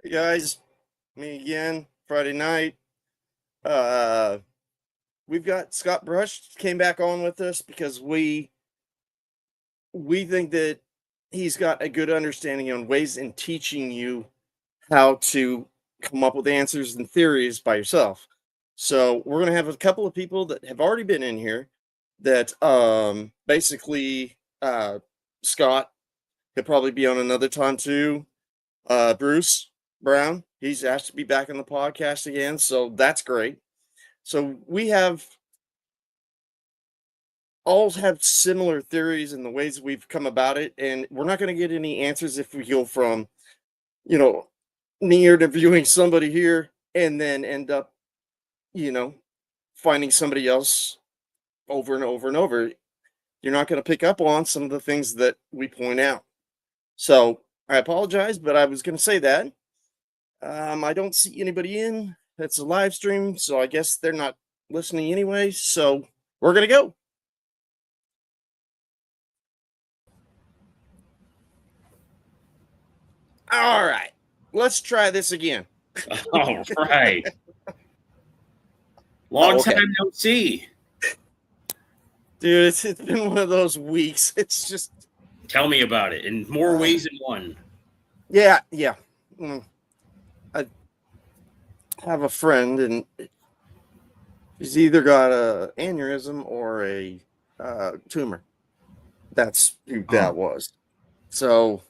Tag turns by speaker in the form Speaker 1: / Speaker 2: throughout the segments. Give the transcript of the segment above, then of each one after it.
Speaker 1: Hey guys, me again, Friday night. Uh we've got Scott Brusch came back on with us because we think that he's got a good understanding on ways in teaching you how to come up with answers and theories by yourself. So we're gonna have a couple of people that have already been in here that basically Scott could probably be on another time too. Bruce Brown, he's asked to be back on the podcast again, so that's great. So we have all have similar theories in the ways we've come about it, and we're not going to get any answers if we go from, you know, me interviewing somebody here and then end up, you know, finding somebody else over and over and over. You're not going to pick up on some of the things that we point out. So I apologize, but I was going to say that. I don't see anybody in. It's a live stream, so I guess they're not listening anyway. So we're going to go. All right, let's try this again.
Speaker 2: All right. Long
Speaker 1: okay.
Speaker 2: time no see.
Speaker 1: Dude, it's been one of those weeks. It's just.
Speaker 2: Tell me about it in more ways than one.
Speaker 1: Yeah. I have a friend, and he's either got a aneurysm or a tumor. That's who that was. So.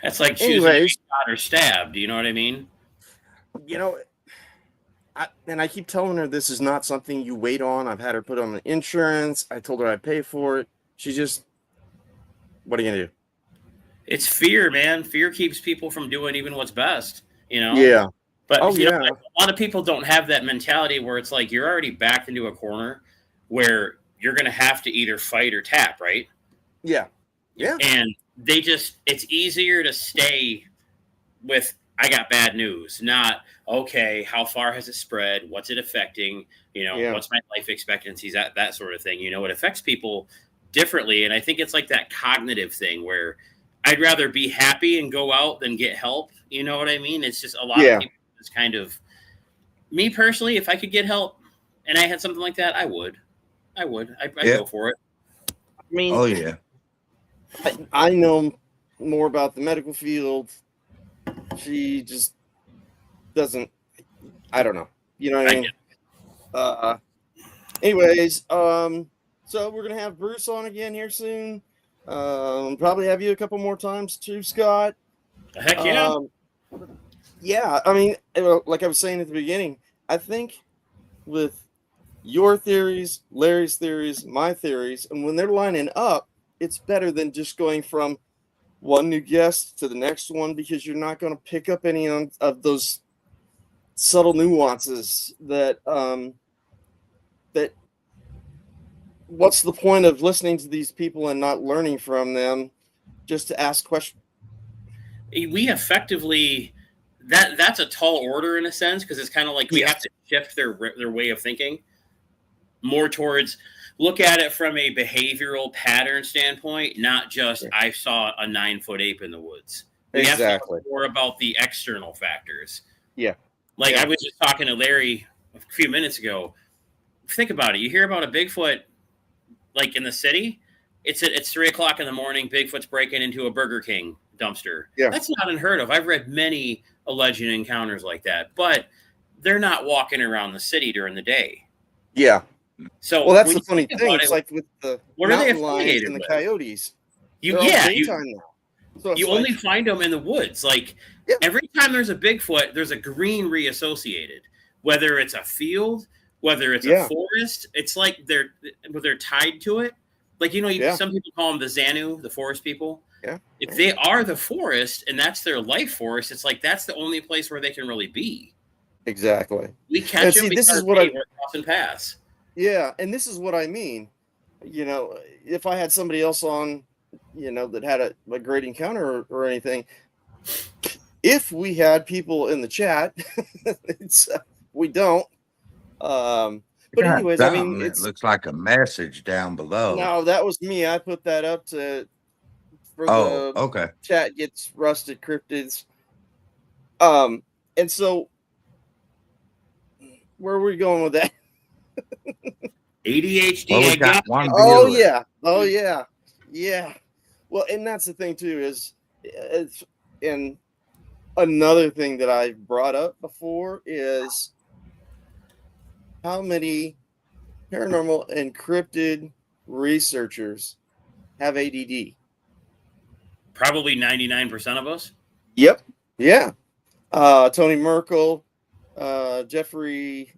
Speaker 2: That's like choosing to be shot or stabbed. You know what I mean?
Speaker 1: You know, I keep telling her this is not something you wait on. I've had her put on the insurance. I told her I'd pay for it. She just, what are you gonna do?
Speaker 2: It's fear, man. Fear keeps people from doing even what's best. You know?
Speaker 1: Yeah.
Speaker 2: But know, a lot of people don't have that mentality where it's like you're already backed into a corner where you're going to have to either fight or tap, right?
Speaker 1: Yeah. Yeah.
Speaker 2: And it's easier to stay with, I got bad news, not, okay, how far has it spread? What's it affecting? What's my life expectancies? That sort of thing. It affects people differently. And I think it's like that cognitive thing where I'd rather be happy and go out than get help. You know what I mean? It's just a lot of people just kind of, me personally, if I could get help and I had something like that, I would. I'd go for it.
Speaker 1: I mean, I know more about the medical field. She just doesn't. I don't know. You know what I mean? Anyways, so we're gonna have Bruce on again here soon. Probably have you a couple more times too, Scott.
Speaker 2: Heck yeah.
Speaker 1: Yeah, I mean, like I was saying at the beginning, I think with your theories, Larry's theories, my theories, and when they're lining up, it's better than just going from one new guest to the next one, because you're not going to pick up any of those subtle nuances that what's the point of listening to these people and not learning from them just to ask questions?
Speaker 2: We effectively, that's a tall order in a sense, because it's kind of like we have to shift their way of thinking more towards look at it from a behavioral pattern standpoint, not just I saw a 9-foot ape in the woods. We have to talk more about the external factors.
Speaker 1: Yeah.
Speaker 2: Like I was just talking to Larry a few minutes ago. Think about it. You hear about a Bigfoot like in the city, it's 3:00 in the morning, Bigfoot's breaking into a Burger King dumpster.
Speaker 1: Yeah.
Speaker 2: That's not unheard of. I've read many alleged encounters like that, but they're not walking around the city during the day.
Speaker 1: Yeah.
Speaker 2: So
Speaker 1: well, that's the funny thing. It's like with the
Speaker 2: mountain
Speaker 1: lions and the coyotes.
Speaker 2: You only find them in the woods. Like every time there's a Bigfoot, there's a greenery associated. Whether it's a field, whether it's a forest, it's like they're tied to it. Like some people call them the Xanu, the forest people.
Speaker 1: Yeah.
Speaker 2: If they are the forest and that's their life force, it's like that's the only place where they can really be.
Speaker 1: Exactly.
Speaker 2: We catch them.
Speaker 1: This is what I
Speaker 2: crossing paths.
Speaker 1: Yeah, and this is what I mean. If I had somebody else on, that had a great encounter or anything, if we had people in the chat, we don't. But anyways, I mean,
Speaker 3: it looks like a message down below.
Speaker 1: No, that was me. I put that up the chat gets rusted cryptids. And so where are we going with that?
Speaker 2: ADHD.
Speaker 3: Well, we got one
Speaker 1: Oh
Speaker 3: viewer.
Speaker 1: yeah. Oh yeah. Yeah. Well, and that's the thing too, is it's, and another thing that I brought up before is how many paranormal encrypted researchers have ADD.
Speaker 2: Probably 99% of us.
Speaker 1: Yep. Yeah. Tony Merkel, Jeffrey,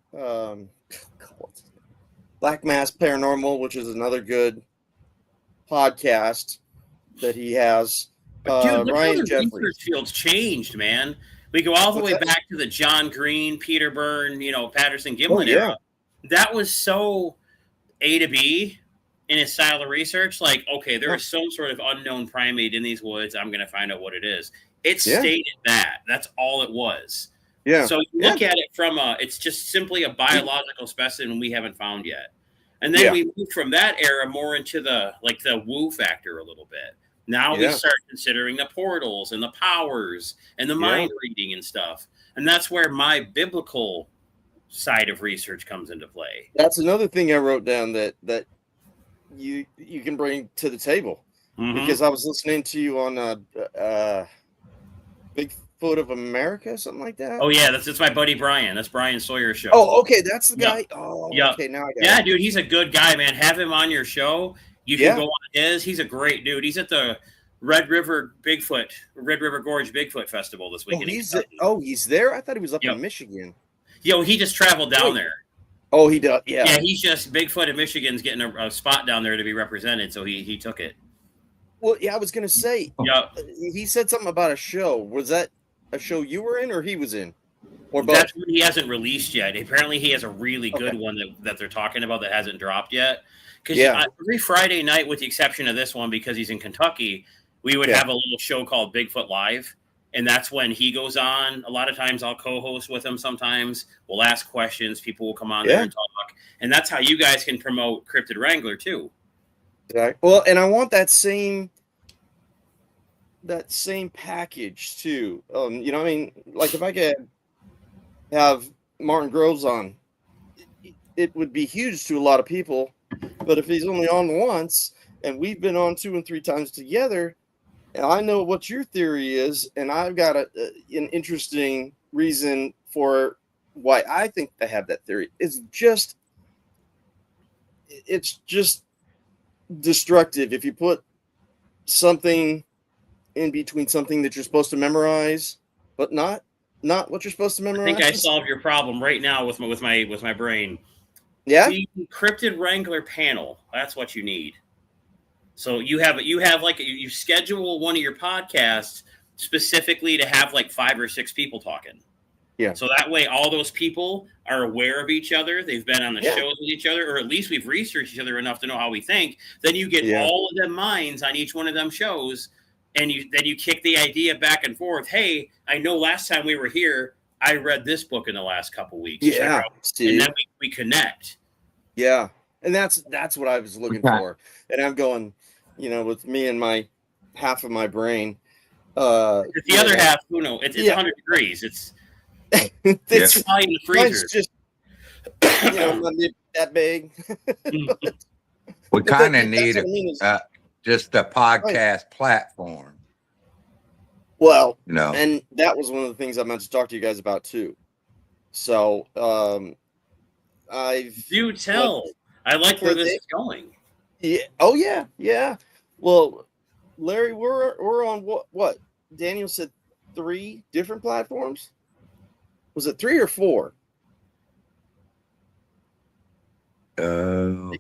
Speaker 1: Black Mass Paranormal, which is another good podcast that he has.
Speaker 2: But dude, look how
Speaker 1: Ryan
Speaker 2: the
Speaker 1: Jeffries.
Speaker 2: research field's changed, man. We go all the
Speaker 1: What's
Speaker 2: way
Speaker 1: that?
Speaker 2: back to the John Green, Peter Byrne, Patterson Gimlin era. That was so A to B in his style of research. Like, okay, there is some sort of unknown primate in these woods. I'm going to find out what it is. It stated that. That's all it was.
Speaker 1: Yeah.
Speaker 2: So you look at it from it's just simply a biological specimen we haven't found yet. And then we move from that era more into the woo factor a little bit. Now we start considering the portals and the powers and the mind reading and stuff. And that's where my biblical side of research comes into play.
Speaker 1: That's another thing I wrote down that you can bring to the table, because I was listening to you on Bigfoot of America, something like that.
Speaker 2: Oh yeah, that's my buddy Brian. That's Brian Sawyer's show.
Speaker 1: Oh, okay, that's the guy. Oh, okay, now I got it.
Speaker 2: Dude, he's a good guy, man. Have him on your show. You can go on his. He's a great dude. He's at the Red River Gorge Bigfoot Festival this weekend.
Speaker 1: He's there? I thought he was up in Michigan.
Speaker 2: He just traveled down there.
Speaker 1: Oh, he does. Yeah.
Speaker 2: Yeah, he's just Bigfoot in Michigan's getting a spot down there to be represented, so he took it.
Speaker 1: Well, yeah, I was gonna say. Yeah. He said something about a show. Was that a show you were in, or he was in, or both?
Speaker 2: That's what he hasn't released yet. Apparently, he has a really good one that they're talking about that hasn't dropped yet. Because every Friday night, with the exception of this one, because he's in Kentucky, we would have a little show called Bigfoot Live. And that's when he goes on. A lot of times I'll co-host with him sometimes. We'll ask questions. People will come on there and talk. And that's how you guys can promote Cryptid Wrangler too.
Speaker 1: Exactly. Well, and I want that same package too. You know what I mean? Like if I could have Martin Groves on, it would be huge to a lot of people. But if he's only on once, and we've been on 2 and 3 times together, and I know what your theory is, and I've got an interesting reason for why I think I have that theory. It's just destructive if you put something in between something that you're supposed to memorize, but not what you're supposed to memorize.
Speaker 2: I think I solved your problem right now with my brain.
Speaker 1: Yeah.
Speaker 2: The Cryptid Wrangler panel. That's what you need. So you schedule one of your podcasts specifically to have like 5 or 6 people talking.
Speaker 1: Yeah.
Speaker 2: So that way all those people are aware of each other. They've been on the shows with each other, or at least we've researched each other enough to know how we think. Then you get all of them minds on each one of them shows, and you kick the idea back and forth. Hey, I know last time we were here, I read this book in the last couple weeks.
Speaker 1: Yeah.
Speaker 2: And then we connect.
Speaker 1: Yeah. And that's what I was looking for. And I'm going, with me and my half of my brain.
Speaker 2: The other half, who knows? It's 100 degrees. It's probably in the freezer.
Speaker 1: Just not that big.
Speaker 3: We kind of need just a podcast platform.
Speaker 1: Well, and that was one of the things I meant to talk to you guys about too. So,
Speaker 2: do tell. I like where this is going.
Speaker 1: Yeah. Oh yeah. Yeah. Well, Larry, we're on what? Daniel said 3 different platforms. Was it 3 or 4?
Speaker 3: I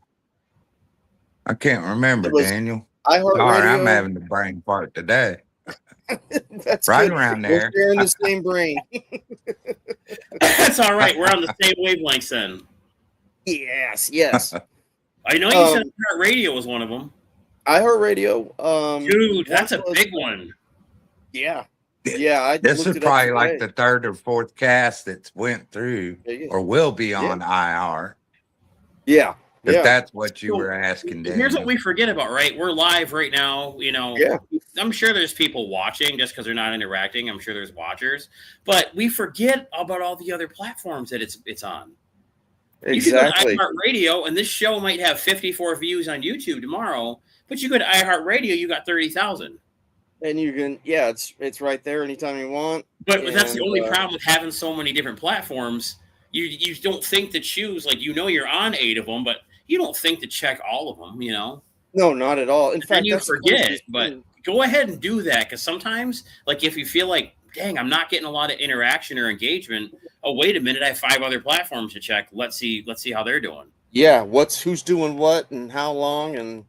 Speaker 3: can't remember, Daniel.
Speaker 1: Sorry,
Speaker 3: I'm having the brain fart today.
Speaker 1: That's
Speaker 3: right
Speaker 1: good.
Speaker 3: around there.
Speaker 1: We're sharing the same brain.
Speaker 2: That's all right. We're on the same wavelengths then.
Speaker 1: Yes.
Speaker 2: I know you said iHeartRadio was one of them.
Speaker 1: iHeartRadio.
Speaker 2: Dude, that's a big one.
Speaker 1: Yeah.
Speaker 3: This is probably like the 3rd or 4th cast that's went through or will be on IR.
Speaker 1: Yeah.
Speaker 3: If that's what you were asking, Daniel.
Speaker 2: Here's what we forget about, right? We're live right now. I'm sure there's people watching just because they're not interacting. I'm sure there's watchers, but we forget about all the other platforms that it's on.
Speaker 1: Exactly.
Speaker 2: You can go to iHeartRadio, and this show might have 54 views on YouTube tomorrow, but you go to iHeartRadio, you got 30,000.
Speaker 1: And you can, it's right there anytime you want.
Speaker 2: But that's the only problem with having so many different platforms. You don't think to choose, like, you're on 8 of them, but you don't think to check all of them,
Speaker 1: No, not at all. In fact,
Speaker 2: you forget, but go ahead and do that, because sometimes, like, if you feel like, dang, I'm not getting a lot of interaction or engagement. Oh, wait a minute, I have 5 other platforms to check. Let's see how they're doing.
Speaker 1: Yeah, who's doing what and how long and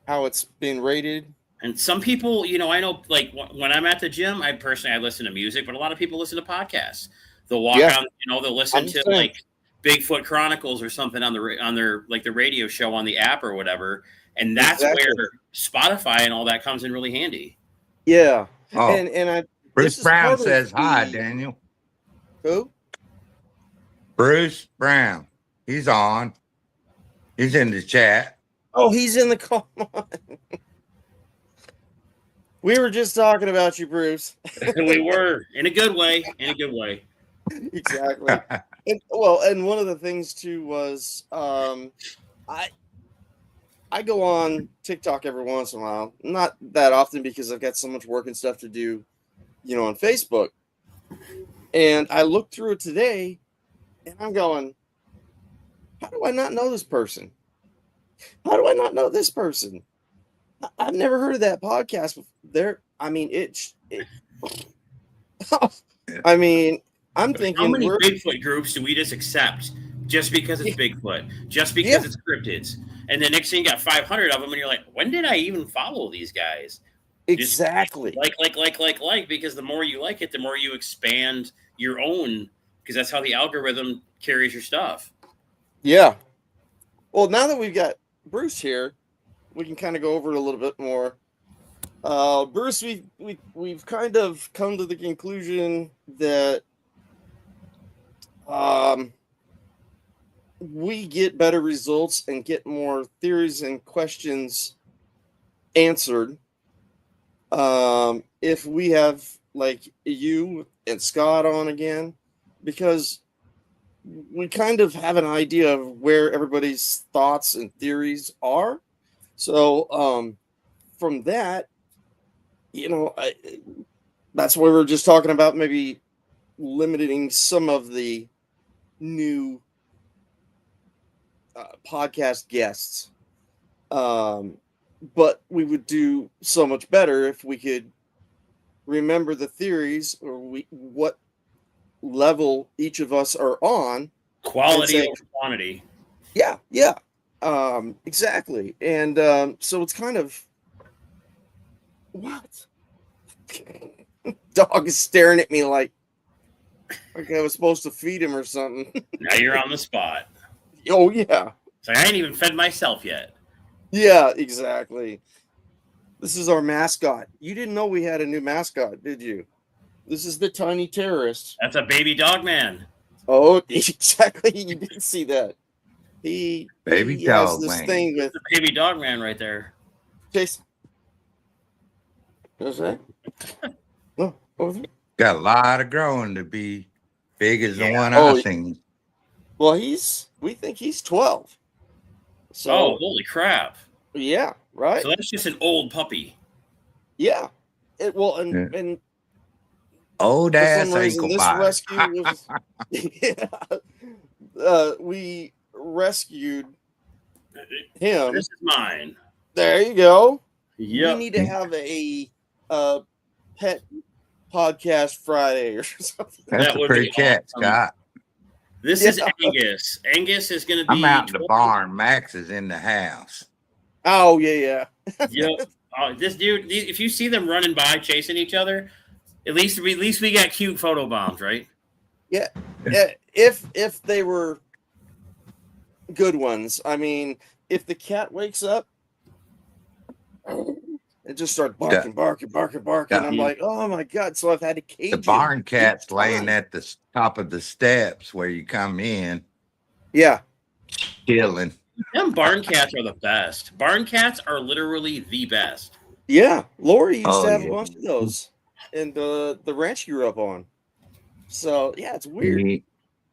Speaker 1: how it's being rated.
Speaker 2: And some people, I know, like, when I'm at the gym, I listen to music, but a lot of people listen to podcasts. They'll walk on, they'll listen to like Bigfoot Chronicles or something on their like the radio show on the app or whatever, and that's where Spotify and all that comes in really handy.
Speaker 1: Yeah, and
Speaker 3: Bruce Brown says hi, Daniel.
Speaker 1: Who?
Speaker 3: Bruce Brown. He's on. He's in the chat.
Speaker 1: Oh, he's in the call. We were just talking about you, Bruce.
Speaker 2: We were, in a good way.
Speaker 1: Exactly. And one of the things too was I go on TikTok every once in a while. Not that often because I've got so much work and stuff to do, on Facebook. And I looked through it today and I'm going, how do I not know this person? How do I not know this person? I've never heard of that podcast. I'm thinking,
Speaker 2: how many Bigfoot groups do we just accept just because it's Bigfoot, just because it's cryptids, and the next thing you got 500 of them, and you're like, when did I even follow these guys?
Speaker 1: Exactly.
Speaker 2: Just like, because the more you like it, the more you expand your own, because that's how the algorithm carries your stuff.
Speaker 1: Yeah. Well, now that we've got Bruce here, we can kind of go over it a little bit more. Bruce, we've kind of come to the conclusion that we get better results and get more theories and questions answered if we have like you and Scott on again, because we kind of have an idea of where everybody's thoughts and theories are. So from that, that's why we're just talking about maybe limiting some of the new podcast guests. But we would do so much better if we could remember the theories or what level each of us are on.
Speaker 2: Quality over quantity.
Speaker 1: Yeah. Exactly. And so it's kind of what? Dog is staring at me like I was supposed to feed him or something.
Speaker 2: Now you're on the spot.
Speaker 1: Oh yeah.
Speaker 2: So I ain't even fed myself yet.
Speaker 1: Yeah, exactly. This is our mascot. You didn't know we had a new mascot, did you? This is the tiny terrorist.
Speaker 2: That's a baby dog man.
Speaker 1: Oh, exactly. You didn't see that. He has this thing with
Speaker 2: the baby dog man right there.
Speaker 1: Jason. What's that? Oh, over there.
Speaker 3: Got a lot of growing to be big as the one I've seen.
Speaker 1: Well, we think he's 12. So,
Speaker 2: holy crap.
Speaker 1: Yeah, right.
Speaker 2: So that's just an old puppy.
Speaker 1: Yeah. And
Speaker 3: old ass ankle bite.
Speaker 1: Rescue was, we rescued him.
Speaker 2: This is mine.
Speaker 1: There you go.
Speaker 2: Yeah.
Speaker 1: We need to have a pet podcast Friday or something.
Speaker 3: That's a pretty cat, Scott.
Speaker 2: This is Angus. Angus is going to be.
Speaker 3: I'm out in the barn. Max is in the house.
Speaker 1: Oh, yeah.
Speaker 2: Yep. This dude, if you see them running by chasing each other, at least we got cute photo bombs, right?
Speaker 1: Yeah. If they were good ones. I mean, if the cat wakes up and just starts barking. I'm like, oh my God. So I've had to cage
Speaker 3: the barn cat's laying at the top of the steps where you come in.
Speaker 1: Yeah.
Speaker 3: Chilling.
Speaker 2: Them barn cats are the best. Barn cats are literally the best.
Speaker 1: Yeah, Lori used to
Speaker 3: Oh
Speaker 1: have a
Speaker 3: yeah.
Speaker 1: bunch of those in the ranch you grew up on. So yeah, it's weird.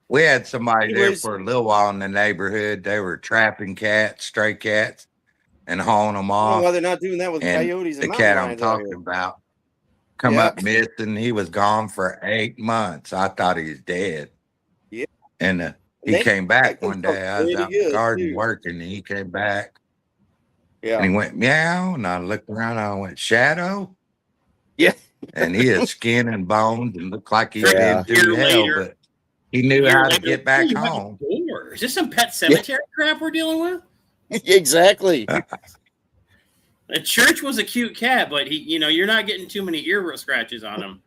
Speaker 3: We had somebody there
Speaker 1: Anyways,
Speaker 3: for a little while in the neighborhood. They were trapping cats, stray cats, and hauling them
Speaker 1: I don't know why
Speaker 3: off.
Speaker 1: they're not doing that with
Speaker 3: And
Speaker 1: coyotes and
Speaker 3: the
Speaker 1: mountain
Speaker 3: cat I'm
Speaker 1: lions out
Speaker 3: talking
Speaker 1: here.
Speaker 3: about come
Speaker 1: Yeah,
Speaker 3: up missing. He was gone for 8 months. I thought he was dead.
Speaker 1: yeah.
Speaker 3: And
Speaker 1: And
Speaker 3: he
Speaker 1: they
Speaker 3: came back
Speaker 1: protect
Speaker 3: one
Speaker 1: themselves
Speaker 3: day. I was
Speaker 1: pretty
Speaker 3: out in the
Speaker 1: good
Speaker 3: garden
Speaker 1: too.
Speaker 3: working, and he came back and
Speaker 1: Yeah,
Speaker 3: he went meow. And I looked around. And I went Shadow,
Speaker 1: yeah,
Speaker 3: and he had skin and bones and looked like he'd
Speaker 1: yeah.
Speaker 3: been through hell, but he knew how to get
Speaker 2: What do
Speaker 3: back
Speaker 2: you have a
Speaker 3: home.
Speaker 2: door? Is this some pet
Speaker 1: Yeah.
Speaker 2: cemetery crap we're dealing with?
Speaker 1: Exactly.
Speaker 2: The Church was a cute cat, but you're not getting too many ear scratches on him.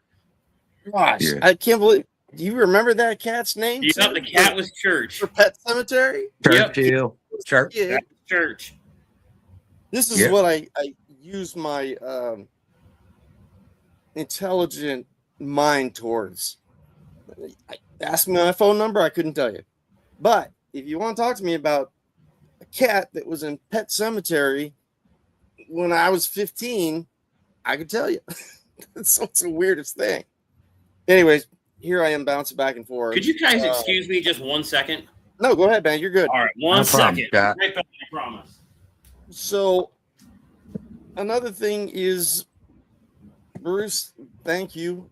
Speaker 1: Gosh,
Speaker 3: Yeah.
Speaker 1: I can't believe. Do you remember that cat's name?
Speaker 2: Yep,
Speaker 1: Too?
Speaker 2: the cat was Church.
Speaker 1: For Pet Cemetery.
Speaker 2: Yep,
Speaker 3: Churchill, Church.
Speaker 1: Yeah.
Speaker 2: that's Church.
Speaker 1: This is
Speaker 3: Yep.
Speaker 1: what I use my intelligent mind towards. Ask me my phone number, I couldn't tell you. But if you want to talk to me about a cat that was in Pet Cemetery when I was 15, I could tell you. It's the weirdest thing. Anyways, here I am bouncing back and forth.
Speaker 2: Could you guys excuse me just 1 second?
Speaker 1: No, go ahead, man. You're good.
Speaker 2: All right, one
Speaker 3: No problem,
Speaker 2: second.
Speaker 3: Scott.
Speaker 2: Right back, I promise.
Speaker 1: So another thing is, Bruce, thank you,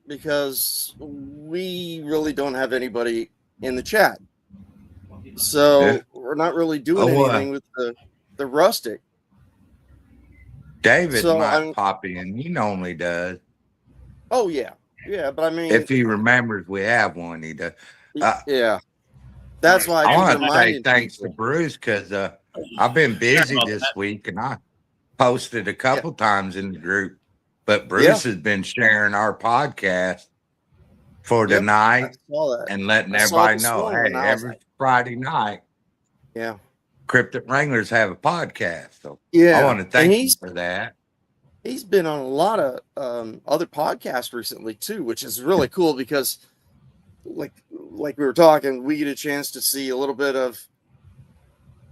Speaker 1: because we really don't have anybody in the chat. So
Speaker 3: Yeah.
Speaker 1: we're not really doing anything with the rustic.
Speaker 3: David
Speaker 1: So,
Speaker 3: might pop in. He normally does.
Speaker 1: Oh yeah, yeah. But I mean,
Speaker 3: If he remembers we have one, he does.
Speaker 1: yeah. That's why
Speaker 3: I
Speaker 1: I
Speaker 3: want
Speaker 1: keep
Speaker 3: to say
Speaker 1: reminding
Speaker 3: thanks
Speaker 1: people.
Speaker 3: to Bruce because I've been busy
Speaker 2: about
Speaker 3: this
Speaker 2: that.
Speaker 3: week and I posted a couple times in the group, but Bruce has been sharing our podcast for the
Speaker 1: Yep, I
Speaker 3: night
Speaker 1: saw that.
Speaker 3: and letting
Speaker 1: I saw it
Speaker 3: everybody
Speaker 1: this
Speaker 3: know,
Speaker 1: morning,
Speaker 3: hey,
Speaker 1: and I was
Speaker 3: every
Speaker 1: like,
Speaker 3: Friday night,
Speaker 1: yeah,
Speaker 3: Cryptic Wranglers have a podcast. So
Speaker 1: yeah.
Speaker 3: I want to
Speaker 1: And
Speaker 3: thank you for that.
Speaker 1: he's been on a lot of other podcasts recently too, which is really cool because, like we were talking, we get a chance to see a little bit of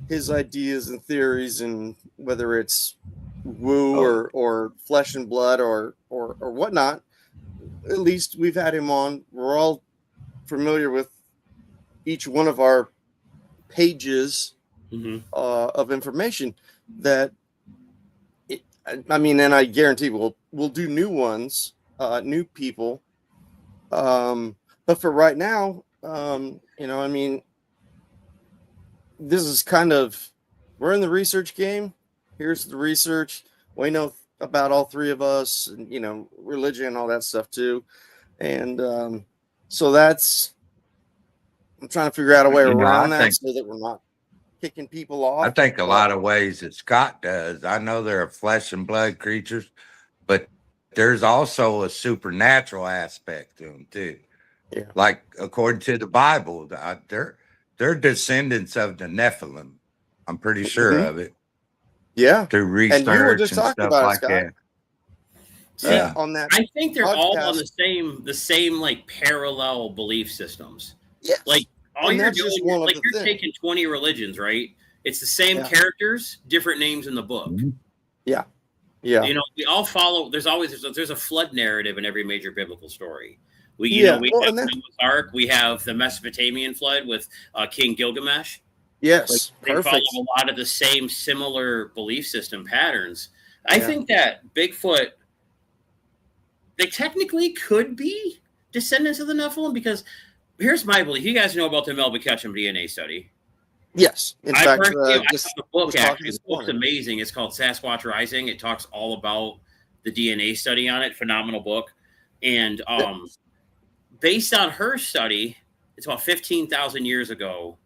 Speaker 1: his ideas and theories, and whether it's woo or flesh and blood or whatnot. At least we've had him on. We're all familiar with each one of our pages of information that I mean, and I guarantee we'll do new ones, new people. But for right now, I mean, this is kind of, we're in the research game. Here's the research. We know about all three of us, and religion and all that stuff too. And so that's, I'm trying to figure out a way around that so that we're not kicking people off.
Speaker 3: I think a lot of ways that Scott does. I know there are flesh and blood creatures, but there's also a supernatural aspect to them too.
Speaker 1: Yeah.
Speaker 3: Like according to the Bible, they're descendants of the Nephilim. I'm pretty sure of it.
Speaker 1: Yeah.
Speaker 3: Through research
Speaker 1: And you were just
Speaker 3: and
Speaker 1: talking
Speaker 3: stuff
Speaker 1: about
Speaker 3: like
Speaker 1: it, Scott.
Speaker 3: that.
Speaker 2: See,
Speaker 1: on that.
Speaker 2: I think they're all on
Speaker 1: podcast.
Speaker 2: the same like parallel belief systems.
Speaker 1: Yes.
Speaker 2: Like all
Speaker 1: And
Speaker 2: you're
Speaker 1: that's
Speaker 2: doing,
Speaker 1: just one of
Speaker 2: like
Speaker 1: the
Speaker 2: you're
Speaker 1: things.
Speaker 2: taking 20 religions, right? It's the same characters, different names in the book.
Speaker 1: Yeah. Yeah.
Speaker 2: We all follow. There's a flood narrative in every major biblical story. We have Noah's Ark. We have the Mesopotamian flood with King Gilgamesh.
Speaker 1: Yes,
Speaker 2: they follow a lot of the same similar belief system patterns. I think that Bigfoot, they technically could be descendants of the Nephilim, because here's my belief. You guys know about the Melba Ketchum DNA study.
Speaker 1: Yes. In fact,
Speaker 2: I have the book, actually. The book's amazing. It's called Sasquatch Rising. It talks all about the DNA study on it. Phenomenal book. And based on her study, it's about 15,000 years ago,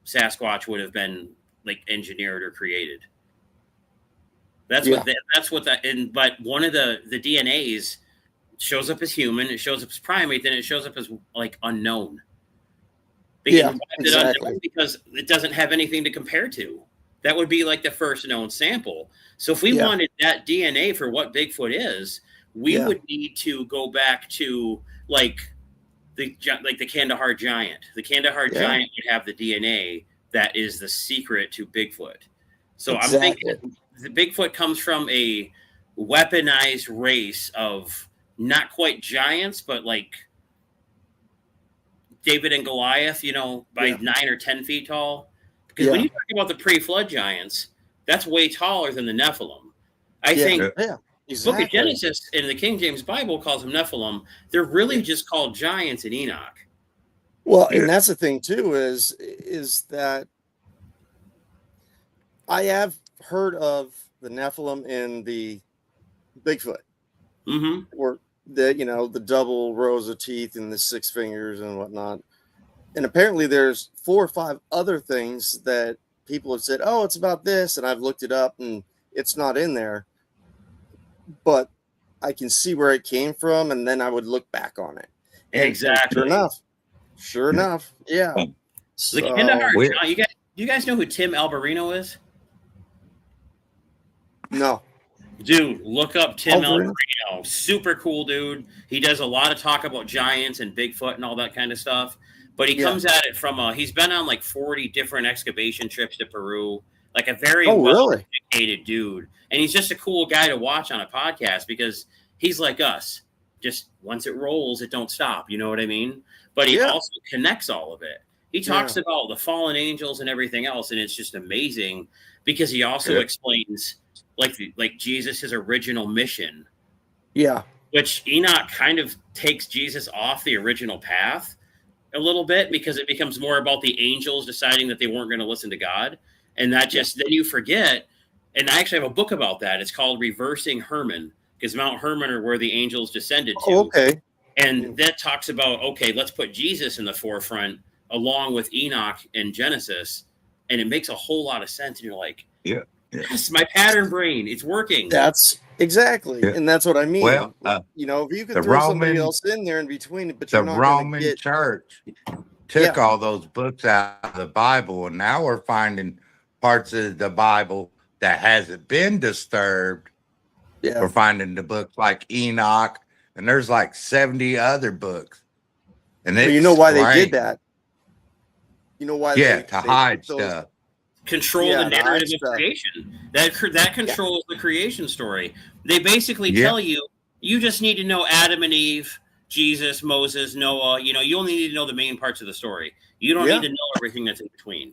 Speaker 2: Sasquatch would have been like engineered or created. But one of the DNAs shows up as human, it shows up as primate, then it shows up as like unknown. Because it doesn't have anything to compare to. That would be like the first known sample. So if we wanted that DNA for what Bigfoot is, we would need to go back to like the Kandahar giant. The Kandahar giant would have the DNA that is the secret to Bigfoot. So
Speaker 1: Exactly.
Speaker 2: I'm thinking the Bigfoot comes from a weaponized race of not quite giants, but like David and Goliath, by 9 or 10 feet tall. Because when you talk about the pre-flood giants, that's way taller than the Nephilim. I think
Speaker 1: exactly.
Speaker 2: Book of Genesis in the King James Bible calls them Nephilim. They're really just called giants in Enoch.
Speaker 1: Well, and that's the thing too, is that I have heard of the Nephilim and the Bigfoot, where the double rows of teeth and the 6 fingers and whatnot. And apparently there's 4 or 5 other things that people have said, oh, it's about this, and I've looked it up and it's not in there, but I can see where it came from, and then I would look back on it. And
Speaker 2: exactly.
Speaker 1: Sure enough, yeah.
Speaker 2: So, you guys know who Tim Alberino is?
Speaker 1: No.
Speaker 2: Dude, look up Tim Alberino. Super cool dude. He does a lot of talk about giants and Bigfoot and all that kind of stuff. But he comes at it from he's been on like 40 different excavation trips to Peru. Like a very well-educated dude. And he's just a cool guy to watch on a podcast because he's like us. Just once it rolls, it don't stop. You know what I mean? But he also connects all of it. He talks about the fallen angels and everything else, and it's just amazing because he also explains like Jesus' original mission.
Speaker 1: Yeah.
Speaker 2: Which Enoch kind of takes Jesus off the original path a little bit because it becomes more about the angels deciding that they weren't going to listen to God. And that just, then you forget. And I actually have a book about that. It's called Reversing Hermon, because Mount Hermon are where the angels descended to.
Speaker 1: Okay.
Speaker 2: And that talks about, let's put Jesus in the forefront along with Enoch and Genesis. And it makes a whole lot of sense. And you're like, yes, my pattern brain, it's working.
Speaker 1: That's exactly. And that's what I mean.
Speaker 3: Well,
Speaker 1: if you could throw somebody else in there in between it, but you're not
Speaker 3: Roman Church took all those books out of the Bible, and now we're finding parts of the Bible that hasn't been disturbed. We're finding the books like Enoch, and there's like 70 other books. And
Speaker 1: you know why they did that? You know why?
Speaker 3: To hide stuff.
Speaker 2: Control the narrative of creation. That controls the creation story. They basically tell you just need to know Adam and Eve, Jesus, Moses, Noah. You only need to know the main parts of the story. You don't need to know everything that's in between.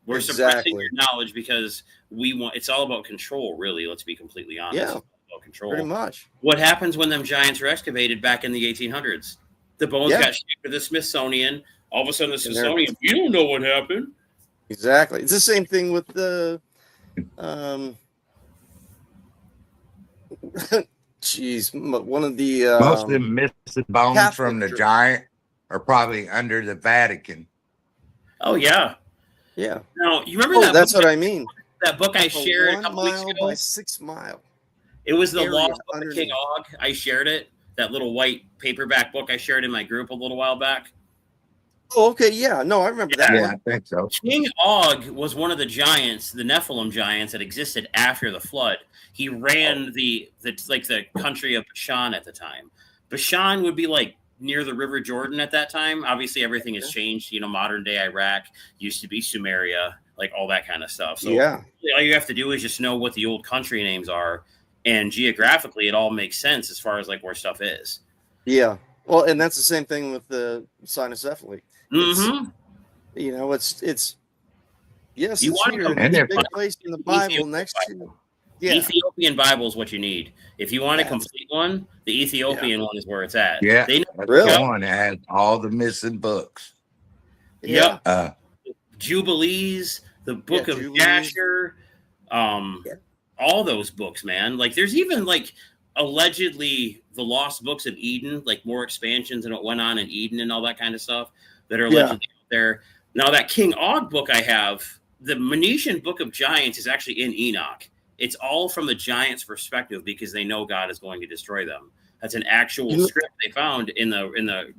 Speaker 2: We're suppressing your knowledge because it's all about control, really. Let's be completely honest.
Speaker 1: Yeah.
Speaker 2: It's all about control.
Speaker 1: Pretty much.
Speaker 2: What happens when them giants were excavated back in the 1800s? The bones got shipped to the Smithsonian. All of a sudden, the Smithsonian, you don't know what happened.
Speaker 1: Exactly. It's the same thing with the one of the
Speaker 3: most of the missing bones Catholic from the giant are probably under the Vatican.
Speaker 2: Oh yeah.
Speaker 1: Yeah.
Speaker 2: Now you remember that?
Speaker 1: That's what I mean.
Speaker 2: That book I shared a couple weeks ago.
Speaker 1: By 6 mile.
Speaker 2: It was the Lost Book of King Og. I shared it. That little white paperback book I shared in my group a little while back.
Speaker 1: Oh, okay. Yeah. No, I remember that.
Speaker 3: Yeah, I think so.
Speaker 2: King Og was one of the giants, the Nephilim giants that existed after the flood. He ran the country of Bashan at the time. Bashan would be like near the River Jordan at that time. Obviously, everything has changed. Modern day Iraq used to be Sumeria, like all that kind of stuff. So all you have to do is just know what the old country names are, and geographically, it all makes sense as far as like where stuff is.
Speaker 1: Yeah. Well, and that's the same thing with the cynocephaly.
Speaker 2: Mm-hmm.
Speaker 1: It's yes.
Speaker 2: You want
Speaker 1: a big place in the Bible next to. Yeah.
Speaker 2: Ethiopian Bible is what you need. If you want a complete one, the Ethiopian one is where it's at.
Speaker 3: Yeah, that's one that has all the missing books.
Speaker 2: Yep. Jubilees, the Book of Jasher, all those books, man. Like, there's even like allegedly the Lost Books of Eden, like more expansions and what went on in Eden and all that kind of stuff that are allegedly out there. Now, that King Og book I have, the Menician Book of Giants, is actually in Enoch. It's all from the giants' perspective because they know God is going to destroy them. That's an actual script they found in the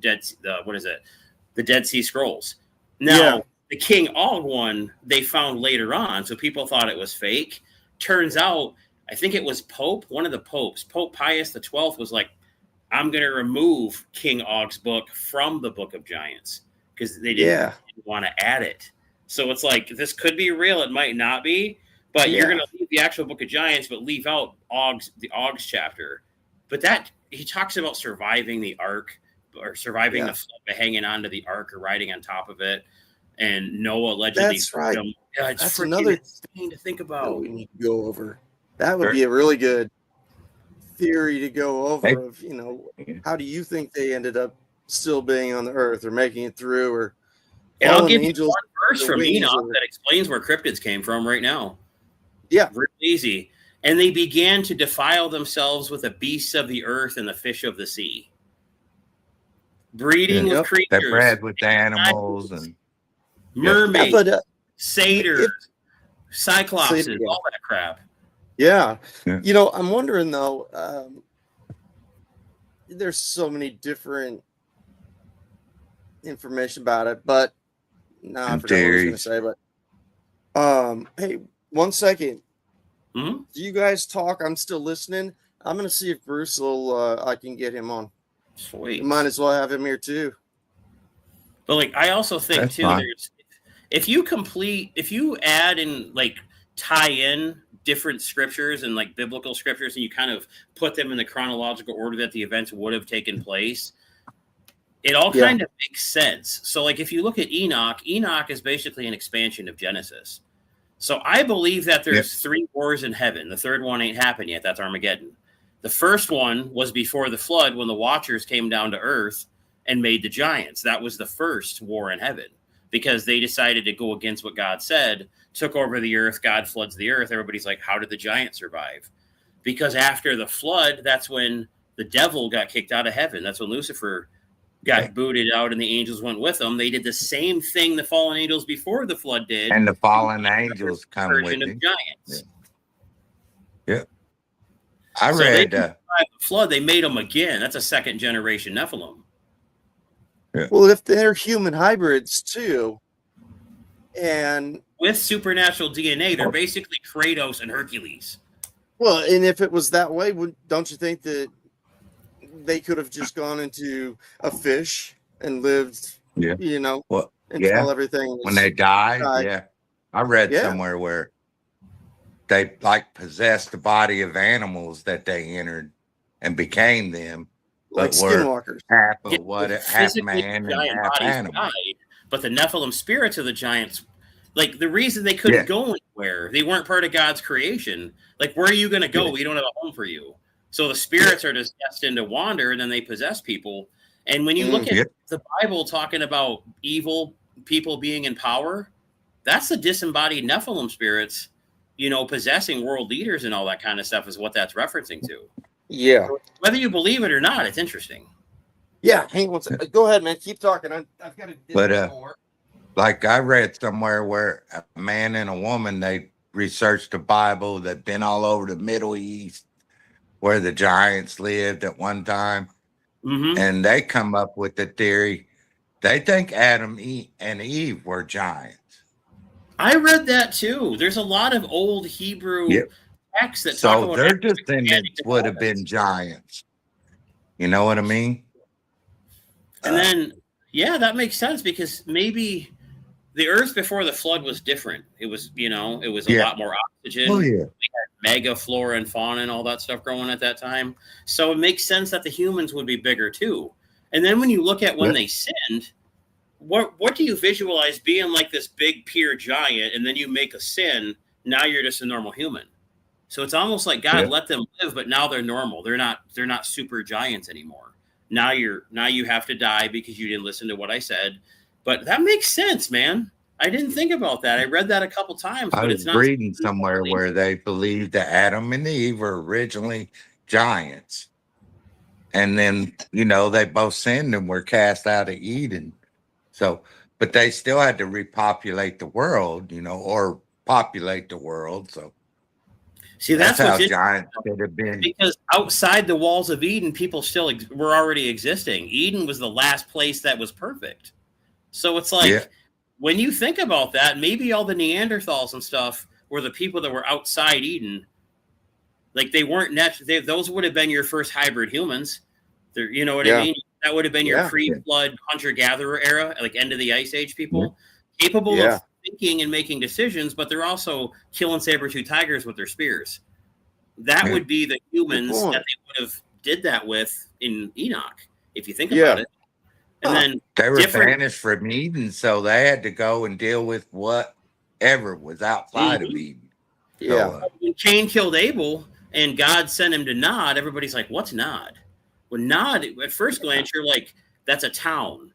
Speaker 2: Dead Sea Scrolls. Now, the King Og one they found later on, so people thought it was fake. Turns out, I think it was one of the popes, Pope Pius XII, was like, I'm going to remove King Og's book from the Book of Giants because they didn't want to add it. So it's like, this could be real. It might not be, but you're going to leave the actual Book of Giants, but leave out the Og's chapter. But that he talks about surviving the ark or surviving the flood by hanging onto the ark or riding on top of it. And Noah allegedly.
Speaker 1: That's right.
Speaker 2: That's another thing to think about.
Speaker 1: We need to go over. That would be a really good theory to go over. Of how do you think they ended up still being on the earth or making it through? Or
Speaker 2: and I'll give you one verse from Enoch that explains where cryptids came from right now.
Speaker 1: Yeah,
Speaker 2: really easy. And they began to defile themselves with the beasts of the earth and the fish of the sea, breeding with creatures.
Speaker 3: They bred with animals and
Speaker 2: mermaids, satyrs, cyclopses, all that crap.
Speaker 1: Yeah. I'm wondering though, there's so many different information about it, but I forgot what I was going to say, but hey, 1 second.
Speaker 2: Mm-hmm.
Speaker 1: Do you guys talk? I'm still listening. I'm going to see if Bruce I can get him on.
Speaker 2: Sweet.
Speaker 1: You might as well have him here too.
Speaker 2: But I also think too, if you add and tie in different scriptures and biblical scriptures, and you kind of put them in the chronological order that the events would have taken place, it all kind of makes sense. So if you look at Enoch is basically an expansion of Genesis. So I believe that there's 3 wars in heaven. The third one ain't happened yet. That's Armageddon. The first one was before the flood, when the Watchers came down to earth and made the giants. That was the first war in heaven, because they decided to go against what God said, took over the earth. God floods the earth. Everybody's like, how did the giants survive? Because after the flood, that's when the devil got kicked out of heaven. That's when Lucifer got booted out and the angels went with them. They did the same thing the fallen angels before the flood did.
Speaker 3: And the fallen angels come with
Speaker 2: them. Giants.
Speaker 3: Yeah. I read
Speaker 2: the flood, they made them again. That's a second generation Nephilim.
Speaker 1: Yeah. Well, if they're human hybrids too, and
Speaker 2: with supernatural DNA, they're basically Kratos and Hercules.
Speaker 1: Well, and if it was that way, don't you think that they could have just gone into a fish and lived, until everything was
Speaker 3: when they died? Yeah. I read somewhere where they possessed the body of animals that they entered and became them.
Speaker 1: Like skinwalkers.
Speaker 3: Half man and half animal.
Speaker 2: Died, but the Nephilim spirits of the giants, the reason they couldn't go anywhere, they weren't part of God's creation. Where are you going to go? We don't have a home for you. So the spirits are just destined to wander, and then they possess people. And when you look at the Bible talking about evil people being in power, that's the disembodied Nephilim spirits, possessing world leaders and all that kind of stuff is what that's referencing to.
Speaker 1: Yeah.
Speaker 2: So whether you believe it or not, it's interesting.
Speaker 1: Yeah. Hang on one second. Go ahead, man. Keep talking. I've got to more.
Speaker 3: I read somewhere where a man and a woman, they researched the Bible. They've been all over the Middle East, where the giants lived at one time.
Speaker 2: Mm-hmm.
Speaker 3: And they come up with the theory. They think Adam and Eve were giants.
Speaker 2: I read that too. There's a lot of old Hebrew texts that talk about
Speaker 3: their descendants would have been giants. You know what I mean?
Speaker 2: And then, that makes sense, because maybe the earth before the flood was different. It was, it was a lot more oxygen.
Speaker 3: Oh, yeah.
Speaker 2: We had mega flora and fauna and all that stuff growing at that time. So it makes sense that the humans would be bigger too. And then when you look at when they sinned, what do you visualize being like this big pure giant, and then you make a sin, now you're just a normal human. So it's almost like God let them live, but now they're normal. They're not super giants anymore. Now you have to die because you didn't listen to what I said. But that makes sense, man. I didn't think about that. I read that a couple times, but it's not
Speaker 3: reading somewhere where they believed that Adam and Eve were originally giants. And then, they both sinned and were cast out of Eden. So, but they still had to repopulate the world, or populate the world. So,
Speaker 2: see, that's
Speaker 3: how giants could have been.
Speaker 2: Because outside the walls of Eden, people still were already existing. Eden was the last place that was perfect. So it's when you think about that, maybe all the Neanderthals and stuff were the people that were outside Eden. They weren't those would have been your first hybrid humans. You know what I mean? That would have been your pre-flood hunter-gatherer era, end of the Ice Age people, capable of thinking and making decisions, but they're also killing saber-tooth tigers with their spears. That would be the humans that they would have did that with in Enoch, if you think about it. And then
Speaker 3: they were banished from Eden, so they had to go and deal with whatever was outside of Eden.
Speaker 1: Yeah.
Speaker 3: So,
Speaker 2: when Cain killed Abel and God sent him to Nod, everybody's like, what's Nod? Well, Nod, at first glance, you're like, that's a town.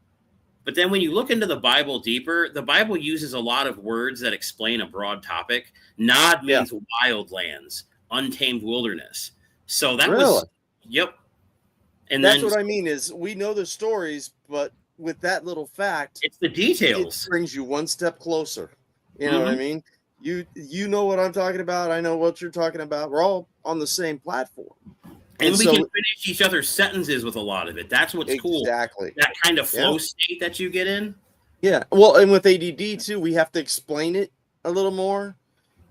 Speaker 2: But then when you look into the Bible deeper, the Bible uses a lot of words that explain a broad topic. Nod means wildlands, untamed wilderness. So that was,
Speaker 1: And that's what I mean is we know the stories, but with that little fact,
Speaker 2: it's the details.
Speaker 1: It brings you one step closer. You know what I mean? You know what I'm talking about. I know what you're talking about. We're all on the same platform.
Speaker 2: And we can finish each other's sentences with a lot of it. That's what's cool.
Speaker 1: Exactly.
Speaker 2: That kind of flow state that you get in.
Speaker 1: Yeah. Well, and with ADD too, we have to explain it a little more.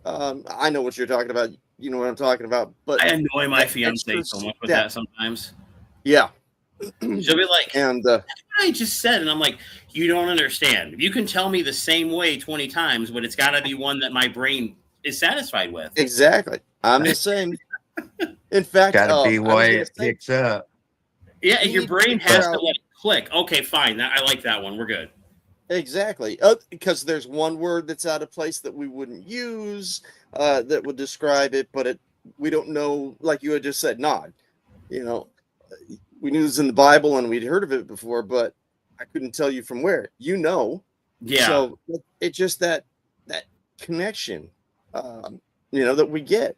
Speaker 1: I know what you're talking about. You know what I'm talking about. But
Speaker 2: I annoy my fiance so much with that sometimes.
Speaker 1: Yeah.
Speaker 2: She'll be like,
Speaker 1: and
Speaker 2: that's what I just said. And I'm like, you don't understand. You can tell me the same way 20 times, but it's got to be one that my brain is satisfied with.
Speaker 1: Exactly. I'm the same. In fact,
Speaker 3: gotta be why it picks up.
Speaker 2: Yeah, your brain has to let it click. Okay, fine. I like that one. We're good.
Speaker 1: Exactly. Because there's one word that's out of place that we wouldn't use that would describe it, but we don't know, like you had just said, nod. You know, we knew it was in the Bible and we'd heard of it before, but I couldn't tell you from where. You know.
Speaker 2: Yeah.
Speaker 1: So it's just that connection, that we get.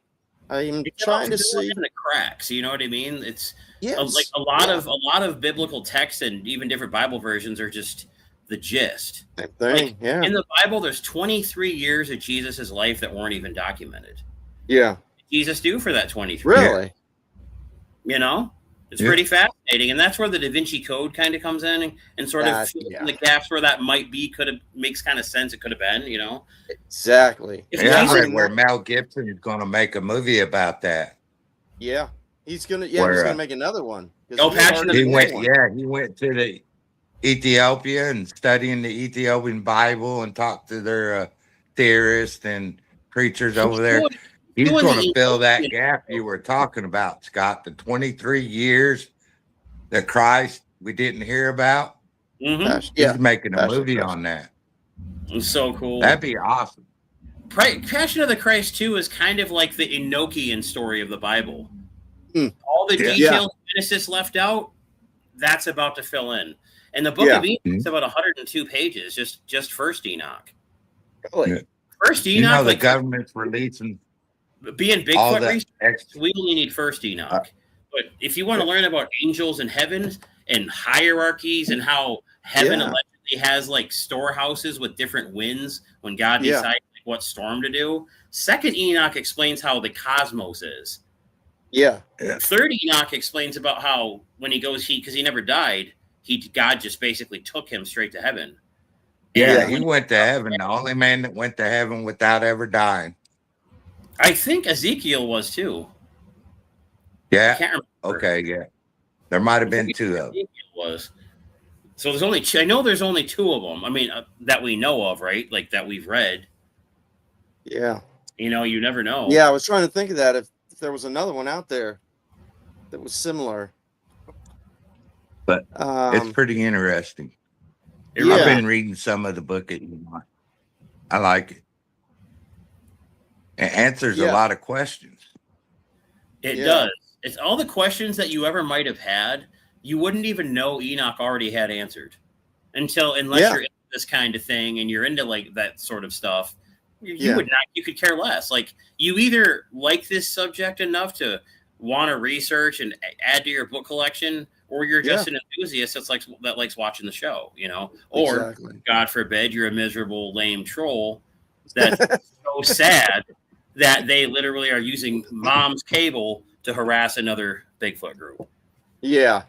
Speaker 1: I'm trying to see
Speaker 2: in the cracks. You know what I mean? It's
Speaker 1: like
Speaker 2: a lot of biblical texts and even different Bible versions are just the gist.
Speaker 1: Same thing.
Speaker 2: Like, in the Bible, there's 23 years of Jesus's life that weren't even documented.
Speaker 1: Yeah.
Speaker 2: What did Jesus do for that 23?
Speaker 1: Really?
Speaker 2: You know, it's pretty fascinating, and that's where the Da Vinci Code kind of comes in and sort of fills in the gaps where that might be. Makes kind of sense. It could have been. You know.
Speaker 1: Exactly.
Speaker 3: I read where Mel Gibson is going to make a movie about that.
Speaker 1: Yeah, he's gonna. Yeah, he's gonna make another one.
Speaker 2: Passion of the
Speaker 3: went. Yeah, he went to the Ethiopia and studying the Ethiopian Bible and talked to their theorists and preachers over there. He's going to fill that gap you were talking about, Scott. The 23 years that Christ we didn't hear about. He's making a movie on that.
Speaker 2: It's so cool.
Speaker 3: That'd be awesome.
Speaker 2: Passion of the Christ 2 is kind of like the Enochian story of the Bible. All the details Genesis left out, that's about to fill in. And the book of Enoch is about 102 pages, just First Enoch.
Speaker 1: Really?
Speaker 2: First Enoch,
Speaker 3: the government's releasing
Speaker 2: being Bigfoot research, we only need First Enoch. But if you want to learn about angels and heaven and hierarchies and how heaven allegedly has like storehouses with different winds when God decides what storm to do, Second Enoch explains how the cosmos is.
Speaker 1: Yeah.
Speaker 2: Third Enoch explains about how when he goes, because he never died, God just basically took him straight to heaven.
Speaker 3: Yeah, he went to heaven. The only man that went to heaven without ever dying.
Speaker 2: I think Ezekiel was too.
Speaker 3: Yeah.
Speaker 2: I can't remember.
Speaker 3: Okay. Yeah. There might have been two of them.
Speaker 2: Ezekiel was. So there's only. I know there's only two of them. I mean, that we know of, right? Like that we've read.
Speaker 1: Yeah.
Speaker 2: You know, you never know.
Speaker 1: Yeah, I was trying to think of that if there was another one out there that was similar.
Speaker 3: But it's pretty interesting. I've been reading some of the book. I like it. It answers a lot of questions.
Speaker 2: It does. It's all the questions that you ever might have had. You wouldn't even know Enoch already had answered unless you're into this kind of thing and you're into like that sort of stuff. You would not. You could care less. Like you either like this subject enough to want to research and add to your book collection, or you're just an enthusiast that likes watching the show. You know, or God forbid, you're a miserable, lame troll that's so sad that they literally are using mom's cable to harass another Bigfoot group.
Speaker 1: Yeah,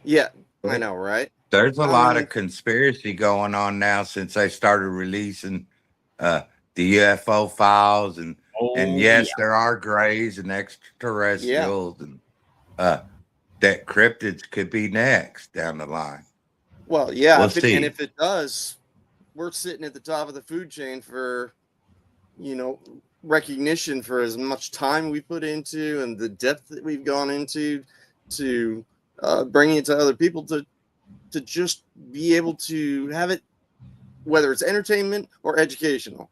Speaker 1: I know, right?
Speaker 3: There's a lot of conspiracy going on now since they started releasing the UFO files, and yes, there are grays and extraterrestrials, and that cryptids could be next down the line.
Speaker 1: Well, yeah,
Speaker 3: we'll
Speaker 1: and if it does, we're sitting at the top of the food chain for recognition for as much time we put into and the depth that we've gone into to bringing it to other people to just be able to have it, whether it's entertainment or educational.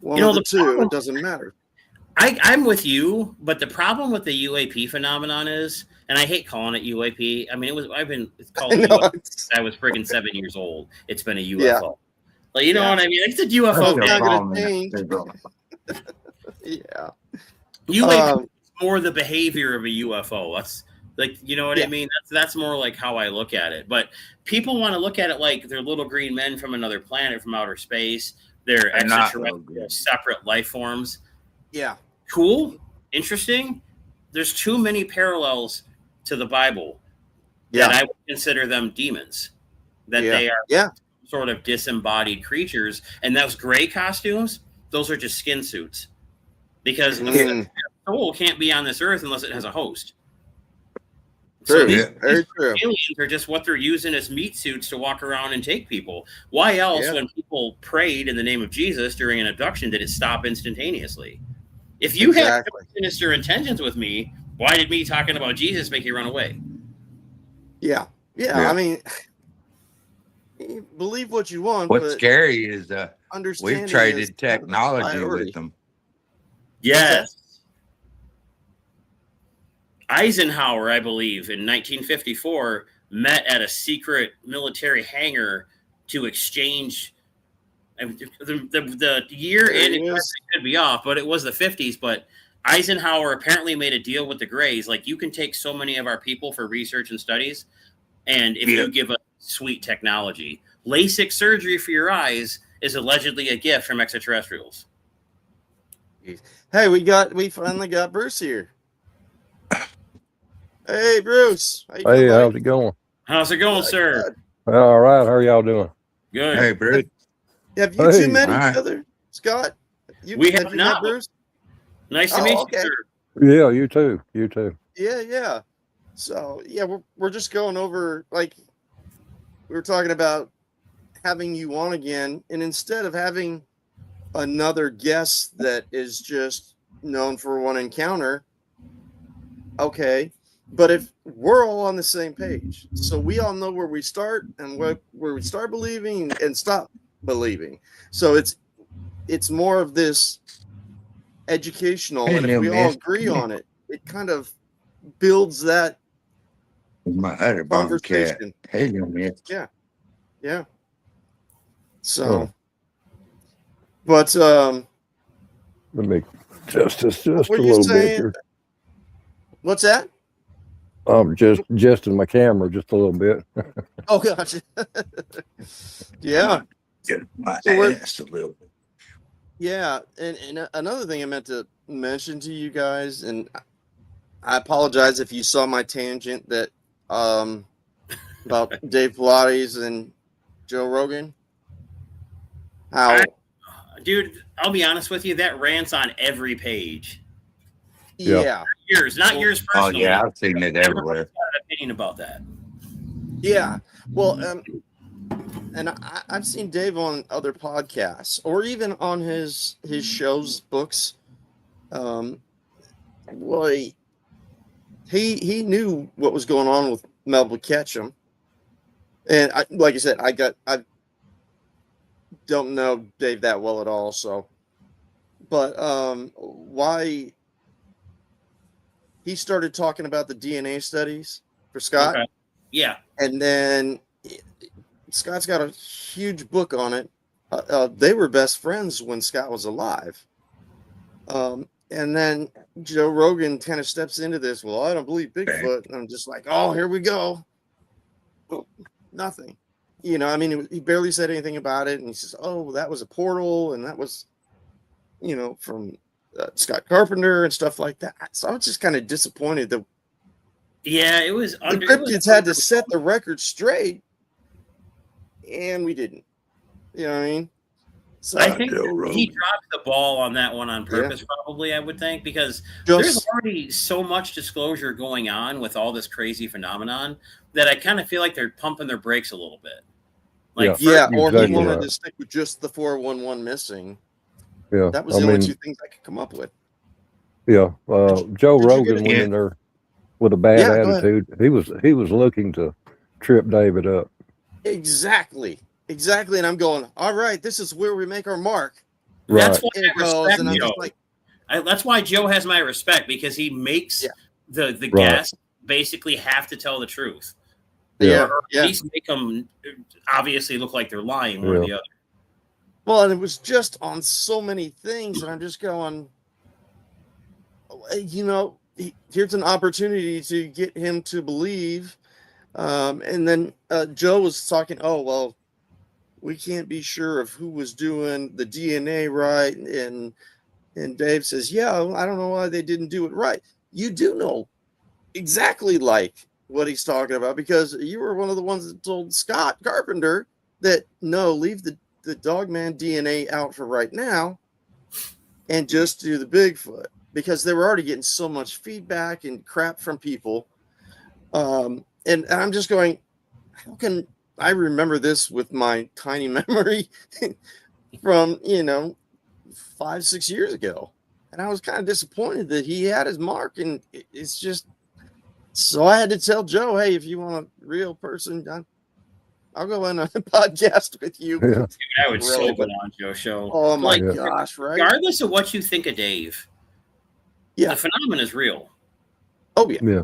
Speaker 1: One of the two, it doesn't matter.
Speaker 2: I'm with you, but the problem with the UAP phenomenon is, and I hate calling it UAP. I mean, it's called UAP since I was friggin' 7 years old. It's been a UFO. Yeah. Like, you know what I mean? It's a UFO.
Speaker 1: Yeah.
Speaker 2: UAP is more the behavior of a UFO. That's like, you know what I mean? That's more like how I look at it. But people want to look at it like they're little green men from another planet, from outer space. They're extraterrestrial, separate life forms.
Speaker 1: Yeah.
Speaker 2: Cool. Interesting. There's too many parallels to the Bible that I would consider them demons. That they are sort of disembodied creatures. And those gray costumes, those are just skin suits. Because a soul can't be on this earth unless it has a host. So these aliens are just what they're using as meat suits to walk around and take people. Why else, when people prayed in the name of Jesus during an abduction, did it stop instantaneously? If you had sinister intentions with me, why did me talking about Jesus make you run away?
Speaker 1: Yeah. I mean, believe what you want.
Speaker 3: What's scary is we've traded technology with them.
Speaker 2: Yes. Eisenhower, I believe, in 1954, met at a secret military hangar to exchange. The year and could be off, but it was the 50s. But Eisenhower apparently made a deal with the Greys. Like, you can take so many of our people for research and studies, and if you give us sweet technology, LASIK surgery for your eyes is allegedly a gift from extraterrestrials.
Speaker 1: Hey, we finally got Bruce here. Hey, Bruce.
Speaker 4: How's it going?
Speaker 2: How's it going, sir?
Speaker 4: All right. How are y'all doing?
Speaker 2: Good.
Speaker 3: Hey, Bruce.
Speaker 1: Have you two met each other, Scott?
Speaker 2: We have not. Met Bruce? Nice to meet you, sir.
Speaker 4: Yeah, you too. You too.
Speaker 1: Yeah. So, we're just going over, like, we were talking about having you on again, and instead of having another guest that is just known for one encounter, okay, but if we're all on the same page, so we all know where we start and where we start believing and stop believing. So it's more of this educational, and if we all agree on it, it kind of builds that
Speaker 3: my other conversation. Hey,
Speaker 1: yeah. So, but
Speaker 4: let me just a little bit here.
Speaker 1: What's that?
Speaker 4: I'm just adjusting my camera just a little bit.
Speaker 1: Oh, gotcha. Yeah.
Speaker 3: Get my ass a little bit.
Speaker 1: Yeah, and another thing I meant to mention to you guys, and I apologize if you saw my tangent that about Dave Pilates and Joe Rogan.
Speaker 2: Dude, I'll be honest with you, that rants on every page.
Speaker 1: Yeah.
Speaker 2: Not yours personally.
Speaker 3: Oh, yeah, I've seen it everywhere.
Speaker 2: Got an opinion about that.
Speaker 1: Yeah. Well, and I've seen Dave on other podcasts or even on his shows, books. Well, he knew what was going on with Melba Ketchum. And like I said, I don't know Dave that well at all. So, but why he started talking about the DNA studies for Scott?
Speaker 2: Okay. Yeah,
Speaker 1: and then Scott's got a huge book on it. They were best friends when Scott was alive. And then Joe Rogan kind of steps into this. Well, I don't believe Bigfoot. And I'm just like, oh, here we go. Well, nothing. I mean, he barely said anything about it. And he says, oh, that was a portal. And that was, from Scott Carpenter and stuff like that. So I was just kind of disappointed that.
Speaker 2: Yeah, it was.
Speaker 1: The cryptids had to set the record straight. And we didn't. You know what I mean? So
Speaker 2: I think he dropped the ball on that one on purpose, probably, I would think, because there's already so much disclosure going on with all this crazy phenomenon that I kind of feel like they're pumping their brakes a little bit.
Speaker 1: Like, or he wanted to stick with just the 411 missing.
Speaker 4: Yeah.
Speaker 1: That was the only two things I could come up with.
Speaker 4: Yeah. Joe Rogan went
Speaker 3: Yeah.
Speaker 4: in there with a bad
Speaker 1: Yeah, go ahead.
Speaker 4: attitude. He was looking to trip David up.
Speaker 1: Exactly. And I'm going, all right, this is where we make our mark.
Speaker 2: That's
Speaker 4: Right.
Speaker 2: why
Speaker 1: It
Speaker 2: I
Speaker 1: goes,
Speaker 2: respect
Speaker 1: and I'm
Speaker 2: Joe.
Speaker 1: just like,
Speaker 2: That's why Joe has my respect, because he makes the
Speaker 4: Right.
Speaker 2: guests basically have to tell the truth.
Speaker 4: Yeah.
Speaker 2: Or at least make them obviously look like they're lying one or the other.
Speaker 1: Well, and it was just on so many things, and I'm just going, you know, here's an opportunity to get him to believe. And then Joe was talking, oh, well, we can't be sure of who was doing the DNA right. And Dave says, yeah, I don't know why they didn't do it right. You do know exactly like what he's talking about, because you were one of the ones that told Scott Carpenter that, no, leave the Dogman DNA out for right now and just do the Bigfoot, because they were already getting so much feedback and crap from people. And I'm just going, how can I remember this with my tiny memory from, 5-6 years ago? And I was kind of disappointed that he had his mark, and it's just, so I had to tell Joe, hey, if you want a real person, I'll go on a podcast with you.
Speaker 4: Yeah.
Speaker 2: Dude, I would so go on Joe's show.
Speaker 1: Oh my gosh, right?
Speaker 2: Regardless of what you think of Dave, the phenomenon is real.
Speaker 1: Oh yeah.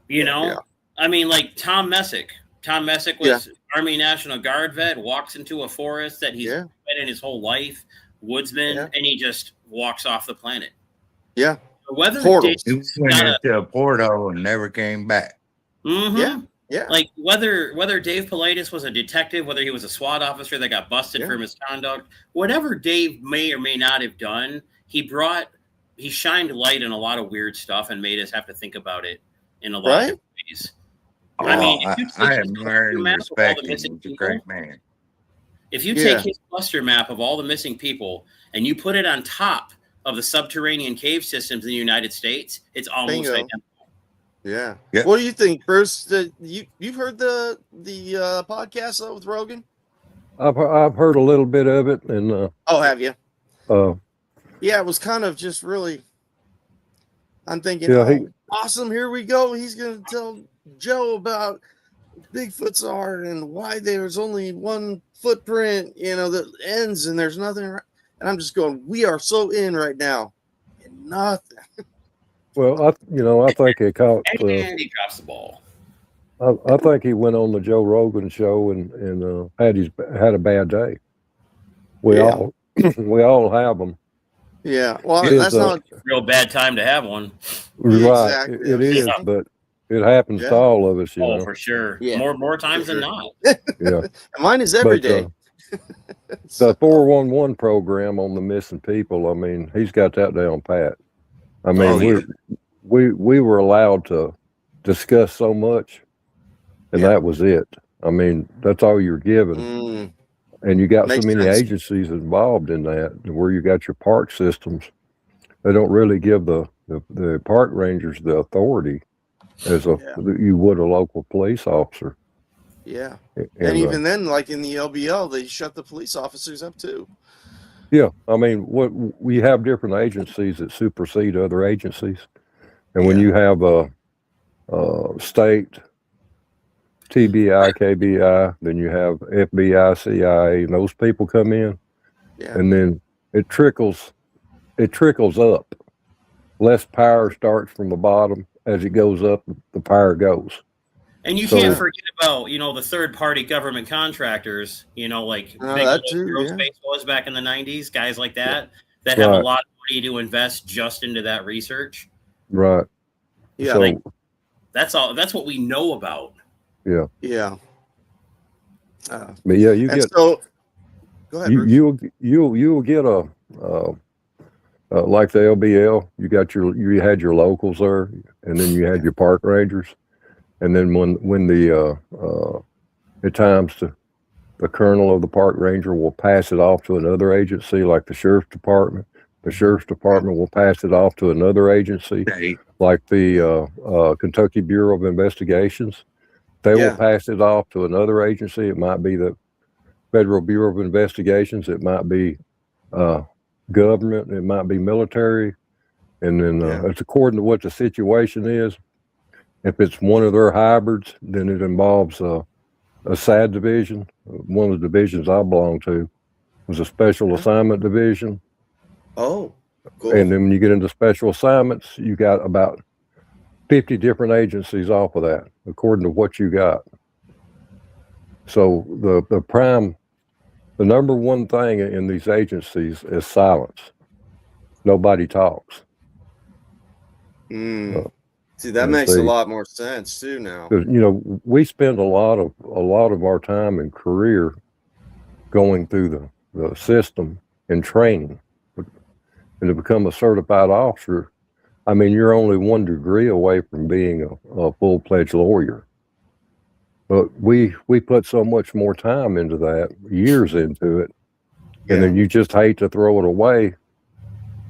Speaker 2: Yeah. I mean, like Tom Messick. Tom Messick was Army National Guard vet, walks into a forest that he's been in his whole life, woodsman, and he just walks off the planet.
Speaker 1: Yeah.
Speaker 2: Whether
Speaker 3: he went into a portal and never came back.
Speaker 2: Mm-hmm. Yeah. Like whether Dave Paulides was a detective, whether he was a SWAT officer that got busted for misconduct, whatever Dave may or may not have done, he shined light on a lot of weird stuff and made us have to think about it in a lot of ways.
Speaker 3: I mean, I admire and respect him. He's a great man.
Speaker 2: If you take his cluster map of all the missing people and you put it on top of the subterranean cave systems in the United States, it's almost identical.
Speaker 1: Yeah. What do you think, Bruce? You've heard the podcast with Rogan?
Speaker 4: I've heard a little bit of it, and
Speaker 1: have you? Yeah, it was kind of just really. I'm thinking, awesome! Here we go. He's going to tell Joe about Bigfoot's art and why there's only one footprint, that ends and there's nothing. And I'm just going, we are so in right now, and nothing.
Speaker 4: Well, I think he caught.
Speaker 2: And he drops the ball.
Speaker 4: I think he went on the Joe Rogan show and had a bad day. We all have them.
Speaker 1: Yeah, well, that's not
Speaker 2: a real bad time to have one.
Speaker 4: Right, exactly. It is, but it happens to all of us.
Speaker 2: For sure. Yeah. More times than not.
Speaker 4: Yeah,
Speaker 1: mine is every day.
Speaker 4: The 411 program on the missing people. I mean, he's got that down pat. I mean, we were allowed to discuss so much, and that was it. I mean, that's all you're given. And you got so many agencies involved in that, where you got your park systems. They don't really give the park rangers the authority as you would a local police officer.
Speaker 1: Yeah. And even then, like in the LBL, they shut the police officers up too.
Speaker 4: Yeah. I mean, we have different agencies that supersede other agencies. And when you have a state, TBI, KBI, then you have FBI, CIA, and those people come in, and then it trickles up. Less power starts from the bottom. As it goes up, the power goes.
Speaker 2: And you can't forget about, the third-party government contractors, like Aerospace was back in the 90s, guys like that have a lot of money to invest just into that research.
Speaker 4: Right.
Speaker 1: Yeah.
Speaker 4: So,
Speaker 2: that's what we know about.
Speaker 4: Yeah.
Speaker 1: Yeah.
Speaker 4: But yeah, you get.
Speaker 1: So, go ahead.
Speaker 4: You'll get a like the LBL. You had your locals there, and then you had your park rangers, and then when the at times the colonel of the park ranger will pass it off to another agency, like the sheriff's department. The sheriff's department will pass it off to another agency, like the Kentucky Bureau of Investigations. They will pass it off to another agency. It might be the Federal Bureau of Investigations. It might be government, it might be military, and then it's according to what the situation is. If it's one of their hybrids, then it involves a SAD division. One of the divisions I belong to was a special assignment division.
Speaker 1: Oh, cool.
Speaker 4: And then when you get into special assignments, you got about 50 different agencies off of that, according to what you got. So the number one thing in these agencies is silence. Nobody talks.
Speaker 1: See, that makes a lot more sense too now.
Speaker 4: You know, we spend a lot of our time and career going through the system and training. And to become a certified officer, I mean, you're only 1 degree away from being a full-fledged lawyer. But we put so much more time into that, years into it, and then you just hate to throw it away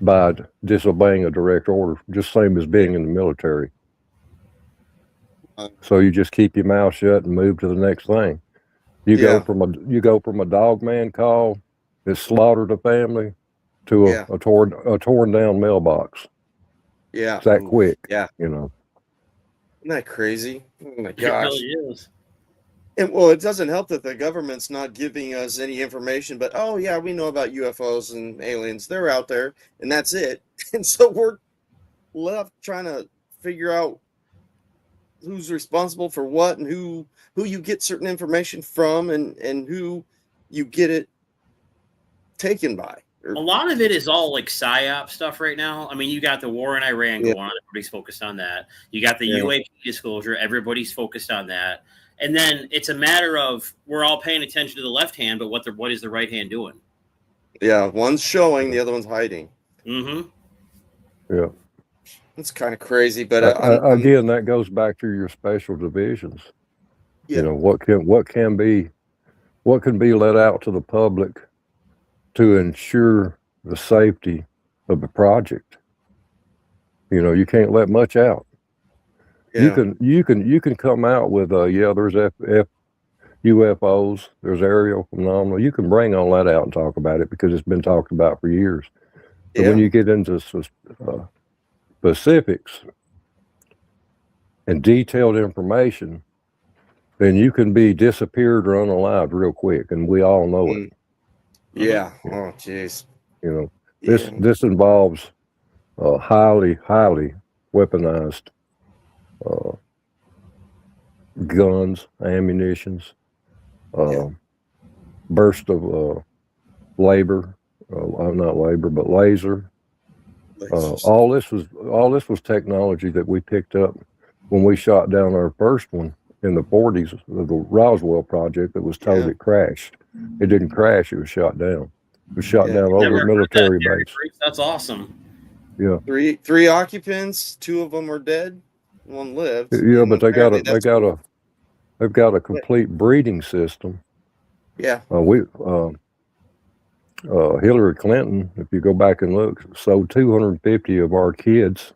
Speaker 4: by disobeying a direct order, just same as being in the military. So you just keep your mouth shut and move to the next thing. You go from a dog man call that slaughtered a family to a torn down mailbox.
Speaker 1: Yeah,
Speaker 4: it's that quick.
Speaker 1: Yeah,
Speaker 4: you know.
Speaker 1: Isn't that crazy? Oh my gosh!
Speaker 2: It really is.
Speaker 1: And well, it doesn't help that the government's not giving us any information. But oh yeah, we know about UFOs and aliens. They're out there, and that's it. And so we're left trying to figure out who's responsible for what and who you get certain information from and who you get it taken by.
Speaker 2: A lot of it is all like PSYOP stuff right now. I mean, you got the war in Iran going on. Everybody's focused on that. You got the UAP disclosure. Everybody's focused on that. And then it's a matter of we're all paying attention to the left hand, but what is the right hand doing?
Speaker 1: Yeah, one's showing, the other one's hiding.
Speaker 2: Mm-hmm.
Speaker 4: Yeah.
Speaker 1: It's kind of crazy, but
Speaker 4: again, that goes back to your special divisions. You know, what can be let out to the public to ensure the safety of the project. You know, you can't let much out. Yeah. You can come out with there's UFOs, there's aerial phenomena. You can bring all that out and talk about it because it's been talked about for years. But when you get into specifics and detailed information, then you can be disappeared or unalived real quick, and we all know it.
Speaker 1: Yeah. Oh, jeez.
Speaker 4: You know, this involves highly weaponized guns, ammunitions, burst of labor, not labor, but laser. All this was technology that we picked up when we shot down our first one in the 40s, the Roswell project that was told it crashed. It didn't crash, it was shot down. It was shot down over a military base.
Speaker 2: That's awesome.
Speaker 4: Yeah.
Speaker 1: Three occupants, 2 of them are dead, 1 lived.
Speaker 4: Yeah, but they've got a complete breeding system.
Speaker 1: Yeah.
Speaker 4: Hillary Clinton, if you go back and look, sold 250 of our kids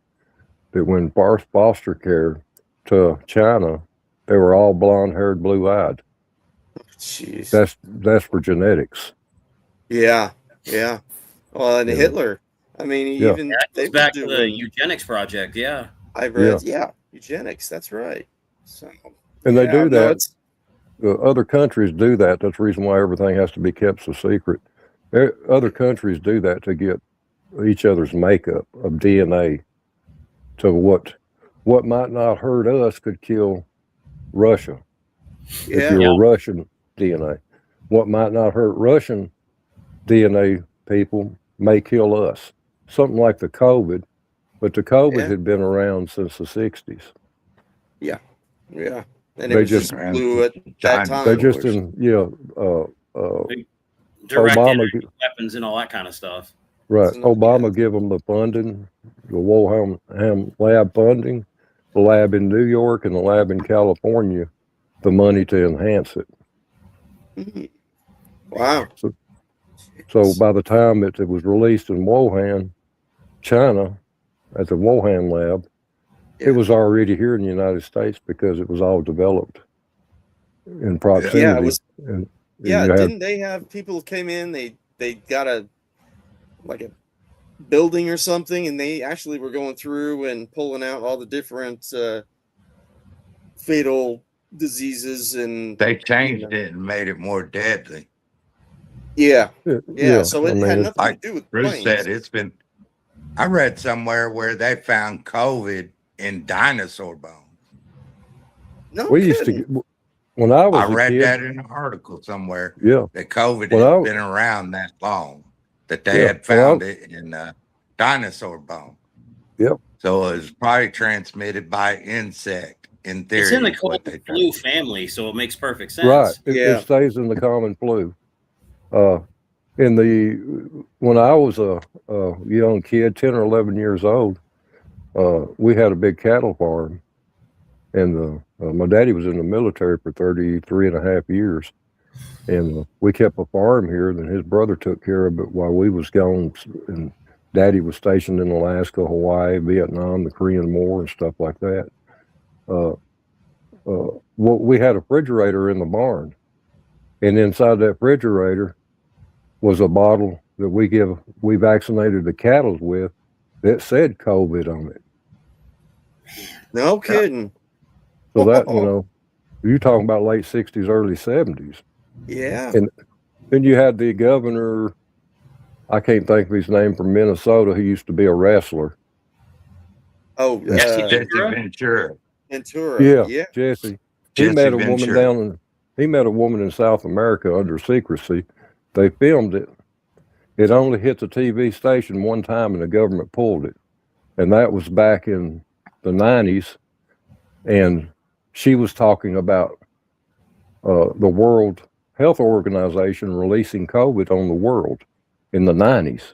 Speaker 4: that went foster care to China. They were all blonde-haired, blue-eyed.
Speaker 1: Jeez.
Speaker 4: That's for genetics.
Speaker 1: Yeah. Well, and Hitler. I mean, even
Speaker 2: they back to the eugenics project. Yeah,
Speaker 1: I read. Yeah, eugenics. That's right. So,
Speaker 4: and they do that. Other countries do that. That's the reason why everything has to be kept so secret. Other countries do that to get each other's makeup of DNA. So what might not hurt us could kill Russia. If you're a Russian DNA, what might not hurt Russian DNA people may kill us. Something like the COVID, but the COVID had been around since the 60s.
Speaker 1: Yeah. And it just blew at that time.
Speaker 4: They just
Speaker 2: directed weapons and all that kind of stuff.
Speaker 4: Right. Obama give them the funding, the Wilhelm lab funding, the lab in New York and the lab in California, the money to enhance it.
Speaker 1: Wow.
Speaker 4: So by the time it was released in Wuhan, China, at the Wuhan lab, it was already here in the United States because it was all developed in proximity.
Speaker 1: Didn't they have people came in, they got a like a building or something, and they actually were going through and pulling out all the different fatal diseases, and
Speaker 3: they changed it and made it more deadly.
Speaker 1: Yeah.
Speaker 4: Yeah.
Speaker 1: So it had nothing
Speaker 3: like
Speaker 1: to do with
Speaker 3: Bruce
Speaker 1: planes.
Speaker 3: said, I read somewhere where they found COVID in dinosaur bones.
Speaker 1: No
Speaker 4: We
Speaker 1: kidding.
Speaker 4: used to, when I was
Speaker 3: I
Speaker 4: a
Speaker 3: read
Speaker 4: kid,
Speaker 3: that in an article somewhere.
Speaker 4: Yeah.
Speaker 3: That COVID
Speaker 4: When
Speaker 3: had been around that long, that they had found it in dinosaur bone.
Speaker 4: Yep.
Speaker 3: So it was probably transmitted by insect. In theory,
Speaker 2: it's in the cold flu family, so it makes perfect sense.
Speaker 4: Right. It stays in the common flu. When I was a young kid, 10 or 11 years old, we had a big cattle farm, and my daddy was in the military for 33 and a half years, and we kept a farm here, and his brother took care of it while we was gone, and Daddy was stationed in Alaska, Hawaii, Vietnam, the Korean War, and stuff like that. We had a refrigerator in the barn, and inside that refrigerator was a bottle that we vaccinated the cattle with that said COVID on it.
Speaker 1: No kidding.
Speaker 4: So that, you're talking about late 60s, early 70s.
Speaker 1: Yeah.
Speaker 4: And then you had the governor, I can't think of his name, from Minnesota, who used to be a wrestler.
Speaker 1: Oh,
Speaker 3: Jesse Ventura.
Speaker 1: Yeah.
Speaker 4: Jesse. He met a woman in South America under secrecy. They filmed it. It only hit the TV station one time, and the government pulled it. And that was back in the 90s. And she was talking about the World Health Organization releasing COVID on the world in the 90s.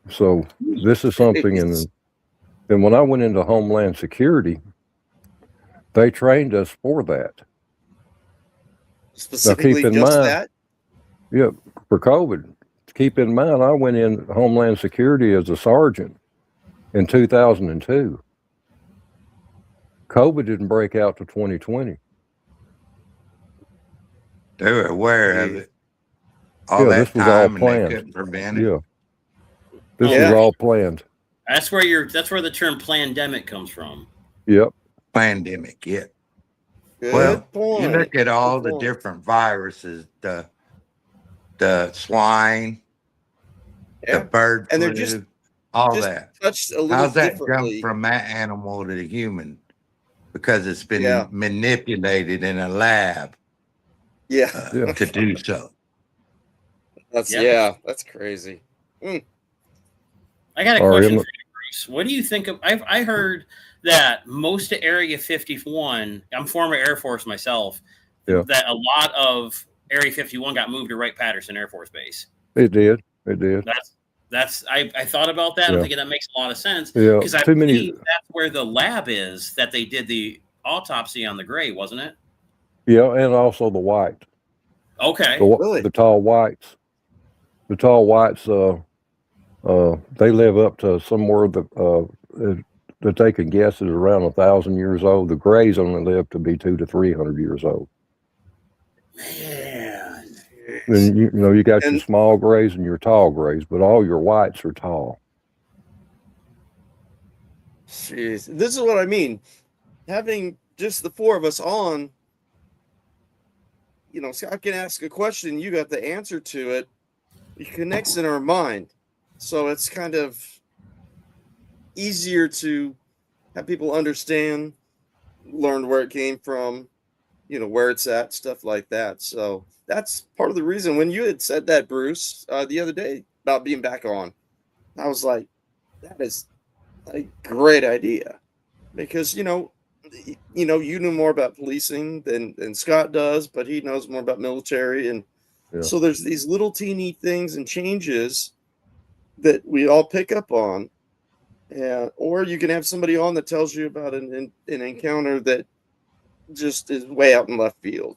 Speaker 4: So this is something, and when I went into Homeland Security, they trained us for that.
Speaker 1: Specifically,
Speaker 4: now, keep in
Speaker 1: just
Speaker 4: mind,
Speaker 1: that?
Speaker 4: Yeah, for COVID. Keep in mind, I went in Homeland Security as a sergeant in 2002. COVID didn't break out to 2020.
Speaker 3: They were aware of it. This was all planned. They couldn't prevent it.
Speaker 4: Yeah, this was all planned.
Speaker 2: That's where the term pandemic comes from.
Speaker 4: Yep,
Speaker 3: pandemic. Yeah.
Speaker 1: Good point.
Speaker 3: You look at all the different viruses, the swine, the bird flu,
Speaker 1: and they're
Speaker 3: all that.
Speaker 1: Touched a little
Speaker 3: How's that
Speaker 1: differently.
Speaker 3: jump from that animal to the human? Because it's been manipulated in a lab. To do so.
Speaker 1: That's crazy.
Speaker 2: I got a question for you, Bruce. What do you think of? I heard that most of Area 51. I'm former Air Force myself.
Speaker 4: Yeah.
Speaker 2: That a lot of Area 51 got moved to Wright-Patterson Air Force Base.
Speaker 4: It did.
Speaker 2: That's. I thought about that. I'm thinking that makes a lot of sense.
Speaker 4: Yeah.
Speaker 2: Because I believe that's where the lab is that they did the autopsy on the gray, wasn't it?
Speaker 4: Yeah, and also the white.
Speaker 2: Okay.
Speaker 4: The tall whites. The tall whites, they live up to somewhere that they can guess is around 1,000 years old. The grays only live to be 200 to 300 years old.
Speaker 2: Man.
Speaker 4: And you got your small grays and your tall grays, but all your whites are tall.
Speaker 1: Jeez, this is what I mean. Having just the four of us on, Scott can ask a question, you got the answer to it. It connects in our mind. So it's kind of easier to have people understand, learn where it came from, where it's at, stuff like that. So that's part of the reason when you had said that, Bruce, the other day about being back on, I was like, that is a great idea, because, you know more about policing than Scott does, but he knows more about military. And so there's these little teeny things and changes that we all pick up on. Or you can have somebody on that tells you about an encounter that just is way out in left field,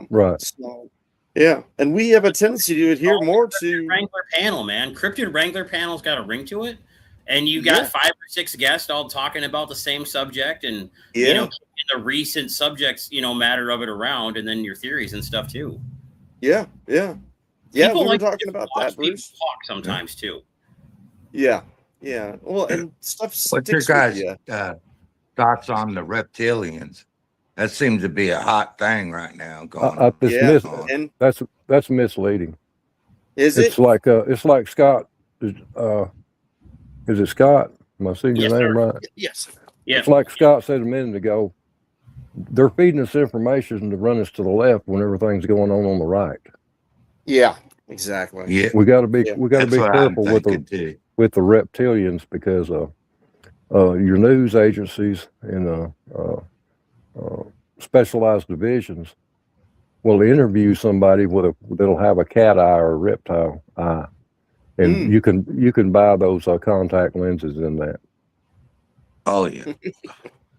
Speaker 4: Right.
Speaker 1: So, and we have a tendency to adhere more to
Speaker 2: Wrangler panel, man. Cryptid Wrangler panel's got a ring to it. And you got 5 or 6 guests all talking about the same subject, and the recent subjects, matter of it around, and then your theories and stuff too.
Speaker 1: Yeah. Yeah,
Speaker 2: People
Speaker 1: we were
Speaker 2: like
Speaker 1: talking about that,
Speaker 2: people
Speaker 1: Bruce.
Speaker 2: talk sometimes too.
Speaker 1: Yeah, yeah. Well, and stuff
Speaker 3: What's your
Speaker 1: sticks with
Speaker 3: guys'
Speaker 1: you.
Speaker 3: thoughts on the reptilians? That seems to be a hot thing right now.
Speaker 1: Yeah,
Speaker 3: on.
Speaker 1: and
Speaker 4: That's misleading.
Speaker 1: is
Speaker 4: It's
Speaker 1: it?
Speaker 4: like Scott. Is it Scott? Am I saying your
Speaker 2: Yes,
Speaker 4: name
Speaker 2: sir.
Speaker 4: right?
Speaker 1: Yes.
Speaker 2: Yeah.
Speaker 4: It's like Scott said a minute ago. They're feeding us information to run us to the left when everything's going on the right.
Speaker 1: Yeah, exactly.
Speaker 3: Yeah,
Speaker 4: We got to be
Speaker 1: Yeah.
Speaker 4: we got to be
Speaker 3: that's what
Speaker 4: careful
Speaker 3: I'm
Speaker 4: with
Speaker 3: thinking too.
Speaker 4: the reptilians because your news agencies and specialized divisions will interview somebody that'll have a cat eye or a reptile eye, and you can buy those contact lenses in that.
Speaker 3: Oh yeah.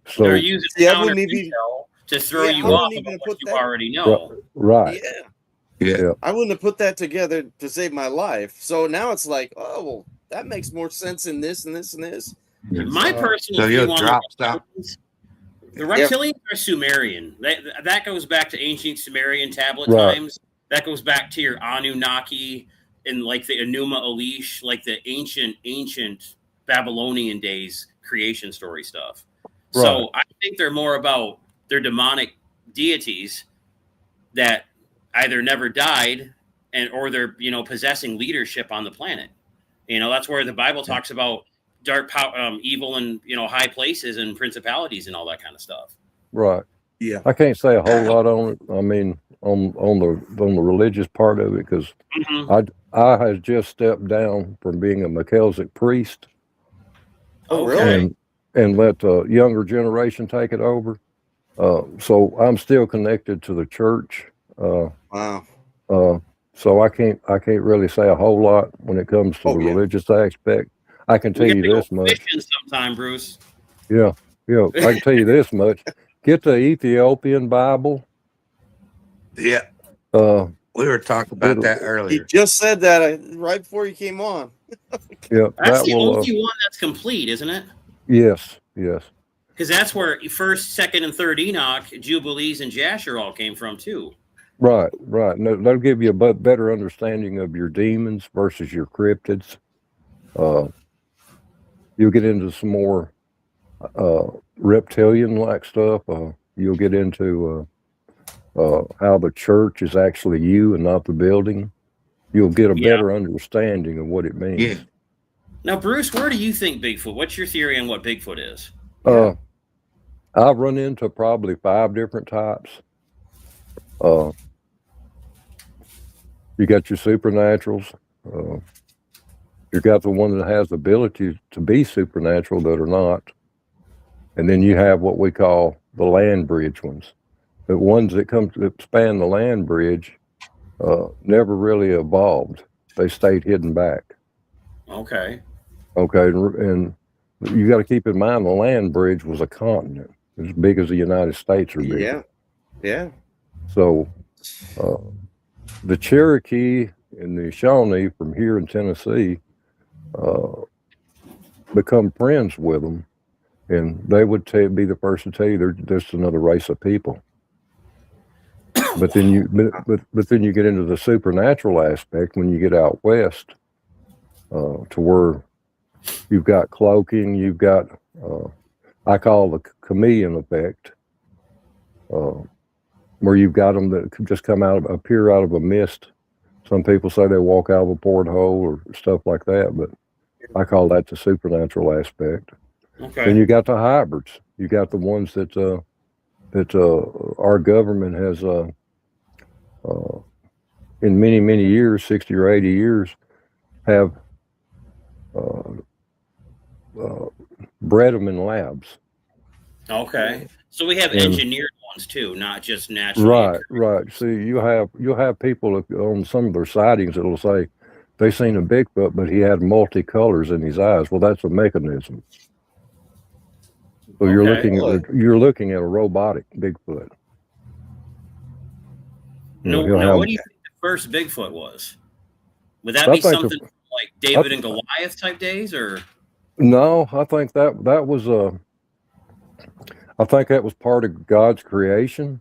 Speaker 4: So
Speaker 2: they're using
Speaker 1: See, I
Speaker 2: counter
Speaker 1: wouldn't even.
Speaker 2: intel to throw
Speaker 1: Yeah,
Speaker 2: you
Speaker 1: I
Speaker 2: off
Speaker 1: wouldn't
Speaker 2: of
Speaker 1: even
Speaker 2: what
Speaker 1: put
Speaker 2: you
Speaker 1: that.
Speaker 2: already know.
Speaker 4: right.
Speaker 1: Yeah,
Speaker 3: Yeah.
Speaker 1: I wouldn't have put that together to save my life. So now it's like, oh, well, that makes more sense in this and this and this.
Speaker 2: My personal
Speaker 3: So
Speaker 2: view
Speaker 3: you'll
Speaker 2: on
Speaker 3: drop stuff.
Speaker 2: the reptilians are Sumerian. That goes back to ancient Sumerian tablet
Speaker 4: Right.
Speaker 2: times. That goes back to your Anunnaki and like the Enuma Elish, like the ancient Babylonian days creation story stuff.
Speaker 4: Right.
Speaker 2: So I think they're more about their demonic deities that either never died or they're possessing leadership on the planet. That's where the Bible talks about dark evil and high places and principalities and all that kind of stuff.
Speaker 4: Right.
Speaker 1: Yeah.
Speaker 4: I can't say a whole lot on it. I mean, on the religious part of it, because I has just stepped down from being a Melchizedek priest.
Speaker 1: Oh, really?
Speaker 4: And let the younger generation take it over. So I'm still connected to the church.
Speaker 1: Wow.
Speaker 4: So I can't really say a whole lot when it comes to the religious aspect. I can tell you this much.
Speaker 2: Sometime, Bruce.
Speaker 4: Yeah. I can tell you this much. Get the Ethiopian Bible.
Speaker 3: Yeah. We were talking about that earlier.
Speaker 1: He just said that right before you came on.
Speaker 4: Yeah.
Speaker 2: That's the only one that's complete, isn't it?
Speaker 4: Yes.
Speaker 2: Because that's where first, second, and third Enoch, Jubilees, and Jasher all came from too.
Speaker 4: Right. No, that'll give you a better understanding of your demons versus your cryptids. You'll get into some more reptilian-like stuff. You'll get into how the church is actually you and not the building. You'll get a better understanding of what it means.
Speaker 3: Yeah.
Speaker 2: Now, Bruce, where do you think Bigfoot? What's your theory on what Bigfoot is?
Speaker 4: I've run into probably 5 different types. You got your supernaturals. You got the one that has the ability to be supernatural that are not. And then you have what we call the land bridge ones. The ones that span the land bridge never really evolved. They stayed hidden back.
Speaker 2: Okay.
Speaker 4: And you got to keep in mind the land bridge was a continent as big as the United States are big.
Speaker 1: Yeah.
Speaker 4: So the Cherokee and the Shawnee from here in Tennessee become friends with them, and they would be the first to tell you they're just another race of people. But then you get into the supernatural aspect when you get out west, to where you've got cloaking, you've got I call the chameleon effect, where you've got them that just appear out of a mist. Some people say they walk out of a porthole or stuff like that, but I call that the supernatural aspect.
Speaker 2: Okay.
Speaker 4: Then you got the hybrids. You got the ones that our government has in many years, 60 or 80 years, have bred them in labs.
Speaker 2: Okay. So we have engineered ones too, not just naturally.
Speaker 4: Right. See, you'll have people on some of their sightings that'll say they seen a Bigfoot, but he had multicolors in his eyes. Well, that's a mechanism. So you're looking at a robotic Bigfoot.
Speaker 2: Now, what do you think the first Bigfoot was? Would that be something like David and Goliath type days, or?
Speaker 4: No, I think that was part of God's creation.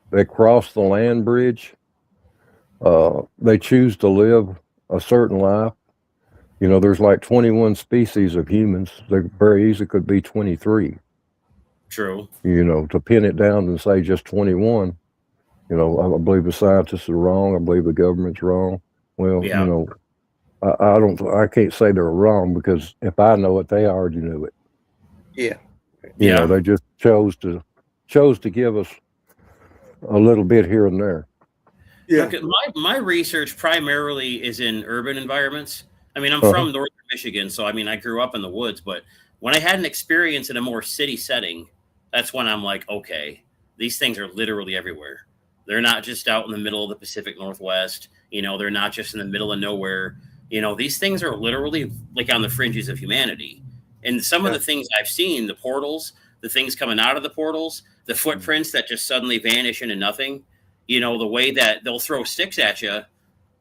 Speaker 4: They crossed the land bridge. They choose to live a certain life. There's like 21 species of humans. There very easily could be 23.
Speaker 2: True.
Speaker 4: To pin it down and say just 21, I believe the scientists are wrong. I believe the government's wrong. Well,
Speaker 2: Yeah.
Speaker 4: I can't say they're wrong, because if I know it, they already knew it.
Speaker 1: Yeah.
Speaker 4: They just chose to give us a little bit here and there.
Speaker 1: Yeah.
Speaker 2: Look, my research primarily is in urban environments. I mean, I'm from northern Michigan, so I grew up in the woods, but when I had an experience in a more city setting, that's when I'm like, okay, these things are literally everywhere. They're not just out in the middle of the Pacific Northwest. They're not just in the middle of nowhere. These things are literally like on the fringes of humanity. And some of the things I've seen, the portals, the things coming out of the portals, the footprints that just suddenly vanish into nothing, the way that they'll throw sticks at you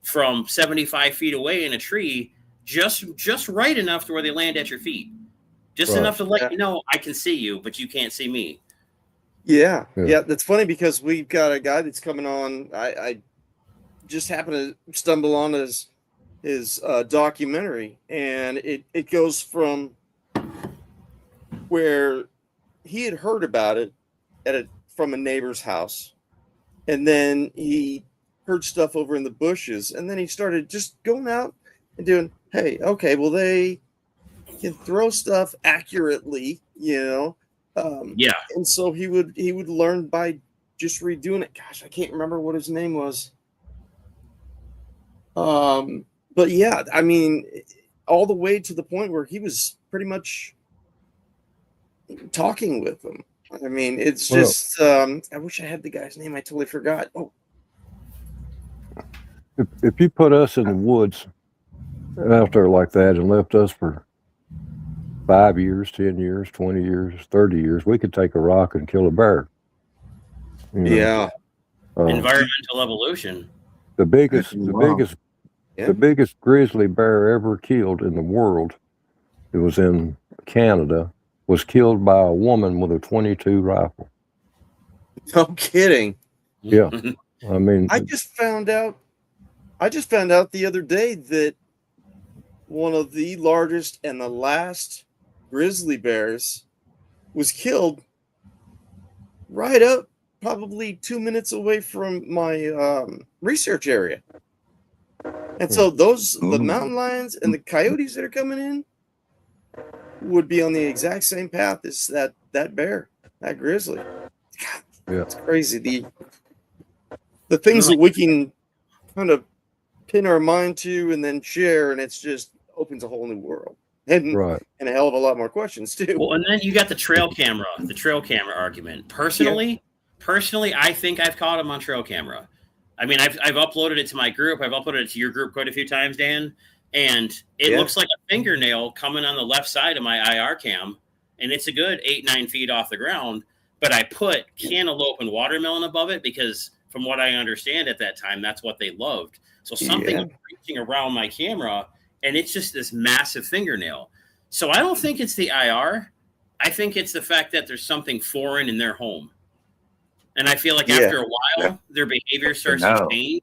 Speaker 2: from 75 feet away in a tree, just right enough to where they land at your feet. Just enough to let you know I can see you, but you can't see me.
Speaker 1: Yeah. That's funny, because we've got a guy that's coming on. I just happened to stumble on his documentary, and it goes from where he had heard about it from a neighbor's house, and then he heard stuff over in the bushes, and then he started just going out and doing, hey, okay, well, they can throw stuff accurately, and so he would learn by just redoing it. Gosh, I can't remember what his name was. But yeah, all the way to the point where he was pretty much talking with them. It's just, I wish I had the guy's name. I totally forgot. Oh,
Speaker 4: if you put us in the woods out there like that and left us for 5 years, 10 years, 20 years, 30 years, we could take a rock and kill a bear.
Speaker 1: Yeah.
Speaker 2: Environmental evolution.
Speaker 4: The biggest grizzly bear ever killed in the world, it was in Canada, was killed by a woman with a .22 rifle.
Speaker 1: No kidding.
Speaker 4: Yeah.
Speaker 1: I just found out the other day that one of the largest and the last grizzly bears was killed right up probably 2 minutes away from my research area. And so the mountain lions and the coyotes that are coming in would be on the exact same path as that bear, that grizzly. God, it's crazy. The things that we can kind of pin our mind to and then share, and it's just opens a whole new world. And a hell of a lot more questions too.
Speaker 2: Well, and then you got the trail camera argument. Personally, I think I've caught him on trail camera. I've uploaded it to my group. I've uploaded it to your group quite a few times, Dan. And it looks like a fingernail coming on the left side of my IR cam. And it's a good 8-9 feet off the ground. But I put cantaloupe and watermelon above it because from what I understand at that time, that's what they loved. So something was reaching around my camera, and it's just this massive fingernail. So I don't think it's the IR. I think it's the fact that there's something foreign in their home. And I feel like after a while, their behavior starts to change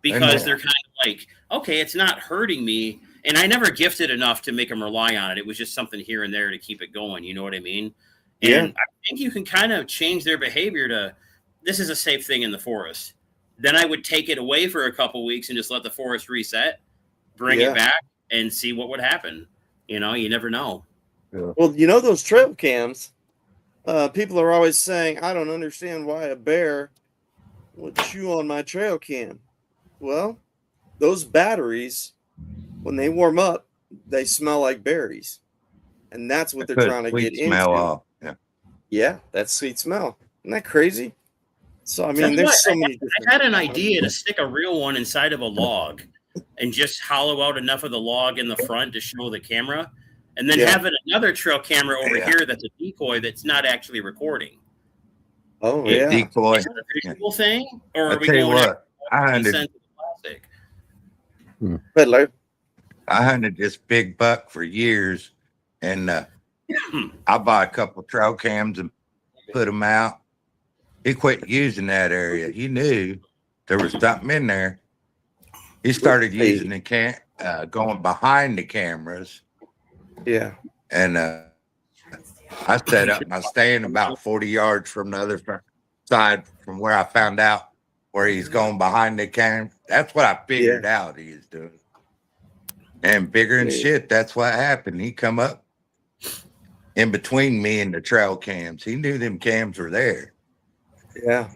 Speaker 2: because they're kind of like, okay, it's not hurting me. And I never gifted enough to make them rely on it. It was just something here and there to keep it going. You know what I mean? And I think you can kind of change their behavior to, this is a safe thing in the forest. Then I would take it away for a couple weeks and just let the forest reset, bring it back, and see what would happen. You never know.
Speaker 1: Yeah. Well, those trail cams, people are always saying, I don't understand why a bear would chew on my trail cam. Well, those batteries, when they warm up, they smell like berries. And that's what they're trying to get into.
Speaker 3: Off.
Speaker 1: Yeah, that sweet smell. Isn't that crazy? So, there's so many different.
Speaker 2: I had an idea to stick a real one inside of a log and just hollow out enough of the log in the front to show the camera. And then having another trail camera over here that's a decoy that's not actually recording.
Speaker 1: Oh, yeah.
Speaker 3: Decoy.
Speaker 2: Is it a visual thing? Or
Speaker 3: I'll
Speaker 2: are we
Speaker 3: tell you
Speaker 2: going
Speaker 3: what, I hunted this big buck for years, and I bought a couple trail cams and put them out. He quit using that area. He knew there was something in there, He started using the going behind the cameras.
Speaker 1: Yeah.
Speaker 3: And I set up my stand about 40 yards from the other side from where I found out where he's going behind the camera. That's what I figured out he was doing. And bigger and shit, that's what happened. He come up in between me and the trail cams. He knew them cams were there.
Speaker 1: Yeah.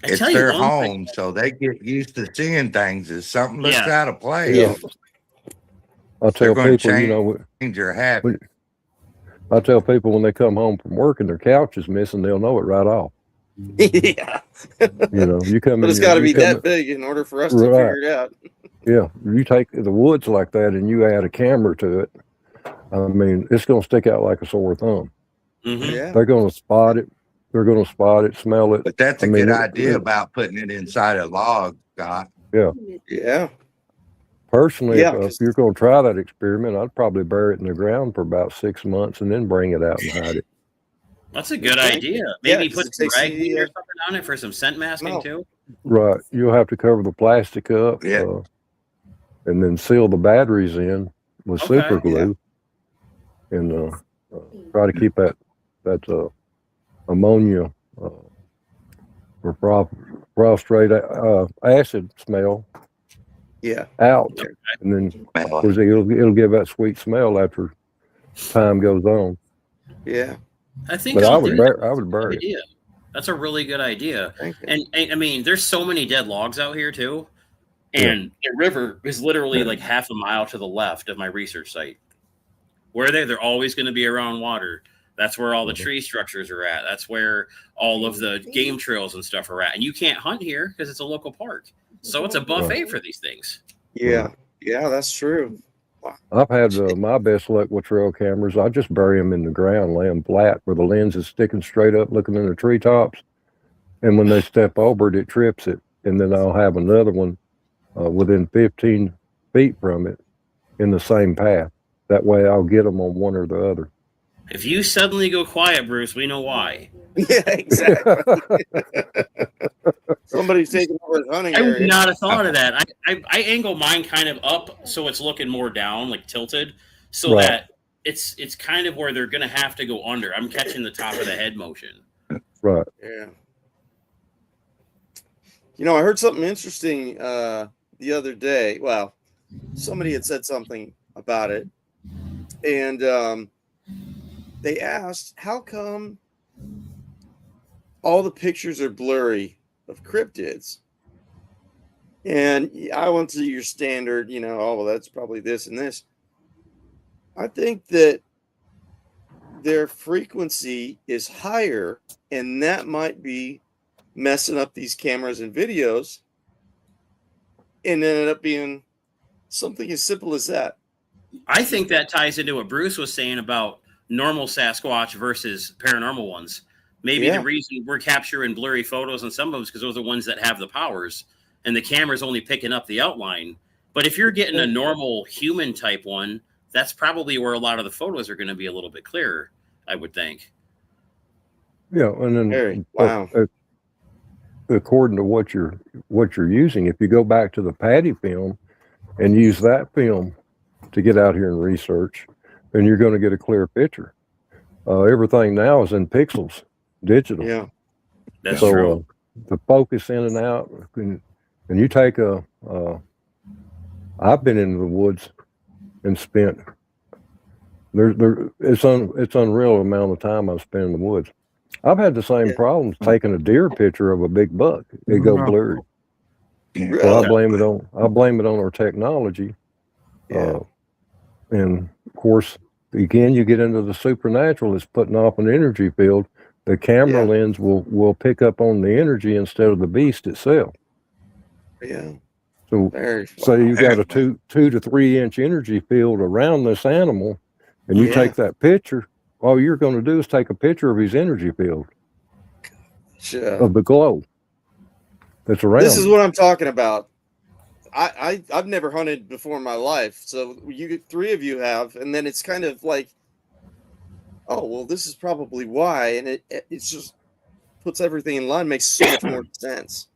Speaker 3: It's their home, so they get used to seeing things. If something looks out of place,
Speaker 4: I tell people, you know,
Speaker 3: change your habit.
Speaker 4: I tell people when they come home from work and their couch is missing, they'll know it right off.
Speaker 1: Yeah.
Speaker 4: You know, you come
Speaker 1: but it's got to be that big in order for us to figure it out.
Speaker 4: Yeah. You take the woods like that and you add a camera to it. I mean, it's going to stick out like a sore thumb.
Speaker 2: Mm-hmm.
Speaker 1: Yeah.
Speaker 4: They're going to spot it. They're going to spot it, smell it.
Speaker 3: But that's a good idea about putting it inside a log, Scott.
Speaker 4: Yeah.
Speaker 1: Yeah.
Speaker 4: Personally, if you're going to try that experiment, I'd probably bury it in the ground for about 6 months and then bring it out and hide it.
Speaker 2: That's a good idea. Maybe put some ragweed or something on it for some scent masking too.
Speaker 4: Right. You'll have to cover the plastic up and then seal the batteries in with super glue and try to keep that ammonia or prostrate acid smell out, and then of course it'll give that sweet smell after time goes on.
Speaker 1: Yeah,
Speaker 2: I think.
Speaker 4: But I would bury it.
Speaker 2: That's a really good idea. And I mean, there's so many dead logs out here too, and the river is literally like half a mile to the left of my research site. Where they're always going to be around water. That's where all the tree structures are at. That's where all of the game trails and stuff are at. And you can't hunt here because it's a local park. So it's a buffet for these things.
Speaker 1: Yeah. Yeah, that's true. Wow.
Speaker 4: I've had my best luck with trail cameras. I just bury them in the ground, lay them flat where the lens is sticking straight up, looking in the treetops. And when they step over it, it trips it. And then I'll have another one within 15 feet from it in the same path. That way I'll get them on one or the other.
Speaker 2: If you suddenly go quiet, Bruce, we know why.
Speaker 1: Yeah, exactly. Somebody's taking over the hunting area.
Speaker 2: I would not have thought of that. I angle mine kind of up so it's looking more down, like tilted, so that it's kind of where they're going to have to go under. I'm catching the top of the head motion.
Speaker 4: Right.
Speaker 1: Yeah. You know, I heard something interesting the other day. Well, somebody had said something about it, and they asked, how come all the pictures are blurry of cryptids? And I went to your standard, you know, oh, well, that's probably this and this. I think that their frequency is higher, and that might be messing up these cameras and videos, and ended up being something as simple as that.
Speaker 2: I think that ties into what Bruce was saying about normal Sasquatch versus paranormal ones. Maybe the reason we're capturing blurry photos on some of them is because those are the ones that have the powers and the camera's only picking up the outline. But if you're getting a normal human type one, that's probably where a lot of the photos are going to be a little bit clearer, I would think.
Speaker 4: Yeah, and then according to what you're using, if you go back to the Patty film and use that film to get out here and research, then you're going to get a clear picture. Everything now is in pixels, digital.
Speaker 1: Yeah,
Speaker 2: that's true.
Speaker 4: The focus in and out, and you take I've been into the woods and spent it's unreal amount of time I've spent in the woods. I've had the same problems taking a deer picture of a big buck. It go blurry. So I blame it on our technology. And of course, again, you get into the supernatural. It's putting off an energy field. The camera lens will pick up on the energy instead of the beast itself.
Speaker 1: Yeah.
Speaker 4: So you've got a 2 to 3 inch energy field around this animal, and you take that picture. All you're going to do is take a picture of his energy field of the glow that's around.
Speaker 1: This is what I'm talking about. I've never hunted before in my life, so three of you have, and then it's kind of like, oh well, this is probably why, and it's just puts everything in line, makes so much more sense.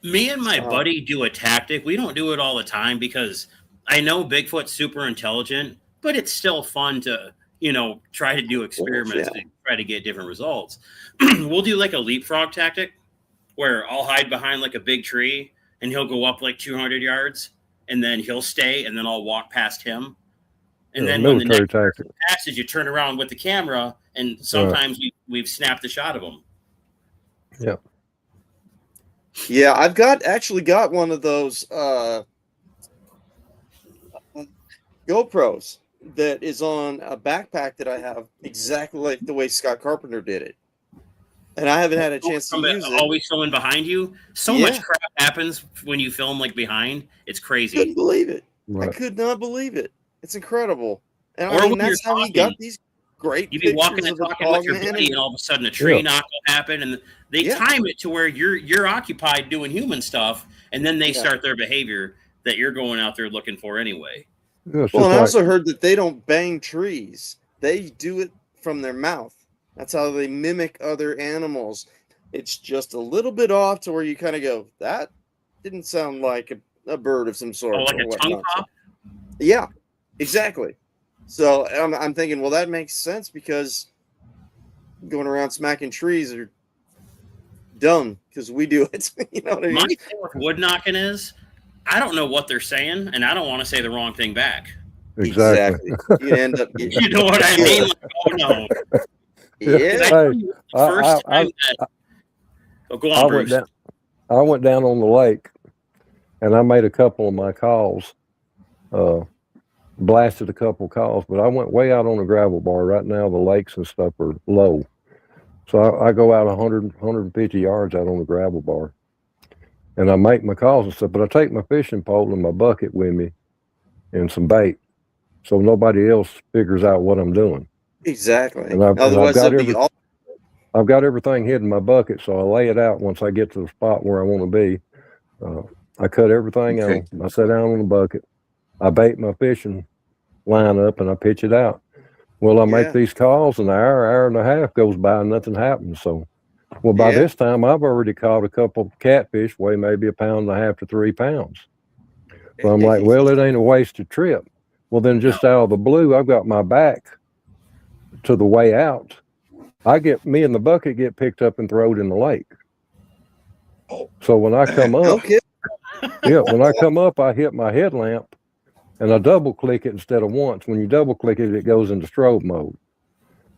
Speaker 2: Me and my buddy do a tactic. We don't do it all the time because I know Bigfoot's super intelligent, but it's still fun to, try to do experiments to try to get different results. We'll do like a leapfrog tactic where I'll hide behind like a big tree and he'll go up like 200 yards and then he'll stay and then I'll walk past him. And then when the next person passes, you turn around with the camera and sometimes we've snapped a shot of them.
Speaker 4: Yeah.
Speaker 1: Yeah, I've actually got one of those GoPros that is on a backpack that I have exactly like the way Scott Carpenter did it. And I haven't had a chance to use it.
Speaker 2: Always someone behind you. So much crap happens when you film like behind. It's crazy.
Speaker 1: I couldn't believe it.
Speaker 4: Right.
Speaker 1: I could not believe it. It's incredible. And I mean, that's how he got these great
Speaker 2: pictures. You'd be walking and talking with your buddy, and all of a sudden a tree knock will happen, and they time it to where you're occupied doing human stuff, and then they start their behavior that you're going out there looking for anyway.
Speaker 4: Yeah,
Speaker 1: well, and I also heard that they don't bang trees. They do it from their mouth. That's how they mimic other animals. It's just a little bit off to where you kind of go, that didn't sound like a bird of some sort.
Speaker 2: Oh, like a tongue pop?
Speaker 1: Yeah, exactly. So I'm thinking, well, that makes sense because going around smacking trees are dumb because we do it. You know what I mean?
Speaker 2: My thing with wood knocking is I don't know what they're saying, and I don't want to say the wrong thing back.
Speaker 4: Exactly.
Speaker 1: You end up.
Speaker 2: You know what I mean? Like, oh no.
Speaker 1: Yeah.
Speaker 2: Go on, Bruce.
Speaker 4: I went down on the lake, and I made a couple of my calls. Blasted a couple calls, but I went way out on a gravel bar. Right now, the lakes and stuff are low. So I go out 100, 150 yards out on the gravel bar. And I make my calls and stuff, but I take my fishing pole and my bucket with me and some bait so nobody else figures out what I'm doing.
Speaker 1: Exactly.
Speaker 4: And
Speaker 1: Otherwise,
Speaker 4: I've got everything hid in my bucket, so I lay it out once I get to the spot where I want to be. I cut everything out. I sit down on the bucket. I bait my fishing line up and I pitch it out. Well, I make these calls, and an hour and a half goes by and nothing happens. So, by this time, I've already caught a couple of catfish, weigh maybe 1.5 pounds to 3 pounds. So I'm like, well, it ain't a wasted trip. Well, then just out of the blue, I've got my back to the way out. Me and the bucket get picked up and thrown in the lake. So when I come up, when I come up, I hit my headlamp and I double click it instead of once. When you double click it, it goes into strobe mode.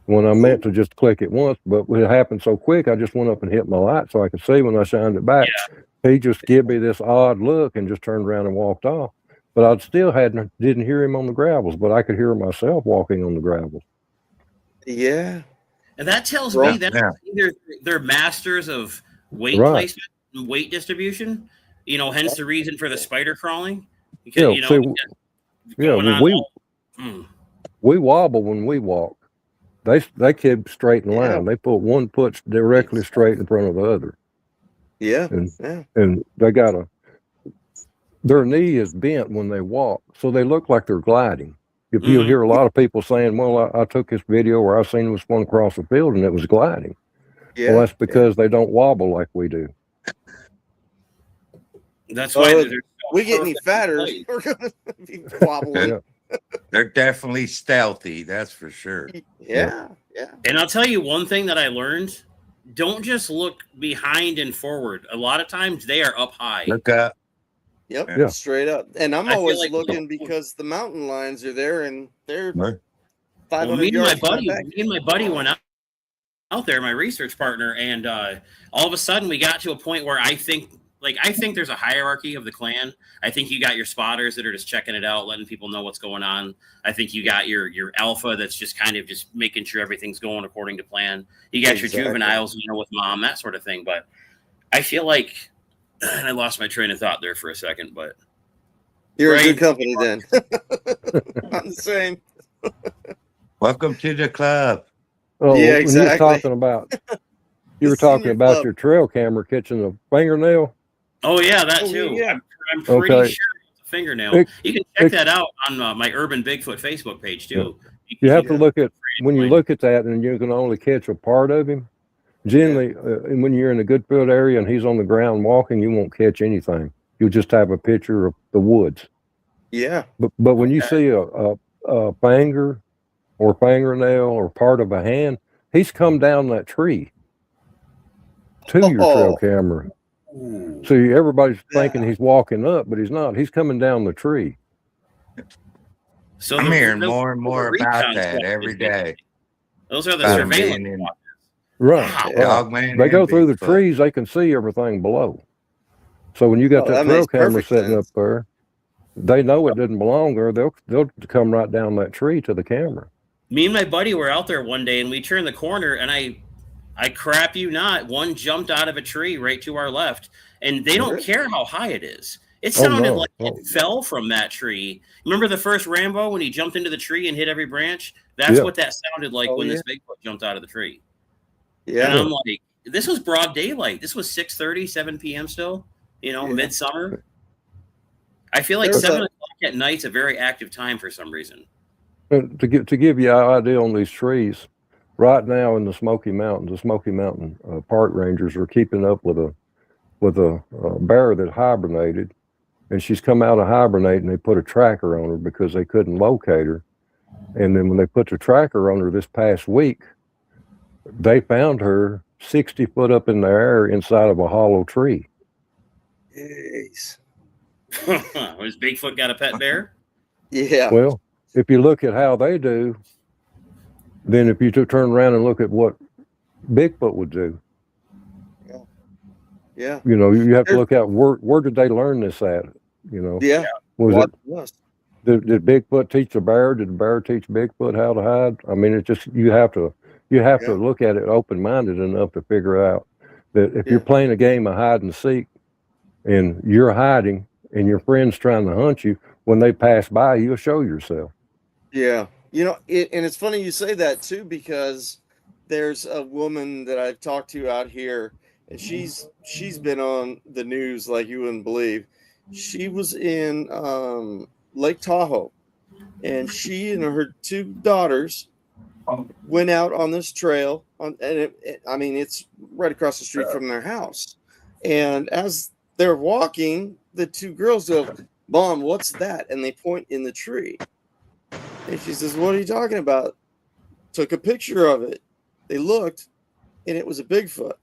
Speaker 4: When I meant to just click it once, but it happened so quick, I just went up and hit my light so I could see when I shined it back. He just gave me this odd look and just turned around and walked off. But I still didn't hear him on the gravels, but I could hear myself walking on the gravels.
Speaker 1: Yeah.
Speaker 2: And that tells me that either they're masters of weight placement and weight distribution, hence the reason for the spider crawling. Because,
Speaker 4: we wobble when we walk. They keep straight in line. They put one foot directly straight in front of the other.
Speaker 1: Yeah.
Speaker 4: And they got their knee is bent when they walk, so they look like they're gliding. If you'll hear a lot of people saying, well, I took this video where I seen this one across the field and it was gliding. Yeah. Well, that's because they don't wobble like we do.
Speaker 2: That's why
Speaker 1: we get any fatter, we're going to be wobbling.
Speaker 3: They're definitely stealthy, that's for sure.
Speaker 1: Yeah.
Speaker 2: And I'll tell you one thing that I learned. Don't just look behind and forward. A lot of times they are up high.
Speaker 3: Look up.
Speaker 1: Yep, straight up. And I'm always looking because the mountain lions are there and they're 500 yards.
Speaker 2: Me and my buddy went out there, my research partner, and all of a sudden we got to a point where I think there's a hierarchy of the clan. I think you got your spotters that are just checking it out, letting people know what's going on. I think you got your alpha that's just kind of just making sure everything's going according to plan. You got your juveniles, with mom, that sort of thing. But I feel like, and I lost my train of thought there for a second, but
Speaker 1: you're in good company then. I'm the same.
Speaker 3: Welcome to the club.
Speaker 4: Oh, yeah, exactly. You were talking about your trail camera catching a fingernail.
Speaker 2: Oh yeah, that too. Yeah. I'm pretty sure it's a fingernail. You can check that out on my Urban Bigfoot Facebook page too.
Speaker 4: You have to look at when you look at that, and you can only catch a part of him. Generally, and when you're in a good field area and he's on the ground walking, you won't catch anything. You'll just have a picture of the woods.
Speaker 1: Yeah.
Speaker 4: But when you see a finger or fingernail or part of a hand, he's come down that tree to your trail camera. So everybody's thinking he's walking up, but he's not. He's coming down the tree.
Speaker 2: So
Speaker 3: I'm hearing more and more about that every day.
Speaker 2: Those are the surveillance.
Speaker 4: Right.
Speaker 3: Dog man,
Speaker 4: they go through the trees, they can see everything below. So when you got that trail camera sitting up there, they know it didn't belong there. They'll come right down that tree to the camera.
Speaker 2: Me and my buddy were out there one day, and we turned the corner, and I crap you not, one jumped out of a tree right to our left, and they don't care how high it is. It sounded like it fell from that tree. Remember the first Rambo when he jumped into the tree and hit every branch? That's what that sounded like when this Bigfoot jumped out of the tree. Yeah. And I'm like, this was broad daylight. This was 6:30, 7 p.m. still, midsummer. I feel like 7 o'clock at night's a very active time for some reason.
Speaker 4: To give you an idea on these trees, right now in the Smoky Mountains, the Smoky Mountain park rangers are keeping up with a bear that hibernated, and she's come out of hibernate, and they put a tracker on her because they couldn't locate her. And then when they put the tracker on her this past week, they found her 60 foot up in the air inside of a hollow tree.
Speaker 1: Jeez.
Speaker 2: Was Bigfoot got a pet bear?
Speaker 1: Yeah.
Speaker 4: Well, if you look at how they do, then if you turn around and look at what Bigfoot would do,
Speaker 1: yeah,
Speaker 4: you have to look at where did they learn this at?
Speaker 1: Yeah.
Speaker 4: Did Bigfoot teach the bear? Did the bear teach Bigfoot how to hide? I mean, it's just you have to look at it open-minded enough to figure out that if you're playing a game of hide and seek and you're hiding and your friend's trying to hunt you, when they pass by, you'll show yourself.
Speaker 1: Yeah. And it's funny you say that too, because there's a woman that I've talked to out here, and she's been on the news like you wouldn't believe. She was in Lake Tahoe, and she and her 2 daughters went out on this trail it's right across the street from their house. And as they're walking, the 2 girls go, "Mom, what's that?" And they point in the tree. And she says, "What are you talking about?" Took a picture of it. They looked, and it was a Bigfoot.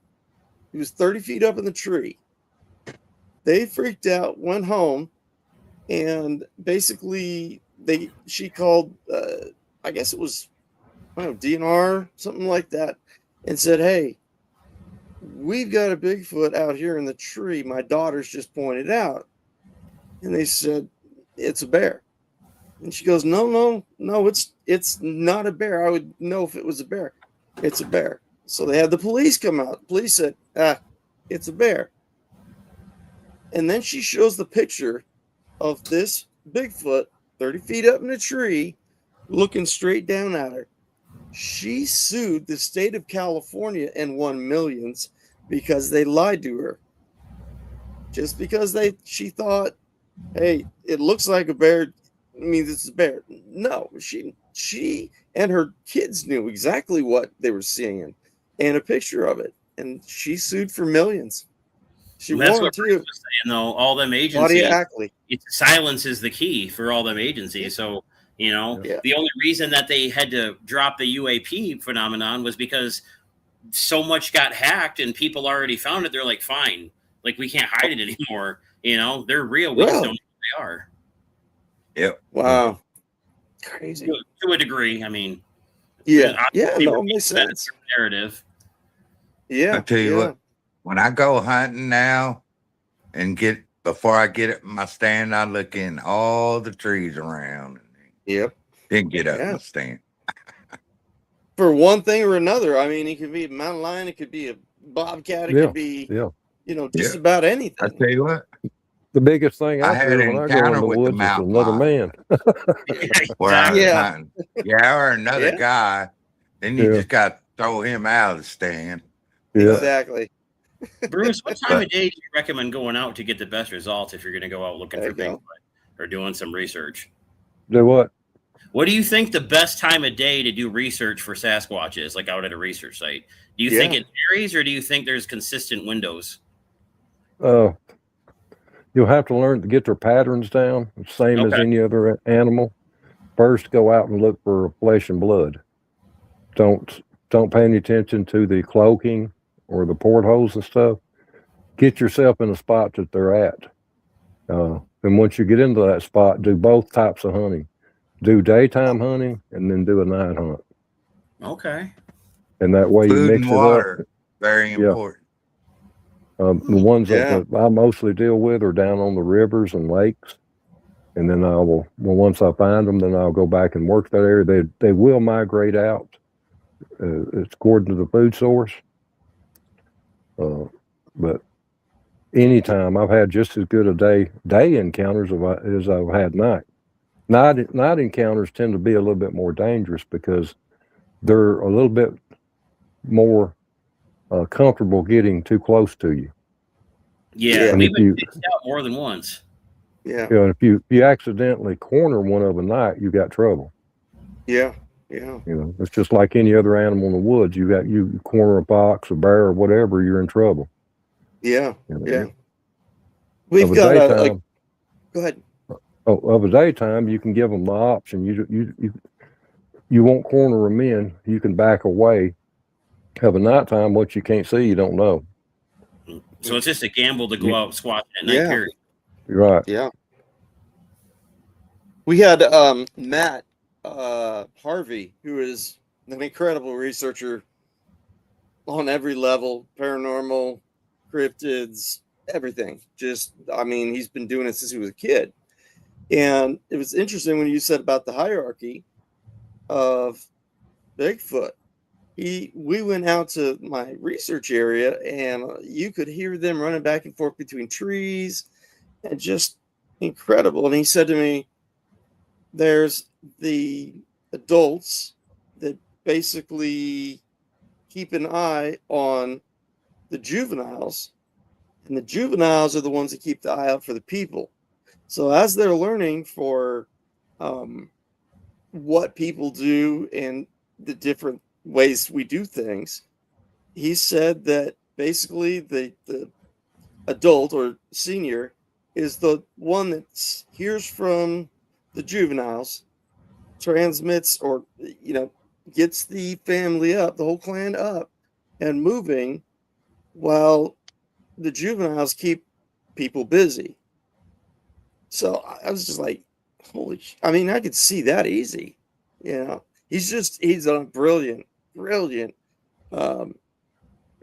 Speaker 1: He was 30 feet up in the tree. They freaked out, went home, and basically she called, I guess it was, DNR, something like that, and said, "Hey, we've got a Bigfoot out here in the tree. My daughters just pointed out." And they said, "It's a bear." And she goes, No, it's not a bear. I would know if it was a bear. It's a bear. So they had the police come out. The police said, it's a bear. And then she shows the picture of this Bigfoot 30 feet up in a tree looking straight down at her. She sued the state of California and won millions because they lied to her. Just because she thought, hey, it looks like a bear, this is a bear. No, she and her kids knew exactly what they were seeing and a picture of it. And she sued for millions.
Speaker 2: That's what Bruce was saying, though. All them agencies,
Speaker 1: exactly.
Speaker 2: Silence is the key for all them agencies. So, the only reason that they had to drop the UAP phenomenon was because so much got hacked and people already found it. They're like, fine, like we can't hide it anymore. They're real. We just don't know who they are.
Speaker 3: Yep.
Speaker 1: Wow. Crazy.
Speaker 2: To a degree. I mean,
Speaker 1: makes sense.
Speaker 2: Narrative.
Speaker 3: Yeah. I tell you what, when I go hunting now and before I get at my stand, I look in all the trees around.
Speaker 1: Yep.
Speaker 3: Then get up my stand.
Speaker 1: For one thing or another. It could be a mountain lion, it could be a bobcat, it could be just about anything.
Speaker 3: I tell you what.
Speaker 4: The biggest thing
Speaker 3: I had an encounter with the mountain lion.
Speaker 4: Man.
Speaker 3: Where I was hunting. Yeah, or another guy. Then you just got to throw him out of the stand.
Speaker 4: Yeah.
Speaker 1: Exactly.
Speaker 2: Bruce, what time of day do you recommend going out to get the best results if you're going to go out looking for Bigfoot or doing some research?
Speaker 4: Do what?
Speaker 2: What do you think the best time of day to do research for Sasquatch is, like out at a research site? Do you think it varies, or do you think there's consistent windows?
Speaker 4: You'll have to learn to get their patterns down, same as any other animal. First, go out and look for flesh and blood. Don't pay any attention to the cloaking or the portholes and stuff. Get yourself in a spot that they're at. And once you get into that spot, do both types of hunting. Do daytime hunting and then do a night hunt.
Speaker 2: Okay.
Speaker 4: And that way you mix
Speaker 3: and
Speaker 4: it
Speaker 3: water,
Speaker 4: up.
Speaker 3: very important.
Speaker 4: The ones that I mostly deal with are down on the rivers and lakes. And then once I find them, then I'll go back and work that area. They will migrate out. It's according to the food source. But anytime I've had just as good a day encounters as I've had night. Night encounters tend to be a little bit more dangerous because they're a little bit more comfortable getting too close to you.
Speaker 2: Yeah, and we've been picked out more than once.
Speaker 1: Yeah.
Speaker 4: If you accidentally corner one of a night, you got trouble.
Speaker 1: Yeah.
Speaker 4: It's just like any other animal in the woods. You corner a fox, a bear, or whatever, you're in trouble.
Speaker 1: Yeah. We've got go ahead.
Speaker 4: Of a daytime, you can give them the option. You won't corner them in. You can back away. Of a nighttime, what you can't see, you don't know.
Speaker 2: So it's just a gamble to go out squatching at night. Period.
Speaker 4: Right.
Speaker 1: Yeah. We had Matt Harvey, who is an incredible researcher on every level, paranormal, cryptids, everything. He's been doing it since he was a kid. And it was interesting when you said about the hierarchy of Bigfoot. We went out to my research area and you could hear them running back and forth between trees and just incredible. And he said to me, there's the adults that basically keep an eye on the juveniles, and the juveniles are the ones that keep the eye out for the people. So as they're learning for what people do and the different ways we do things, he said that basically the adult or senior is the one that hears from the juveniles, transmits or gets the family up, the whole clan up and moving, while the juveniles keep people busy. So I was just like, I could see that easy. He's a brilliant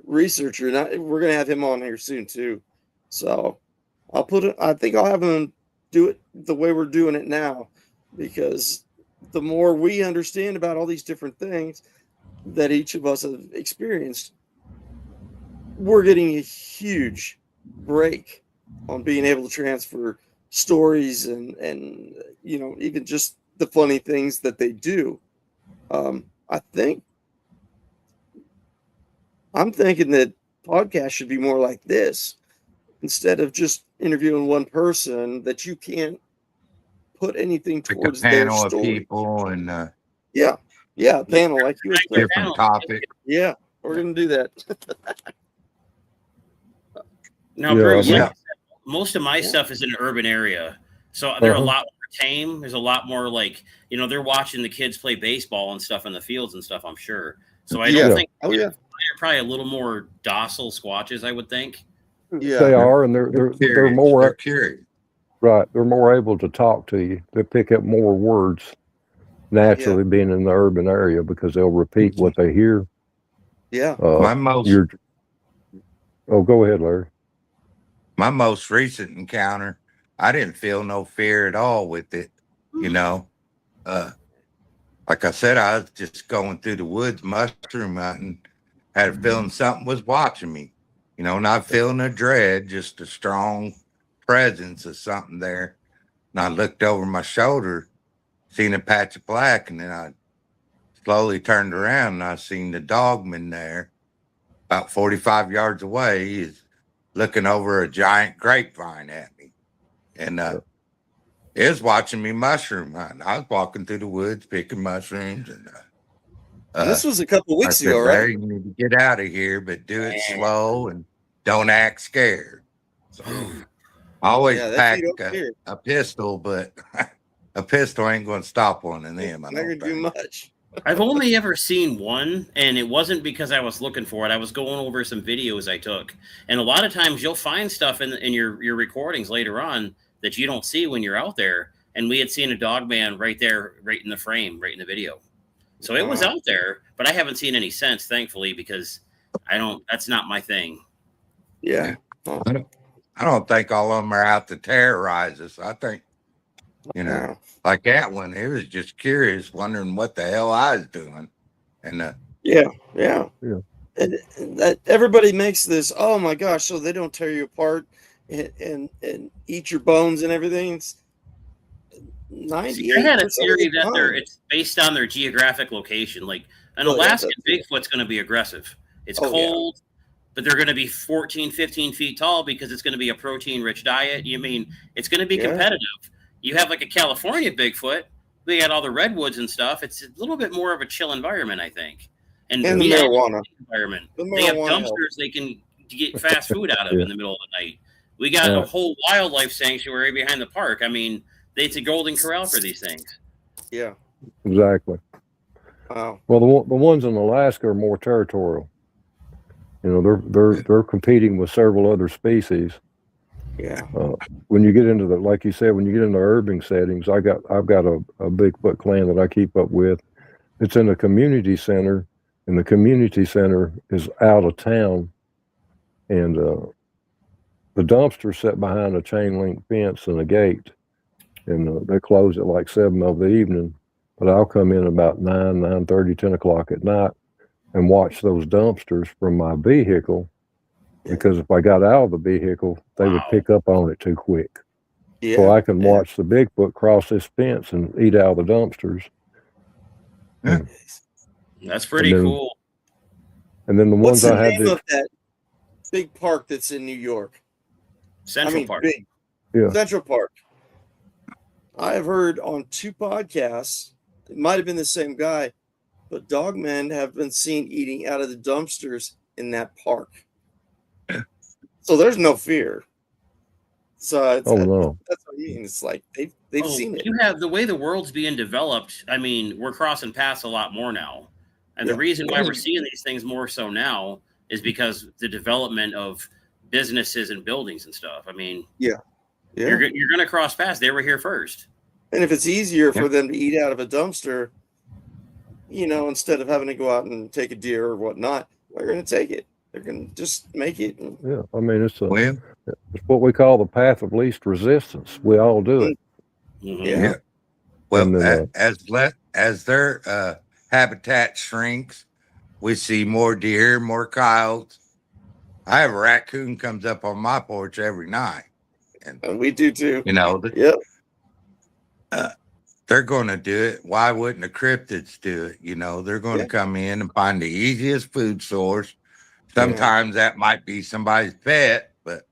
Speaker 1: researcher. And we're going to have him on here soon too. So I think I'll have him do it the way we're doing it now, because the more we understand about all these different things that each of us have experienced, we're getting a huge break on being able to transfer stories and even just the funny things that they do. I'm thinking that podcasts should be more like this, instead of just interviewing one person that you can't put anything towards
Speaker 3: like a panel
Speaker 1: their story.
Speaker 3: Of people and
Speaker 1: a panel like you.
Speaker 3: Different topic.
Speaker 1: Yeah, we're gonna do that.
Speaker 2: Now, Bruce, most of my stuff is in an urban area, so they're a lot more tame. There's a lot more they're watching the kids play baseball and stuff in the fields and stuff, I'm sure. So I don't think they're probably a little more docile squatches, I would think.
Speaker 4: Yeah, they are, and they're more
Speaker 3: curious.
Speaker 4: Right, they're more able to talk to you. They pick up more words naturally being in the urban area because they'll repeat what they hear.
Speaker 1: Yeah.
Speaker 4: Go ahead, Larry.
Speaker 3: My most recent encounter, I didn't feel no fear at all with it. Like I said, I was just going through the woods, mushroom hunting, had a feeling something was watching me. Not feeling a dread, just a strong presence of something there. And I looked over my shoulder, seen a patch of black, and then I slowly turned around and I seen the dogman there about 45 yards away. He's looking over a giant grapevine at me. And It was watching me mushroom hunt. I was walking through the woods picking mushrooms, and
Speaker 1: this was a couple
Speaker 3: I
Speaker 1: weeks
Speaker 3: said,
Speaker 1: ago, right?
Speaker 3: Larry, you need to get out of here, but do it slow and don't act scared. So I always pack a pistol, but a pistol ain't going to stop one of them.
Speaker 1: Not going to do much.
Speaker 2: I've only ever seen one, and it wasn't because I was looking for it. I was going over some videos I took, and a lot of times you'll find stuff in your recordings later on that you don't see when you're out there. And we had seen a dog man right there, right in the frame, right in the video. So it was out there, but I haven't seen any since, thankfully, because that's not my thing.
Speaker 1: Yeah.
Speaker 3: I don't think all of them are out to terrorize us. I think, like that one, it was just curious, wondering what the hell I was doing. And
Speaker 1: yeah. And that everybody makes this, oh my gosh, so they don't tear you apart and eat your bones and everything. It's 98%.
Speaker 2: I had a theory that it's based on their geographic location. Like an Alaskan Bigfoot's going to be aggressive. It's cold, but they're going to be 14, 15 feet tall because it's going to be a protein-rich diet. It's going to be competitive. You have like a California Bigfoot. We got all the redwoods and stuff. It's a little bit more of a chill environment, I think. And
Speaker 1: the marijuana
Speaker 2: environment. They have dumpsters they can get fast food out of in the middle of the night. We got a whole wildlife sanctuary behind the park. It's a golden corral for these things.
Speaker 1: Yeah.
Speaker 4: Exactly.
Speaker 1: Wow.
Speaker 4: Well, the ones in Alaska are more territorial. They're competing with several other species.
Speaker 1: Yeah.
Speaker 4: When you get into like you said, when you get into urban settings, I've got a Bigfoot clan that I keep up with. It's in a community center, and the community center is out of town, and the dumpster set behind a chain link fence and a gate, and they close at like 7 of the evening. But I'll come in about 9:30, 10 o'clock at night and watch those dumpsters from my vehicle, because if I got out of the vehicle, they would pick up on it too quick. Yeah. So I can watch the Bigfoot cross this fence and eat out of the dumpsters.
Speaker 3: Yeah.
Speaker 2: That's pretty cool.
Speaker 4: And then
Speaker 1: What's the name of that big park that's in New York?
Speaker 2: Central Park.
Speaker 1: Central Park. I have heard on 2 podcasts, it might have been the same guy, but dogmen have been seen eating out of the dumpsters in that park. So there's no fear. So that's what I mean. It's like they've seen it.
Speaker 2: You have the way the world's being developed. We're crossing paths a lot more now. And the reason why we're seeing these things more so now is because the development of businesses and buildings and stuff. You're going to cross paths. They were here first.
Speaker 1: And if it's easier for them to eat out of a dumpster, instead of having to go out and take a deer or whatnot, they're going to take it. They're going to just make it.
Speaker 4: It's what we call the path of least resistance. We all do it.
Speaker 2: Mm-hmm.
Speaker 1: Yeah.
Speaker 3: Well, as their habitat shrinks, we see more deer, more coyotes. I have a raccoon comes up on my porch every night.
Speaker 1: And we do too.
Speaker 3: They're going to do it. Why wouldn't the cryptids do it? They're going to come in and find the easiest food source. Sometimes that might be somebody's pet, but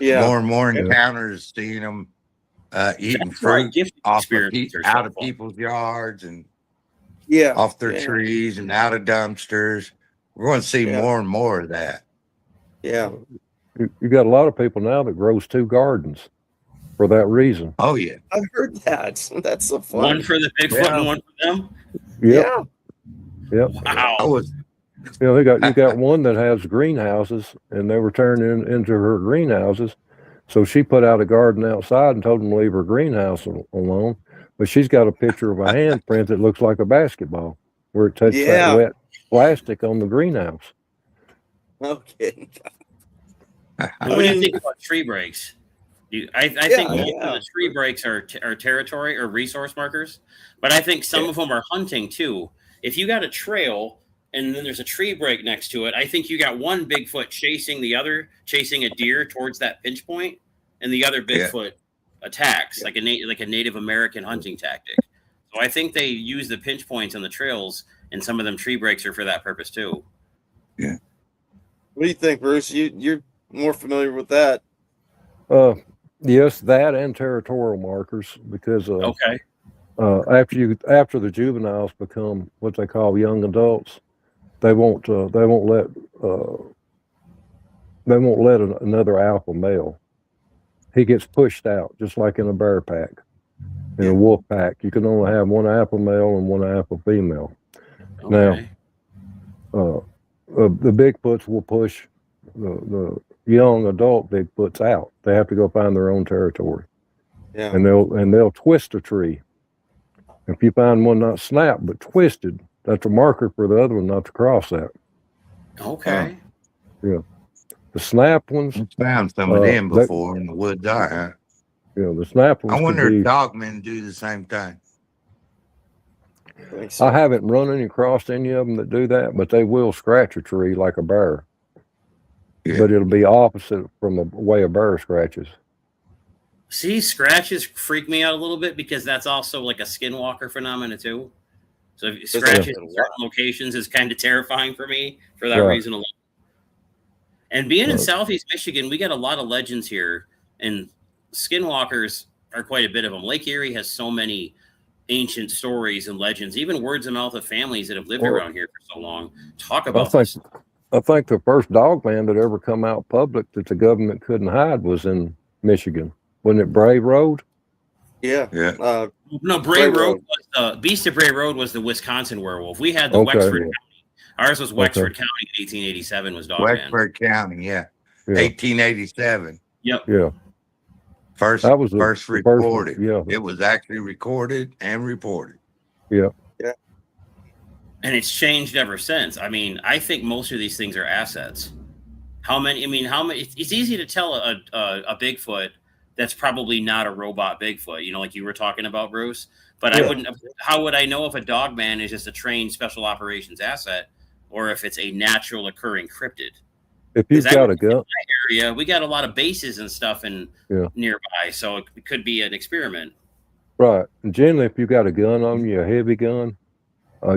Speaker 3: more and more encounters seeing them eating fruit out of people's yards and off their trees and out of dumpsters. We're going to see more and more of that.
Speaker 1: Yeah.
Speaker 4: You got a lot of people now that grows 2 gardens for that reason.
Speaker 3: Oh, yeah.
Speaker 1: I've heard that. That's so fun.
Speaker 2: One for the Bigfoot and one for them?
Speaker 4: Yeah.
Speaker 2: Wow.
Speaker 4: You got one that has greenhouses, and they were turning into her greenhouses. So she put out a garden outside and told them to leave her greenhouse alone. But she's got a picture of a handprint that looks like a basketball where it touched that wet plastic on the greenhouse.
Speaker 1: Okay.
Speaker 2: What do you think about tree breaks? I think most of the tree breaks are territory or resource markers, but I think some of them are hunting too. If you got a trail and then there's a tree break next to it, I think you got one Bigfoot chasing a deer towards that pinch point, and the other Bigfoot attacks like a Native American hunting tactic. So I think they use the pinch points on the trails, and some of them tree breaks are for that purpose too.
Speaker 3: Yeah.
Speaker 1: What do you think, Bruce? You're more familiar with that.
Speaker 4: Yes, that and territorial markers, because
Speaker 2: Okay.
Speaker 4: After the juveniles become what they call young adults, they won't let another alpha male. He gets pushed out, just like in a bear pack. In a wolf pack, you can only have one alpha male and one alpha female.
Speaker 2: Okay.
Speaker 4: Now, the Bigfoots will push the young adult Bigfoots out. They have to go find their own territory.
Speaker 1: Yeah.
Speaker 4: And they'll twist a tree. If you find one not snapped but twisted, that's a marker for the other one not to cross that.
Speaker 2: Okay.
Speaker 4: Yeah. The snapped ones.
Speaker 3: I found some of them before in the woods.
Speaker 4: Yeah, the snapped ones.
Speaker 3: I wonder if dogmen do the same thing.
Speaker 4: I haven't run any across any of them that do that, but they will scratch a tree like a bear. Yeah. But it'll be opposite from the way a bear scratches.
Speaker 2: See, scratches freak me out a little bit because that's also like a skinwalker phenomena too. So if scratches in certain locations is kind of terrifying for me for that reason alone. And being in Southeast Michigan, we got a lot of legends here, and skinwalkers are quite a bit of them. Lake Erie has so many ancient stories and legends, even words of mouth of families that have lived around here for so long. Talk about this.
Speaker 4: I think the first dogman that ever come out public that the government couldn't hide was in Michigan. Wasn't it Bray Road?
Speaker 1: Yeah.
Speaker 2: No, Bray Road was Beast of Bray Road was the Wisconsin werewolf. We had the Wexford County. Ours was Wexford County in 1887 was Dogman.
Speaker 3: Wexford County, 1887.
Speaker 2: Yep.
Speaker 4: Yeah.
Speaker 3: First recorded. It was actually recorded and reported.
Speaker 4: Yeah.
Speaker 1: Yeah.
Speaker 2: And it's changed ever since. I mean, I think most of these things are assets. How many? It's easy to tell a Bigfoot that's probably not a robot Bigfoot, you know, like you were talking about, Bruce. But how would I know if a dogman is just a trained special operations asset or if it's a natural occurring cryptid?
Speaker 4: If you've got a gun.
Speaker 2: In my area, we got a lot of bases and stuff nearby, so it could be an experiment.
Speaker 4: Right. And generally, if you've got a gun on you, a heavy gun,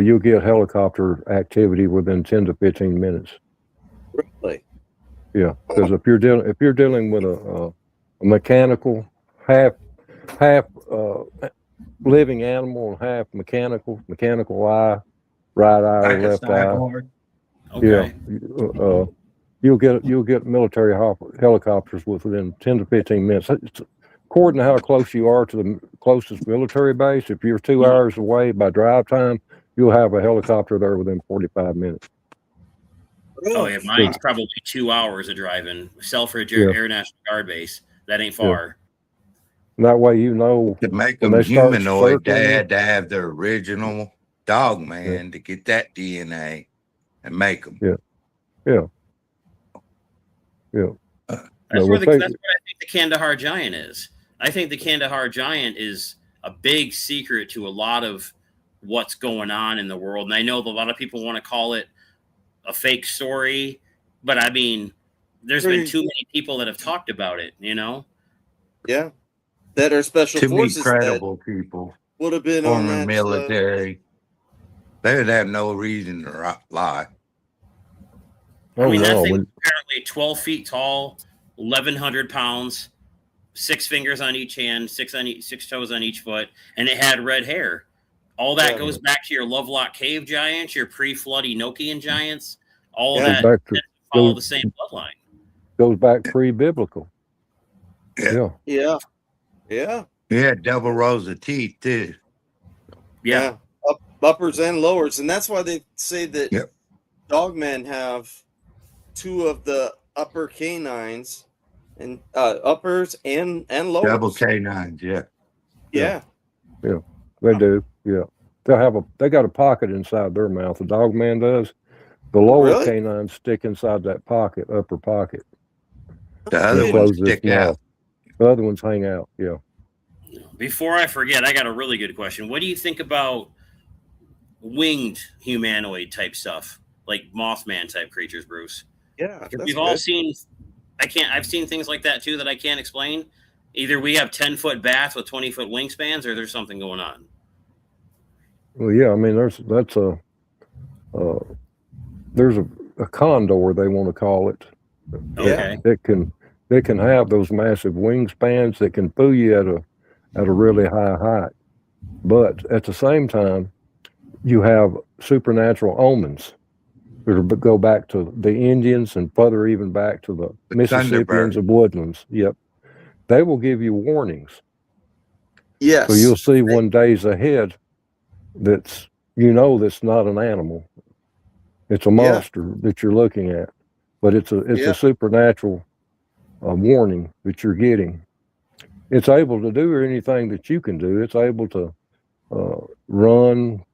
Speaker 4: you'll get helicopter activity within 10 to 15 minutes.
Speaker 1: Really?
Speaker 4: Yeah, because if you're dealing with a mechanical, half living animal and half mechanical eye, right eye or left eye.
Speaker 2: Okay.
Speaker 4: Yeah, you'll get military helicopters within 10 to 15 minutes. According to how close you are to the closest military base, if you're 2 hours away by drive time, you'll have a helicopter there within 45 minutes.
Speaker 2: Oh yeah, mine's probably 2 hours of driving. Selfridge Air National Guard Base. That ain't far.
Speaker 4: And that way, you know,
Speaker 3: to make them humanoid, they had to have the original dogman to get that DNA and make them.
Speaker 4: Yeah.
Speaker 2: That's what I think the Kandahar Giant is. I think the Kandahar Giant is a big secret to a lot of what's going on in the world. And I know that a lot of people want to call it a fake story, but I mean, there's been too many people that have talked about it, you know?
Speaker 1: Yeah. That are special forces.
Speaker 3: Too many credible people.
Speaker 1: Would have been
Speaker 3: on the military. They would have no reason to lie.
Speaker 2: I mean, that thing apparently 12 feet tall, 1,100 pounds, 6 fingers on each hand, 6 toes on each foot, and it had red hair. All that goes back to your Lovelock Cave giants, your pre-flood Enochian giants. All of that follow the same bloodline.
Speaker 4: Goes back pre-biblical.
Speaker 1: Yeah.
Speaker 3: Yeah, double rows of teeth too.
Speaker 2: Yeah.
Speaker 1: Uppers and lowers, and that's why they say that dogmen have 2 of the upper canines and uppers and lowers.
Speaker 3: Double canines,
Speaker 1: Yeah.
Speaker 4: They do. Yeah. They got a pocket inside their mouth. The dogman does. The lower canines stick inside that pocket, upper pocket.
Speaker 3: The other ones stick out.
Speaker 4: The other ones hang out. Yeah.
Speaker 2: Before I forget, I got a really good question. What do you think about winged humanoid type stuff, like Mothman type creatures, Bruce?
Speaker 1: Yeah,
Speaker 2: we've all seen. I've seen things like that too that I can't explain. Either we have 10-foot bats with 20-foot wingspans, or there's something going on.
Speaker 4: Well, yeah, I mean, there's a condor, they want to call it.
Speaker 2: Okay.
Speaker 4: They can have those massive wingspans that can pull you at a really high height. But at the same time, you have supernatural omens that go back to the Indians and further even back to the Mississippians of woodlands. Yep. They will give you warnings.
Speaker 1: Yes.
Speaker 4: So you'll see one days ahead that's not an animal. It's a monster that you're looking at. But it's a supernatural warning that you're getting. It's able to do anything that you can do. It's able to run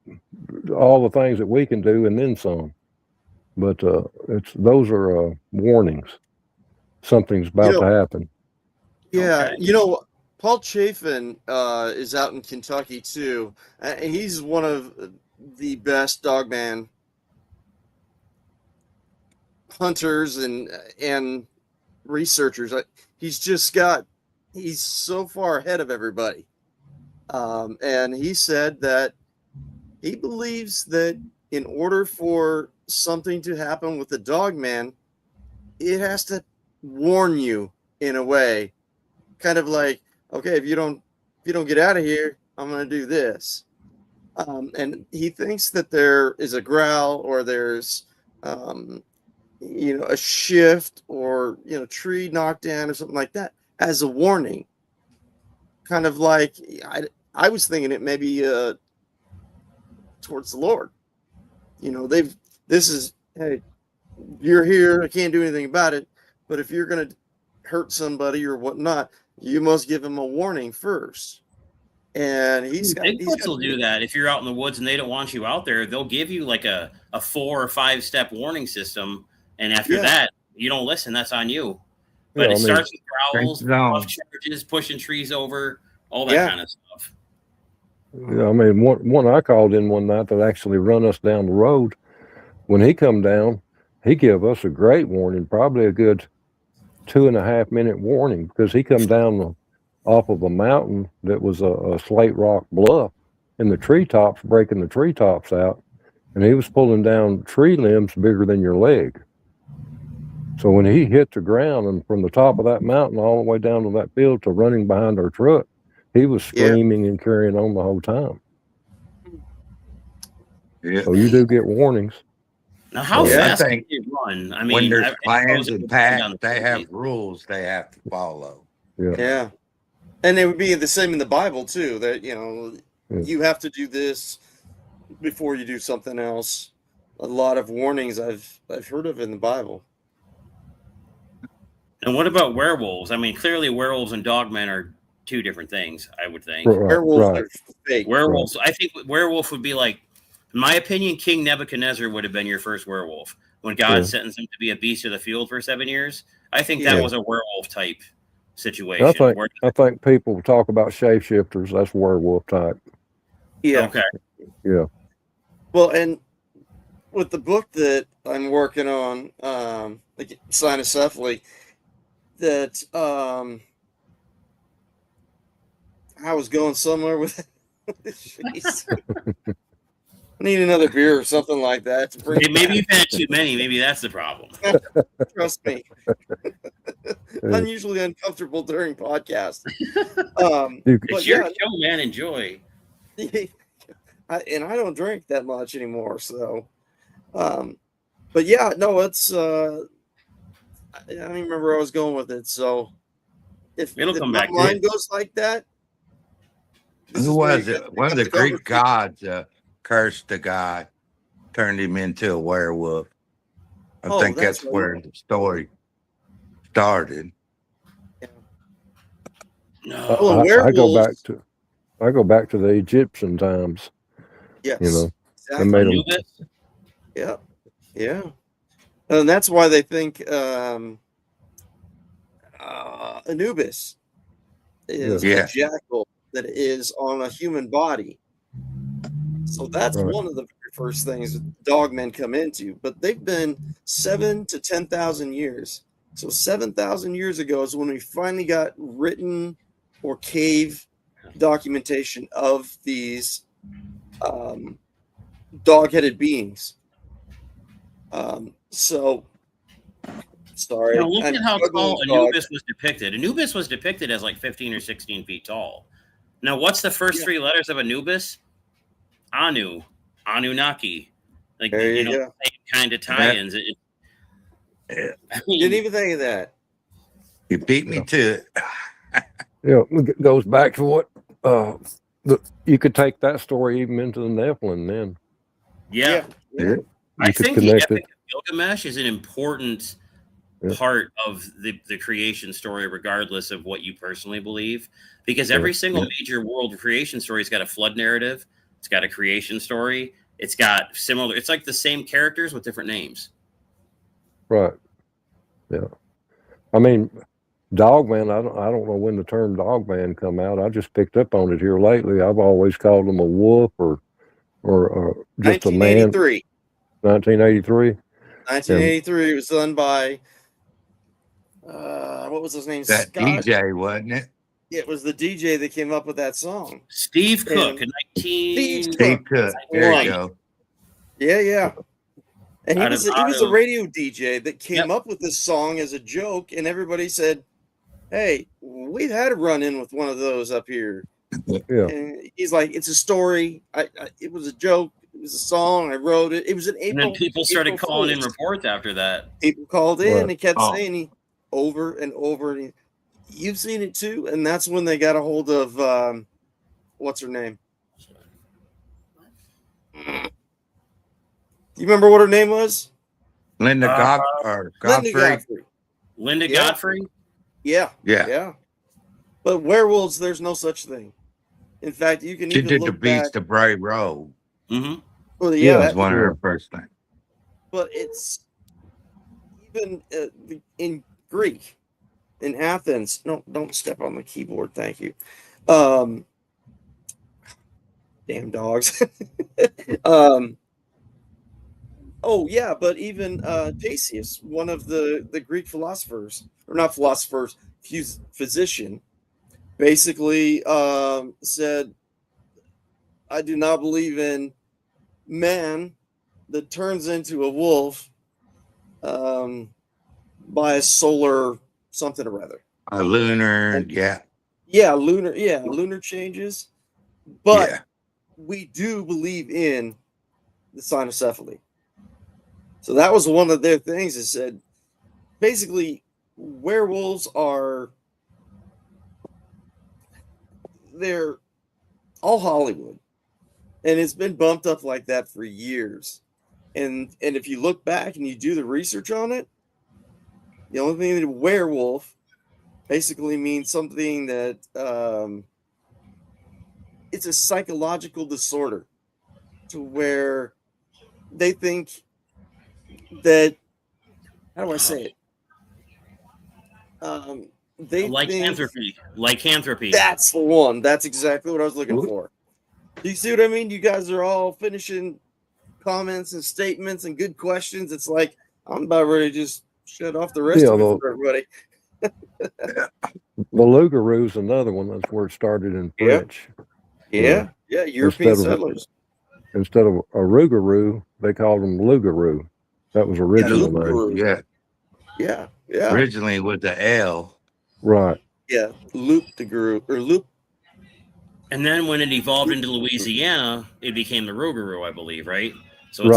Speaker 4: all the things that we can do and then some. But those are warnings. Something's about to happen.
Speaker 1: Yeah, Paul Chafin is out in Kentucky too. He's one of the best dogman hunters and researchers. He's so far ahead of everybody. And he said that he believes that in order for something to happen with the dogman, it has to warn you in a way, kind of like, okay, if you don't get out of here, I'm going to do this. And he thinks that there is a growl, or there's a shift, or tree knocked down or something like that as a warning. Kind of like I was thinking it maybe towards the Lord. Hey, you're here, I can't do anything about it, but if you're going to hurt somebody or whatnot, you must give them a warning first. And
Speaker 2: Bigfoots will do that. If you're out in the woods and they don't want you out there, they'll give you like a 4 or 5 step warning system. And after that, you don't listen, that's on you. But it starts with growls, rough charges, pushing trees over, all that kind of stuff.
Speaker 4: Yeah, I mean, one I called in one night that actually run us down the road. When he come down, he gave us a great warning, probably a good 2.5 minute warning, because he come down off of a mountain that was a slate rock bluff, and the treetops, breaking the treetops out, and he was pulling down tree limbs bigger than your leg. So when he hit the ground, and from the top of that mountain all the way down to that field to running behind our truck, he was screaming and carrying on the whole time. Yeah. So you do get warnings.
Speaker 2: Now, how fast can you run? I mean,
Speaker 3: when there's plans and paths, they have rules they have to follow.
Speaker 1: Yeah. And it would be the same in the Bible too, that you have to do this before you do something else. A lot of warnings I've heard of in the Bible.
Speaker 2: And what about werewolves? I mean, clearly werewolves and dogmen are 2 different things, I would think.
Speaker 1: Werewolves are fake.
Speaker 2: Werewolves, I think werewolf would be like, in my opinion, King Nebuchadnezzar would have been your first werewolf. When God sentenced him to be a beast of the field for 7 years, I think that was a werewolf type situation.
Speaker 4: I think people talk about shapeshifters. That's werewolf type.
Speaker 1: Yeah.
Speaker 2: Okay.
Speaker 4: Yeah.
Speaker 1: Well, and with the book that I'm working on, like Cynocephaly, that I was going somewhere with it. I need another beer or something like that.
Speaker 2: Maybe you've had too many. Maybe that's the problem.
Speaker 1: Trust me. I'm usually uncomfortable during podcasts.
Speaker 2: It's your show, man. Enjoy.
Speaker 1: And I don't drink that much anymore. So, but yeah, no, it's, I don't even remember where I was going with it. So if
Speaker 2: come
Speaker 1: my
Speaker 2: back
Speaker 1: mind goes like that.
Speaker 3: Who was it? One of the Greek gods cursed the guy, turned him into a werewolf. I think that's where the story started.
Speaker 1: Yeah.
Speaker 2: No.
Speaker 4: I go back to the Egyptian times.
Speaker 1: Yes.
Speaker 4: Exactly. They made
Speaker 1: them. Yeah. And that's why they think Anubis is a jackal that is on a human body. So that's one of the very first things dogmen come into. But they've been 7,000 to 10,000 years. So 7,000 years ago is when we finally got written or cave documentation of these dog-headed beings. So Sorry.
Speaker 2: Now look
Speaker 1: I'm
Speaker 2: at how
Speaker 1: struggling
Speaker 2: tall
Speaker 1: to talk.
Speaker 2: Anubis was depicted. Anubis was depicted as like 15 or 16 feet tall. Now, what's the first three letters of Anubis? Anu, Anunnaki. Like,
Speaker 1: There you go.
Speaker 2: same kind of tie-ins.
Speaker 1: I mean, didn't even think of that.
Speaker 3: You beat me to it.
Speaker 4: It goes back to what you could take that story even into the Nephilim then.
Speaker 2: Yeah. I think the Epic of Gilgamesh is an important part of the creation story, regardless of what you personally believe, because every single major world creation story's got a flood narrative, it's got a creation story, it's got similar, it's like the same characters with different names.
Speaker 4: Right. Yeah. I mean, Dogman, I don't know when the term Dogman come out. I just picked up on it here lately. I've always called him a wolf or just a man.
Speaker 1: 1983.
Speaker 4: 1983.
Speaker 1: 1983. It was done by what was his name?
Speaker 3: That
Speaker 1: Scott?
Speaker 3: DJ, wasn't it?
Speaker 1: Yeah, it was the DJ that came up with that song.
Speaker 2: Steve Cook in 19.
Speaker 3: Steve Cook. There you go.
Speaker 1: Yeah. And he was a radio DJ that came up with this song as a joke, and everybody said, "Hey, we've had a run-in with one of those up here."
Speaker 4: Yeah.
Speaker 1: And he's like, "It's a story. It was a joke. It was a song. I wrote it. It was an April."
Speaker 2: And then people started calling in reports after that.
Speaker 1: People called in and kept saying over and over. And you've seen it too, and that's when they got a hold of what's her name? You remember what her name was?
Speaker 3: Godfrey.
Speaker 2: Linda Godfrey?
Speaker 1: Yeah. But werewolves, there's no such thing. In fact, you can
Speaker 3: she
Speaker 1: even
Speaker 3: did
Speaker 1: look
Speaker 3: the Beast
Speaker 1: back.
Speaker 3: of Bray Road.
Speaker 2: Mm-hmm.
Speaker 1: Well,
Speaker 3: that was one of her first things.
Speaker 1: But it's even in Greek, in Athens. No, don't step on the keyboard. Thank you. Damn dogs. Oh yeah, but even Theseus, one of the Greek philosophers, or not philosophers, physician, basically said, "I do not believe in man that turns into a wolf by a solar something or other,
Speaker 3: a lunar,
Speaker 1: lunar changes, but we do believe in the cynocephaly." So that was one of their things. It said, basically, werewolves they're all Hollywood. And it's been bumped up like that for years. And if you look back and you do the research on it, the only thing that a werewolf basically means something that it's a psychological disorder to where they think that, how do I say it?
Speaker 2: Lycanthropy.
Speaker 1: That's the one. That's exactly what I was looking for. Do you see what I mean? You guys are all finishing comments and statements and good questions. It's like I'm about ready to just shut off the rest of it for everybody.
Speaker 4: The Lougarou is another one. That's where it started in French.
Speaker 1: Yeah, European settlers.
Speaker 4: Instead of a Rougarou, they called them Lougarou. That was original name.
Speaker 1: Yeah.
Speaker 3: Originally with the L.
Speaker 4: Right.
Speaker 1: Yeah, Loop de Grou or Loop.
Speaker 2: And then when it evolved into Louisiana, it became the Rougarou, I believe, right? So it's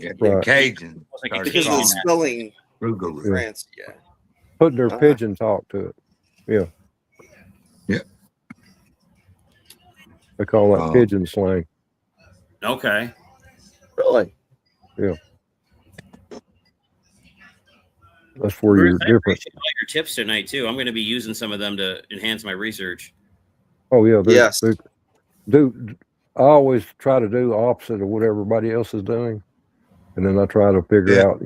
Speaker 3: like Cajun.
Speaker 1: Because of the spelling
Speaker 3: Rougarou.
Speaker 1: France,
Speaker 4: Putting their pigeon talk to it. Yeah. They call that pigeon slang.
Speaker 2: Okay.
Speaker 1: Really?
Speaker 4: Yeah. That's where you're different.
Speaker 2: I appreciate all your tips tonight too. I'm going to be using some of them to enhance my research.
Speaker 4: Oh yeah,
Speaker 1: yes.
Speaker 4: I always try to do the opposite of what everybody else is doing, and then I try to figure out,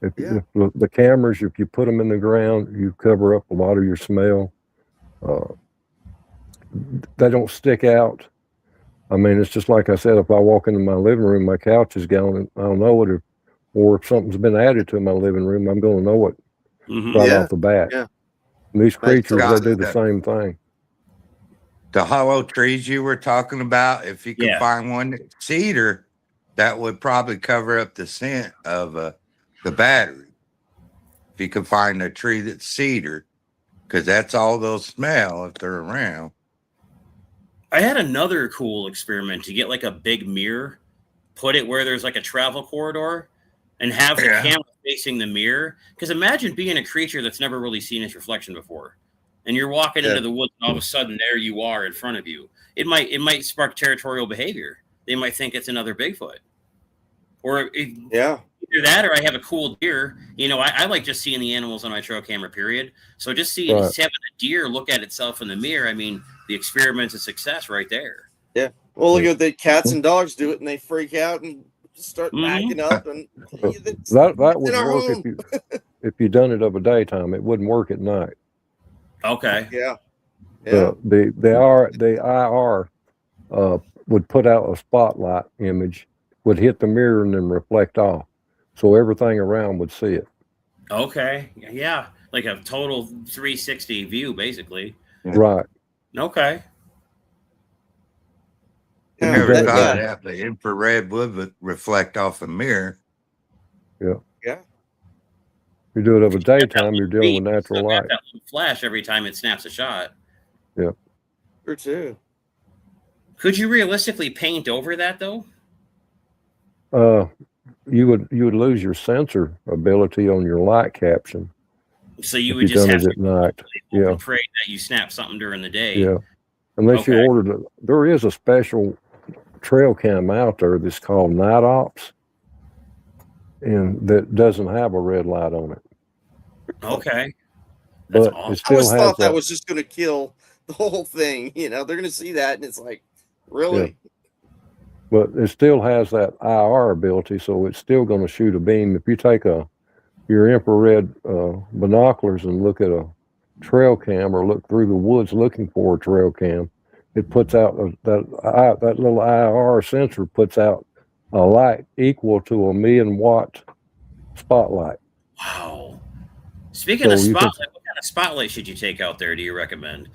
Speaker 4: if the cameras, if you put them in the ground, you cover up a lot of your smell. They don't stick out. I mean, it's just like I said. If I walk into my living room, my couch is gone. I don't know it, or if something's been added to my living room, I'm going to know it right off the bat.
Speaker 1: Yeah.
Speaker 4: And these creatures, they do the same thing.
Speaker 3: The hollow trees you were talking about, if you could find one cedar, that would probably cover up the scent of the battery. if you can find a tree that's cedar, because that's all they'll smell if they're around.
Speaker 2: I had another cool experiment to get like a big mirror, put it where there's like a travel corridor, and have the camera facing the mirror. Because imagine being a creature that's never really seen its reflection before, and you're walking into the woods, and all of a sudden there you are in front of you. It might spark territorial behavior. They might think it's another Bigfoot, or either that, or I have a cool deer. You know, I like just seeing the animals on my trail camera. Period. So just having a deer look at itself in the mirror. I mean, the experiment's a success right there.
Speaker 1: Yeah. Well, look at the cats and dogs do it, and they freak out and start backing up, and
Speaker 4: that would work if you done it of a daytime. It wouldn't work at night.
Speaker 2: Okay.
Speaker 1: Yeah.
Speaker 4: The IR would put out a spotlight image, would hit the mirror and then reflect off, so everything around would see it.
Speaker 2: Okay. Yeah, like a total 360 view, basically.
Speaker 4: Right.
Speaker 2: Okay.
Speaker 3: I never thought that the infrared would reflect off the mirror.
Speaker 1: Yeah.
Speaker 4: You do it of a daytime, you're dealing with natural light.
Speaker 2: That little flash every time it snaps a shot.
Speaker 4: Yeah.
Speaker 1: Sure too.
Speaker 2: Could you realistically paint over that though?
Speaker 4: You would lose your sensor ability on your light caption.
Speaker 2: So you would just have to
Speaker 4: at night.
Speaker 2: pray that you snap something during the day.
Speaker 4: Yeah. Unless you ordered it. There is a special trail cam out there that's called Night Ops, and that doesn't have a red light on it.
Speaker 2: Okay.
Speaker 4: But
Speaker 2: awesome.
Speaker 4: it still
Speaker 1: I always
Speaker 4: has
Speaker 1: thought that was just going to kill the whole thing. You know, they're going to see that, and it's like, really?
Speaker 4: Yeah. But it still has that IR ability, so it's still going to shoot a beam. If you take your infrared binoculars and look at a trail cam, or look through the woods looking for a trail cam, it puts out that little IR sensor puts out a light equal to 1,000,000-watt spotlight.
Speaker 2: Wow. Speaking of spotlight, what kind of spotlight should you take out there? Do you recommend?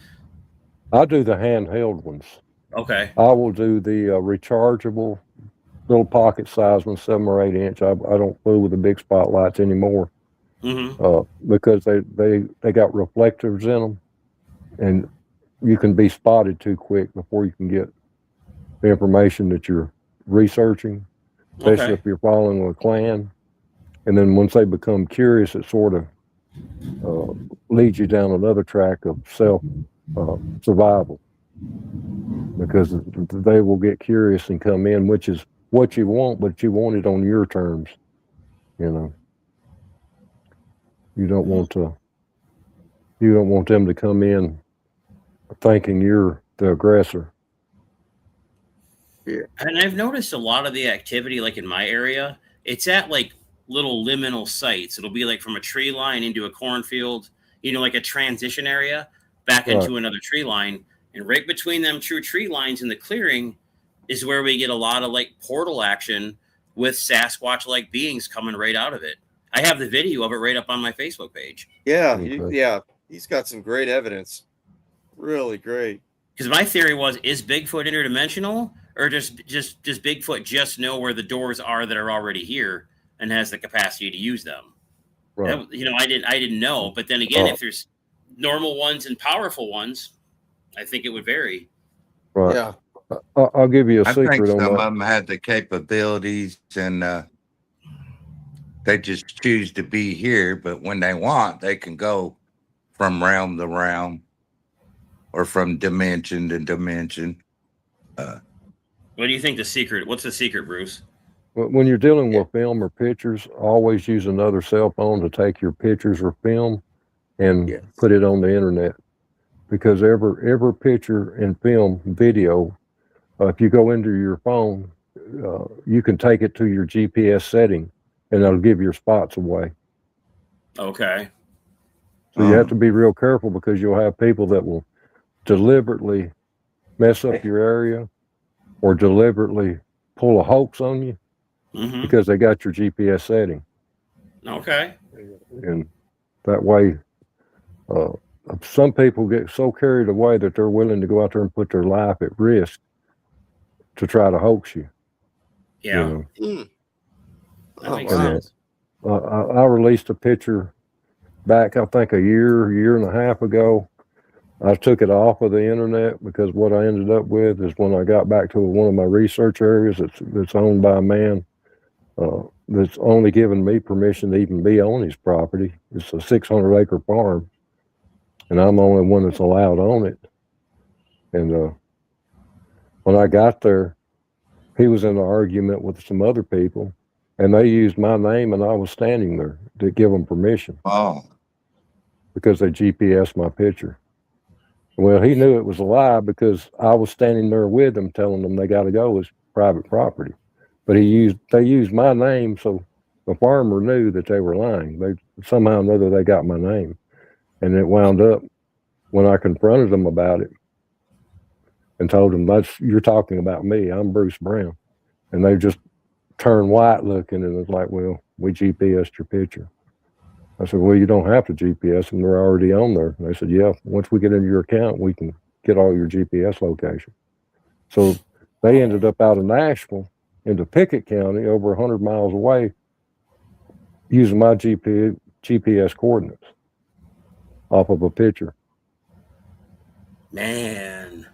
Speaker 4: I do the handheld ones.
Speaker 2: Okay.
Speaker 4: I will do the rechargeable little pocket size ones, 7 or 8 inch. I don't fool with the big spotlights anymore, because they got reflectors in them, and you can be spotted too quick before you can get the information that you're researching, especially if you're following a clan. And then once they become curious, it sort of leads you down another track of survival, because they will get curious and come in, which is what you want, but you want it on your terms. You know, you don't want them to come in thinking you're the aggressor.
Speaker 2: Yeah. And I've noticed a lot of the activity, like in my area, it's at like little liminal sites. It'll be like from a tree line into a cornfield, you know, like a transition area back into another tree line. And right between them two tree lines in the clearing is where we get a lot of like portal action with Sasquatch-like beings coming right out of it. I have the video of it right up on my Facebook page.
Speaker 1: Yeah. He's got some great evidence. Really great.
Speaker 2: Because my theory was, is Bigfoot interdimensional, or does Bigfoot just know where the doors are that are already here and has the capacity to use them?
Speaker 4: Right.
Speaker 2: That, you know, I didn't know. But then again, if there's normal ones and powerful ones, I think it would vary.
Speaker 4: Right. Yeah. I'll give you a secret.
Speaker 3: I think
Speaker 4: on
Speaker 3: some
Speaker 4: that.
Speaker 3: of them have the capabilities, and they just choose to be here. But when they want, they can go from realm to realm, or from dimension to dimension.
Speaker 2: What do you think the secret? What's the secret, Bruce?
Speaker 4: When you're dealing with film or pictures, always use another cell phone to take your pictures or film and put it on the internet. Because every picture and film, video, if you go into your phone, you can take it to your GPS setting, and that'll give your spots away.
Speaker 2: Okay.
Speaker 4: So you have to be real careful, because you'll have people that will deliberately mess up your area, or deliberately pull a hoax on you because they got your GPS setting.
Speaker 2: Okay.
Speaker 4: And that way, some people get so carried away that they're willing to go out there and put their life at risk to try to hoax you.
Speaker 2: Yeah.
Speaker 4: You know?
Speaker 2: That makes sense.
Speaker 4: I released a picture back, I think, year and a half ago. I took it off of the internet because what I ended up with is when I got back to one of my research areas that's owned by a man that's only given me permission to even be on his property. It's a 600-acre farm, and I'm the only one that's allowed on it. And when I got there, he was in an argument with some other people, and they used my name, and I was standing there to give them permission.
Speaker 3: Oh.
Speaker 4: Because they GPSed my picture. Well, he knew it was a lie because I was standing there with them telling them they got to go as private property. But they used my name, so the farmer knew that they were lying. They somehow or another they got my name. And it wound up when I confronted them about it and told them, you're talking about me. I'm Bruce Brown. And they just turned white looking, and it's like, well, we GPSed your picture. I said, well, you don't have to GPS them. They're already on there. And they said, yeah, once we get into your account, we can get all your GPS location. So they ended up out of Nashville into Pickett County, over 100 miles away, using my GPS coordinates off of a picture.
Speaker 2: Man,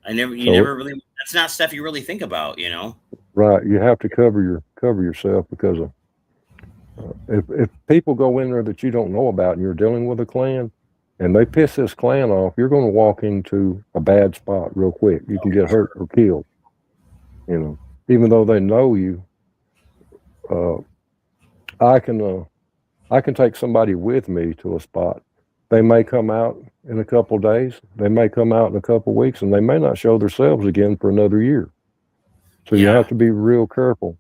Speaker 2: never really, that's not stuff you really think about, you know?
Speaker 4: Right. You have to cover yourself because of, if people go in there that you don't know about and you're dealing with a clan and they piss this clan off, you're going to walk into a bad spot real quick. You can get hurt or killed, you know, even though they know you. I can take somebody with me to a spot. They may come out in a couple of days. They may come out in a couple of weeks, and they may not show themselves again for another year. So you have to be real careful.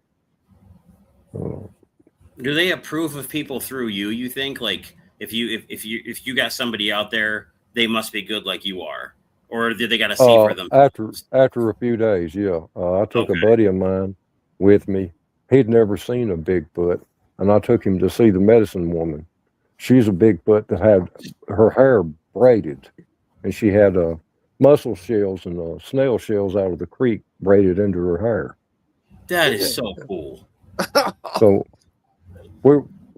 Speaker 2: Do they approve of people through you? You think, like, if you got somebody out there, they must be good like you are, or did they got to see for them?
Speaker 4: After a few days, yeah. I took a buddy of mine with me. He'd never seen a Bigfoot, and I took him to see the medicine woman. She's a Bigfoot that had her hair braided, and she had mussel shells and snail shells out of the creek braided into her hair.
Speaker 2: That is so cool.
Speaker 4: So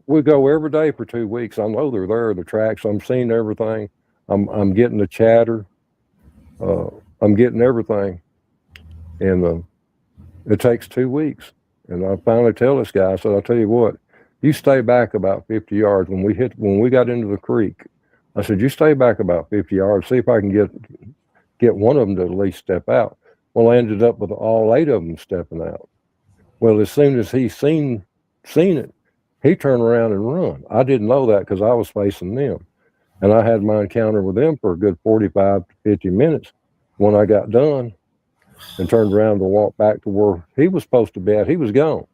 Speaker 4: we go every day for 2 weeks. I know they're there, the tracks. I'm seeing everything. I'm getting the chatter. I'm getting everything, and it takes 2 weeks. And I finally tell this guy, I said, I'll tell you what, you stay back about 50 yards. When we got into the creek, I said, you stay back about 50 yards, see if I can get one of them to at least step out. Well, I ended up with all 8 of them stepping out. Well, as soon as he seen it, he turned around and run. I didn't know that because I was facing them. And I had my encounter with them for a good 45 to 50 minutes. When I got done and turned around to walk back to where he was supposed to be at, he was gone.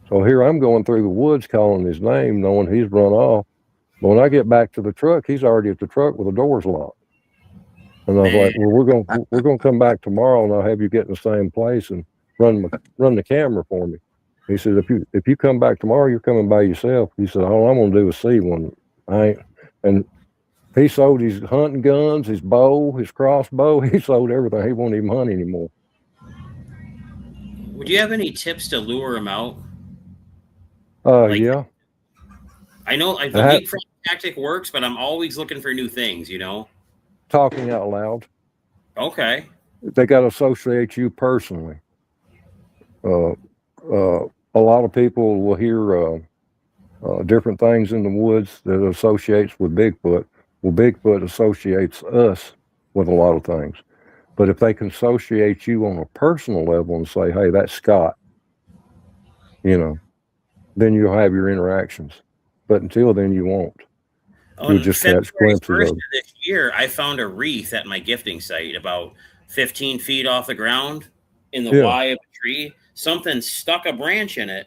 Speaker 4: So here I'm going through the woods calling his name, knowing he's run off. But when I get back to the truck, he's already at the truck with the doors locked. And I was like, well, we're gonna come back tomorrow, and I'll have you get in the same place and run the camera for me. He said, if you come back tomorrow, you're coming by yourself. He said, all I'm gonna do is see one. And he sold his hunting guns, his bow, his crossbow. He sold everything. He won't even hunt anymore.
Speaker 2: Would you have any tips to lure him out?
Speaker 4: Yeah.
Speaker 2: I know the leapfrog tactic works, but I'm always looking for new things, you know?
Speaker 4: Talking out loud.
Speaker 2: Okay.
Speaker 4: They got to associate you personally. A lot of people will hear different things in the woods that associates with Bigfoot. Well, Bigfoot associates us with a lot of things. But if they can associate you on a personal level and say, hey, that's Scott, you know, then you'll have your interactions. But until then, you won't. You'll just catch glimpses of
Speaker 2: this year, I found a wreath at my gifting site about 15 feet off the ground in the Y of a tree. Something stuck a branch in it.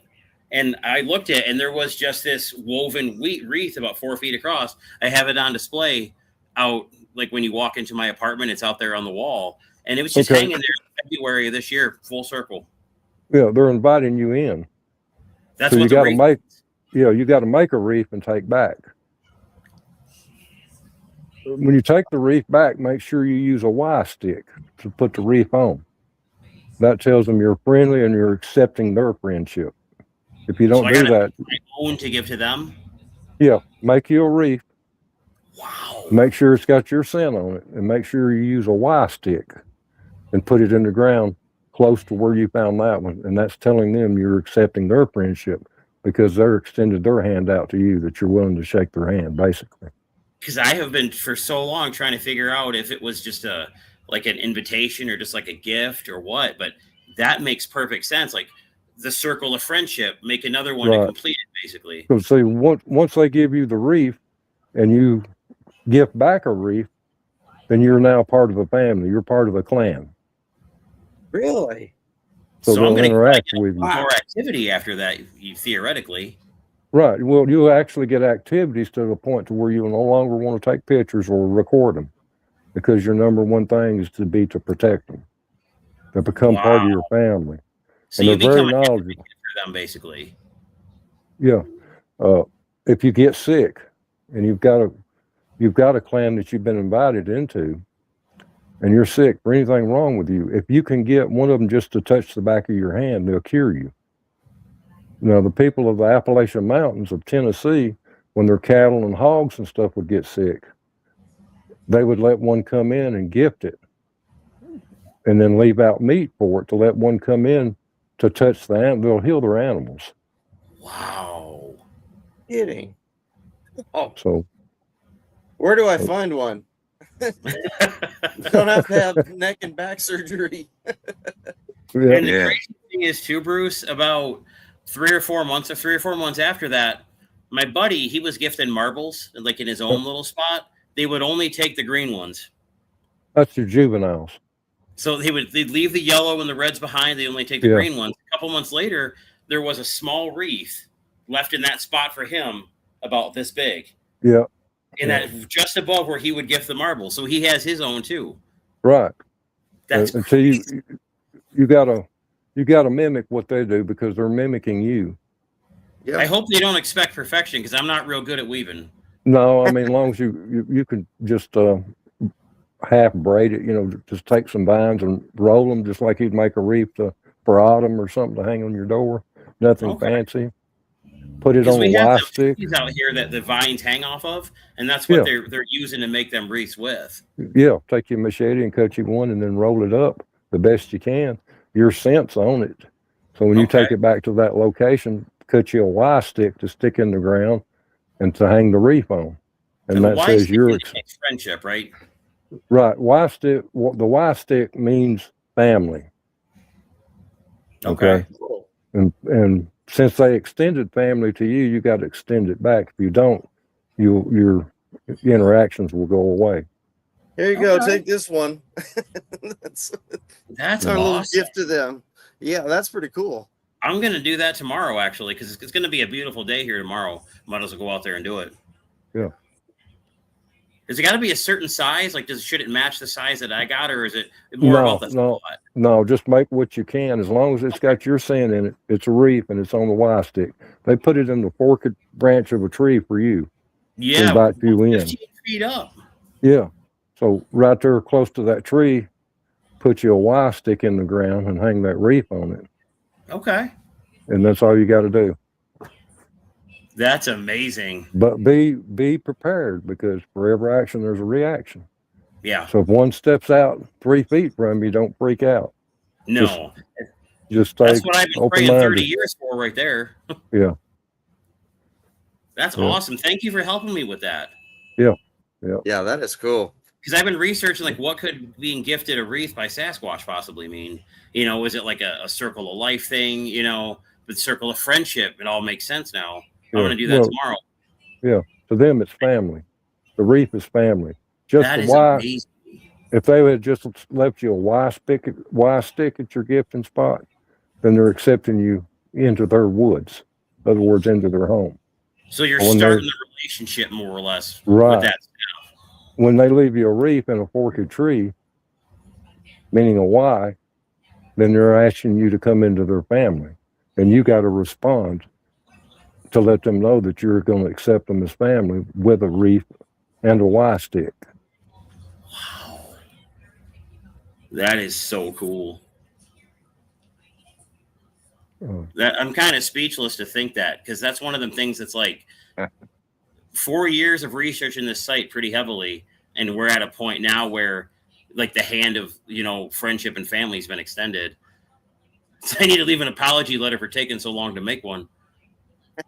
Speaker 2: And I looked at it, and there was just this woven wreath about 4 feet across. I have it on display out, like when you walk into my apartment, it's out there on the wall. And it was just hanging there in February of this year, full circle.
Speaker 4: Yeah, they're inviting you in.
Speaker 2: That's
Speaker 4: so
Speaker 2: what
Speaker 4: you got to make. Yeah, you got to make a wreath and take back. When you take the wreath back, make sure you use a Y stick to put the wreath on. That tells them you're friendly and you're accepting their friendship. If you don't do that,
Speaker 2: I own to give to them.
Speaker 4: Yeah, make you a reef.
Speaker 2: Wow.
Speaker 4: Make sure it's got your scent on it, and make sure you use a Y stick and put it in the ground close to where you found that one. And that's telling them you're accepting their friendship because they're extended their hand out to you, that you're willing to shake their hand, basically.
Speaker 2: Because I have been for so long trying to figure out if it was just like an invitation or just like a gift or what, but that makes perfect sense. Like the circle of friendship, make another one to complete it, basically.
Speaker 4: So see, once they give you the reef and you gift back a reef, then you're now part of a family. You're part of a clan.
Speaker 1: Really?
Speaker 4: So
Speaker 2: I'm going to
Speaker 4: interact with you.
Speaker 2: More activity after that, theoretically.
Speaker 4: Right. Well, you'll actually get activities to the point to where you no longer want to take pictures or record them, because your number one thing is to protect them, to become part of your family.
Speaker 2: So
Speaker 4: and
Speaker 2: you
Speaker 4: they're very
Speaker 2: become
Speaker 4: knowledgeable
Speaker 2: for them, basically.
Speaker 4: Yeah. If you get sick and you've got a clan that you've been invited into, and you're sick or anything wrong with you, if you can get one of them just to touch the back of your hand, they'll cure you. Now, the people of the Appalachian Mountains of Tennessee, when their cattle and hogs and stuff would get sick, they would let one come in and gift it and then leave out meat for it to let one come in to touch the animal. They'll heal their animals.
Speaker 2: Wow.
Speaker 1: Kidding. Oh.
Speaker 4: So
Speaker 1: where do I find one? Don't have to have neck and back surgery.
Speaker 2: And the crazy thing is too, Bruce, about 3 or 4 months after that, my buddy, he was gifting marbles like in his own little spot. They would only take the green ones.
Speaker 4: That's your juveniles.
Speaker 2: So they'd leave the yellow and the reds behind. They only take the green ones. A couple months later, there was a small wreath left in that spot for him about this big.
Speaker 4: Yeah.
Speaker 2: And that just above where he would gift the marbles. So he has his own too.
Speaker 4: Right.
Speaker 2: That's
Speaker 4: so you gotta mimic what they do, because they're mimicking you.
Speaker 2: Yeah. I hope they don't expect perfection, because I'm not real good at weaving.
Speaker 4: No, I mean, as long as you can just half braid it, just take some vines and roll them just like you'd make a wreath for autumn or something to hang on your door. Nothing fancy. Put it on a Y stick.
Speaker 2: Out here that the vines hang off of, and that's what they're using to make them wreaths with.
Speaker 4: Yeah, take your machete and cut you one, and then roll it up the best you can. Your scent's on it, so when you take it back to that location, cut you a Y stick to stick in the ground and to hang the wreath on, and that says your
Speaker 2: friendship, right?
Speaker 4: Right. Y stick. The Y stick means family.
Speaker 2: Okay.
Speaker 4: And since they extended family to you, you got to extend it back. If you don't, your interactions will go away.
Speaker 1: Here you go. Take this one.
Speaker 2: That's
Speaker 1: our
Speaker 2: awesome.
Speaker 1: little gift to them. Yeah, that's pretty cool.
Speaker 2: I'm going to do that tomorrow, actually, because it's going to be a beautiful day here tomorrow. Might as well go out there and do it.
Speaker 4: Yeah.
Speaker 2: Does it got to be a certain size? Like, should it match the size that I got, or is it more about the thought?
Speaker 4: No, just make what you can. As long as it's got your scent in it, it's a wreath and it's on the Y stick. They put it in the forked branch of a tree for you.
Speaker 2: Yeah,
Speaker 4: to invite you in.
Speaker 2: 15 feet up.
Speaker 4: Yeah. So right there close to that tree, put you a Y stick in the ground and hang that wreath on it.
Speaker 2: Okay.
Speaker 4: And that's all you got to do.
Speaker 2: That's amazing.
Speaker 4: But be prepared, because for every action, there's a reaction.
Speaker 2: Yeah.
Speaker 4: So if one steps out 3 feet from you, don't freak out.
Speaker 2: No.
Speaker 4: Just stay
Speaker 2: That's what I've been praying 30 years for right there.
Speaker 4: Yeah.
Speaker 2: That's awesome. Thank you for helping me with that.
Speaker 4: Yeah.
Speaker 1: Yeah, that is cool.
Speaker 2: Because I've been researching, like, what could being gifted a wreath by Sasquatch possibly mean? Is it like a circle of life thing? The circle of friendship. It all makes sense now. I'm going to do that tomorrow.
Speaker 4: Yeah. To them, it's family. The wreath is family. Just
Speaker 2: that
Speaker 4: the
Speaker 2: is
Speaker 4: Y.
Speaker 2: Amazing.
Speaker 4: If they had just left you a Y stick at your gifting spot, then they're accepting you into their woods. In other words, into their home.
Speaker 2: So you're starting the relationship more or less
Speaker 4: with
Speaker 2: that stuff.
Speaker 4: When they leave you a wreath in a forked tree, meaning a Y, then they're asking you to come into their family. And you got to respond to let them know that you're going to accept them as family with a wreath and a Y stick.
Speaker 2: Wow. That is so cool. That I'm kind of speechless to think that, because that's one of them things that's like, 4 years of researching this site pretty heavily, and we're at a point now where like the hand of, friendship and family has been extended. So I need to leave an apology letter for taking so long to make one.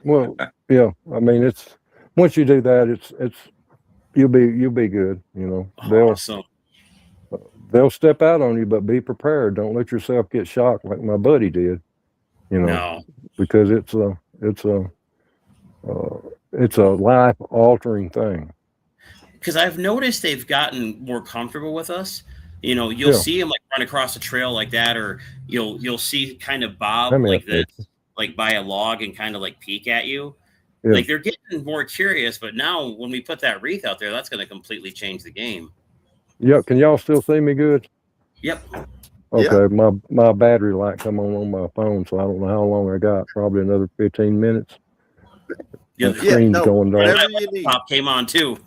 Speaker 4: Well, yeah. I mean, it's once you do that, it's you'll be good.
Speaker 2: Awesome.
Speaker 4: They'll step out on you, but be prepared. Don't let yourself get shocked like my buddy did.
Speaker 2: No.
Speaker 4: Because it's a life altering thing.
Speaker 2: Because I've noticed they've gotten more comfortable with us. You'll see them like run across a trail like that, or you'll see kind of Bob like this, like by a log and kind of like peek at you. Yeah. Like they're getting more curious, but now when we put that wreath out there, that's going to completely change the game.
Speaker 4: Yep. Can y'all still see me good?
Speaker 2: Yep.
Speaker 4: Okay. Yeah. My battery light come on my phone, so I don't know how long I got. Probably another 15 minutes.
Speaker 2: Yeah.
Speaker 4: The screen's going down.
Speaker 2: My laptop came on too.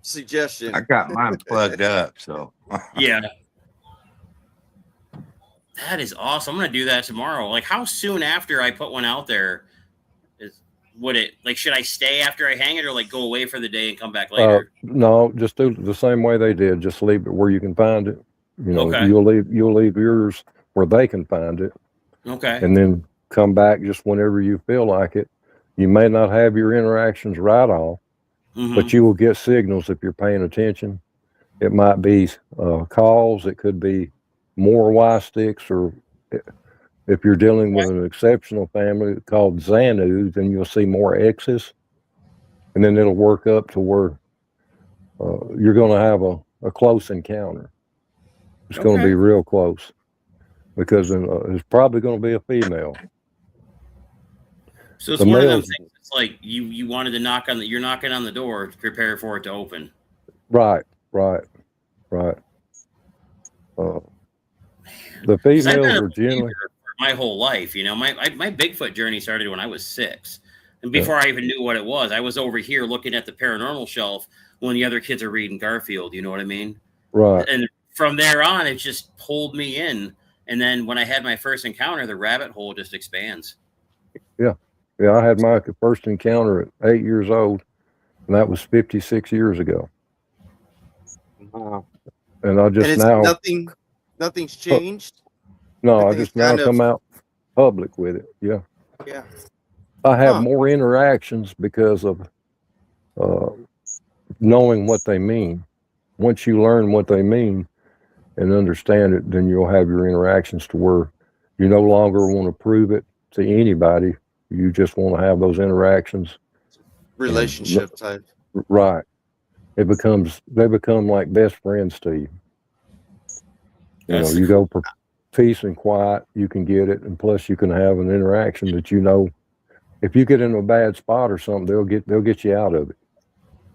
Speaker 1: Suggestion.
Speaker 3: I got mine plugged up, so
Speaker 2: yeah. That is awesome. I'm gonna do that tomorrow. Like, how soon after I put one out there should I stay after I hang it, or like go away for the day and come back later?
Speaker 4: No, just do the same way they did. Just leave it where you can find it.
Speaker 2: Okay.
Speaker 4: You'll leave yours where they can find it.
Speaker 2: Okay.
Speaker 4: And then come back just whenever you feel like it. You may not have your interactions right off, but you will get signals if you're paying attention. It might be calls. It could be more Y sticks, or if you're dealing with an exceptional family called Xanus, then you'll see more X's, and then it'll work up to where you're going to have a close encounter. It's going to be real close, because it's probably going to be a female.
Speaker 2: So it's one of them things. It's like you wanted to you're knocking on the door to prepare for it to open.
Speaker 4: Right. The females are generally
Speaker 2: my whole life. My Bigfoot journey started when I was 6, and before I even knew what it was, I was over here looking at the paranormal shelf when the other kids are reading Garfield. You know what I mean?
Speaker 4: Right.
Speaker 2: And from there on, it just pulled me in. And then when I had my first encounter, the rabbit hole just expands.
Speaker 4: Yeah. Yeah, I had my first encounter at 8 years old, and that was 56 years ago.
Speaker 1: Wow.
Speaker 4: And I just
Speaker 1: nothing's changed?
Speaker 4: No, I just now come out public with it. Yeah.
Speaker 1: Yeah.
Speaker 4: I have more interactions because of knowing what they mean. Once you learn what they mean and understand it, then you'll have your interactions to where you no longer want to prove it to anybody. You just want to have those interactions.
Speaker 1: Relationship type.
Speaker 4: Right. They become like best friends to you. You go for peace and quiet, you can get it. And plus you can have an interaction that if you get in a bad spot or something, they'll get you out of it.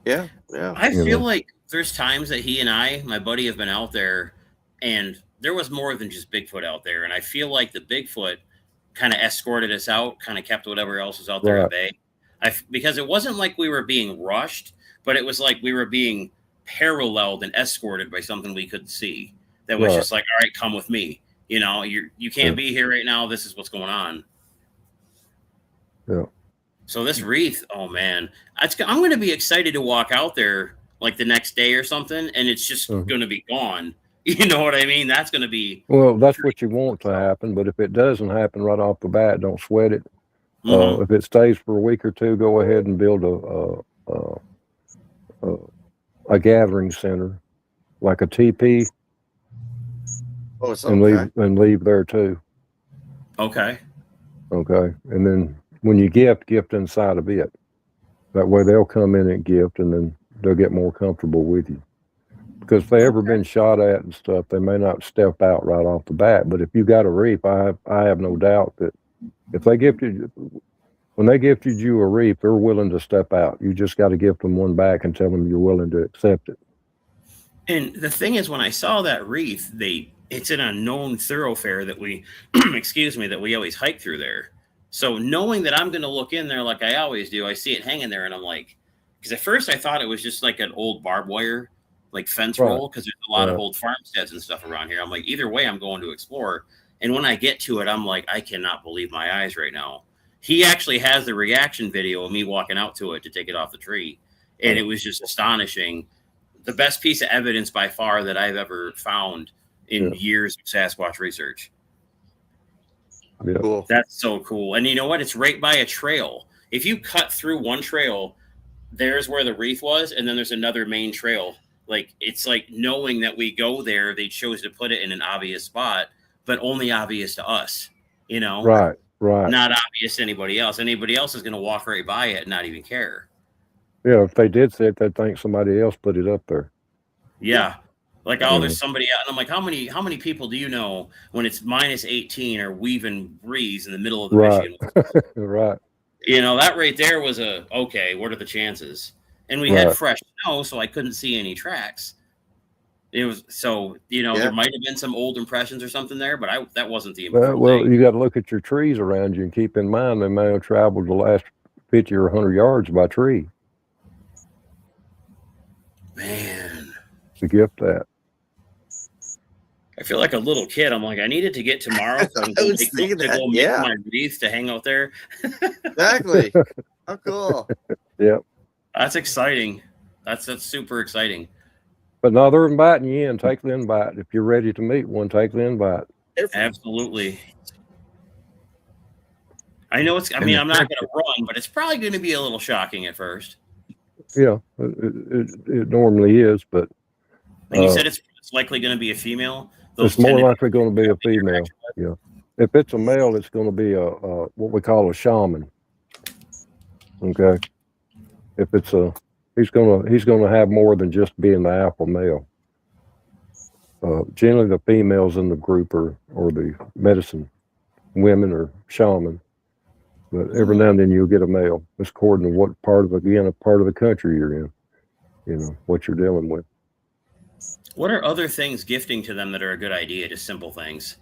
Speaker 1: Yeah. Yeah.
Speaker 2: I feel like there's times that he and my buddy, have been out there, and there was more than just Bigfoot out there. And I feel like the Bigfoot kind of escorted us out, kind of kept whatever else was out there at bay. Because it wasn't like we were being rushed, but it was like we were being paralleled and escorted by something we couldn't see. That was just like, all right, come with me. You can't be here right now. This is what's going on.
Speaker 4: Yeah.
Speaker 2: So this wreath, oh man, I'm going to be excited to walk out there like the next day or something, and it's just going to be gone. You know what I mean? That's going to be...
Speaker 4: Well, that's what you want to happen, but if it doesn't happen right off the bat, don't sweat it. If it stays for a week or two, go ahead and build a gathering center, like a teepee, and leave there too.
Speaker 2: Okay.
Speaker 4: And then when you gift inside of it. That way they'll come in and gift, and then they'll get more comfortable with you. Because if they ever been shot at and stuff, they may not step out right off the bat. But if you got a reef, I have no doubt that if when they gifted you a reef, they're willing to step out. You just got to gift them one back and tell them you're willing to accept it.
Speaker 2: And the thing is, when I saw that wreath, it's in a known thoroughfare that we, that we always hike through there. So knowing that I'm going to look in there like I always do, I see it hanging there, and I'm like, because at first I thought it was just like an old barbed wire, like fence roll, because there's a lot of old farmsteads and stuff around here. I'm like, either way, I'm going to explore. And when I get to it, I'm like, I cannot believe my eyes right now. he actually has the reaction video of me walking out to it to take it off the tree. And it was just astonishing. The best piece of evidence by far that I've ever found in years of Sasquatch research.
Speaker 4: Yeah.
Speaker 1: Cool.
Speaker 2: That's so cool. And you know what? It's right by a trail. If you cut through one trail, there's where the wreath was, and then there's another main trail. Like, it's like knowing that we go there, they chose to put it in an obvious spot, but only obvious to us, you know?
Speaker 4: Right.
Speaker 2: Not obvious to anybody else. Anybody else is going to walk right by it and not even care.
Speaker 4: Yeah, if they did see it, they'd think somebody else put it up there.
Speaker 2: Yeah. Like, oh, there's somebody out. And I'm like, how many people do you know when it's minus 18 or weaving breeze in the middle of the Michigan?
Speaker 4: Right.
Speaker 2: You know, that right there was okay, what are the chances? And we had fresh snow, so I couldn't see any tracks. It was so, you know, there might have been some old impressions or something there, but that wasn't the important thing.
Speaker 4: You got to look at your trees around you and keep in mind they may have traveled the last 50 or 100 yards by tree.
Speaker 2: Man.
Speaker 4: To gift that.
Speaker 2: I feel like a little kid. I'm like, I needed to get tomorrow so I was thinking to go make my wreath to hang out there.
Speaker 1: Exactly. How cool.
Speaker 4: Yep.
Speaker 2: That's exciting. That's super exciting.
Speaker 4: But no, they're inviting you in. Take the invite. If you're ready to meet one, take the invite.
Speaker 2: Absolutely. I know I'm not going to run, but it's probably going to be a little shocking at first.
Speaker 4: Yeah, it normally is, but.
Speaker 2: And you said it's likely going to be a female?
Speaker 4: It's more likely going to be a female. Yeah. If it's a male, it's going to be a what we call a shaman. Okay. If it's he's going to have more than just being the alpha male. Generally, the females in the group are the medicine women or shaman, but every now and then you'll get a male. It's according to what part of the country you're in. You know what you're dealing with.
Speaker 2: What are other things gifting to them that are a good idea? Just simple things.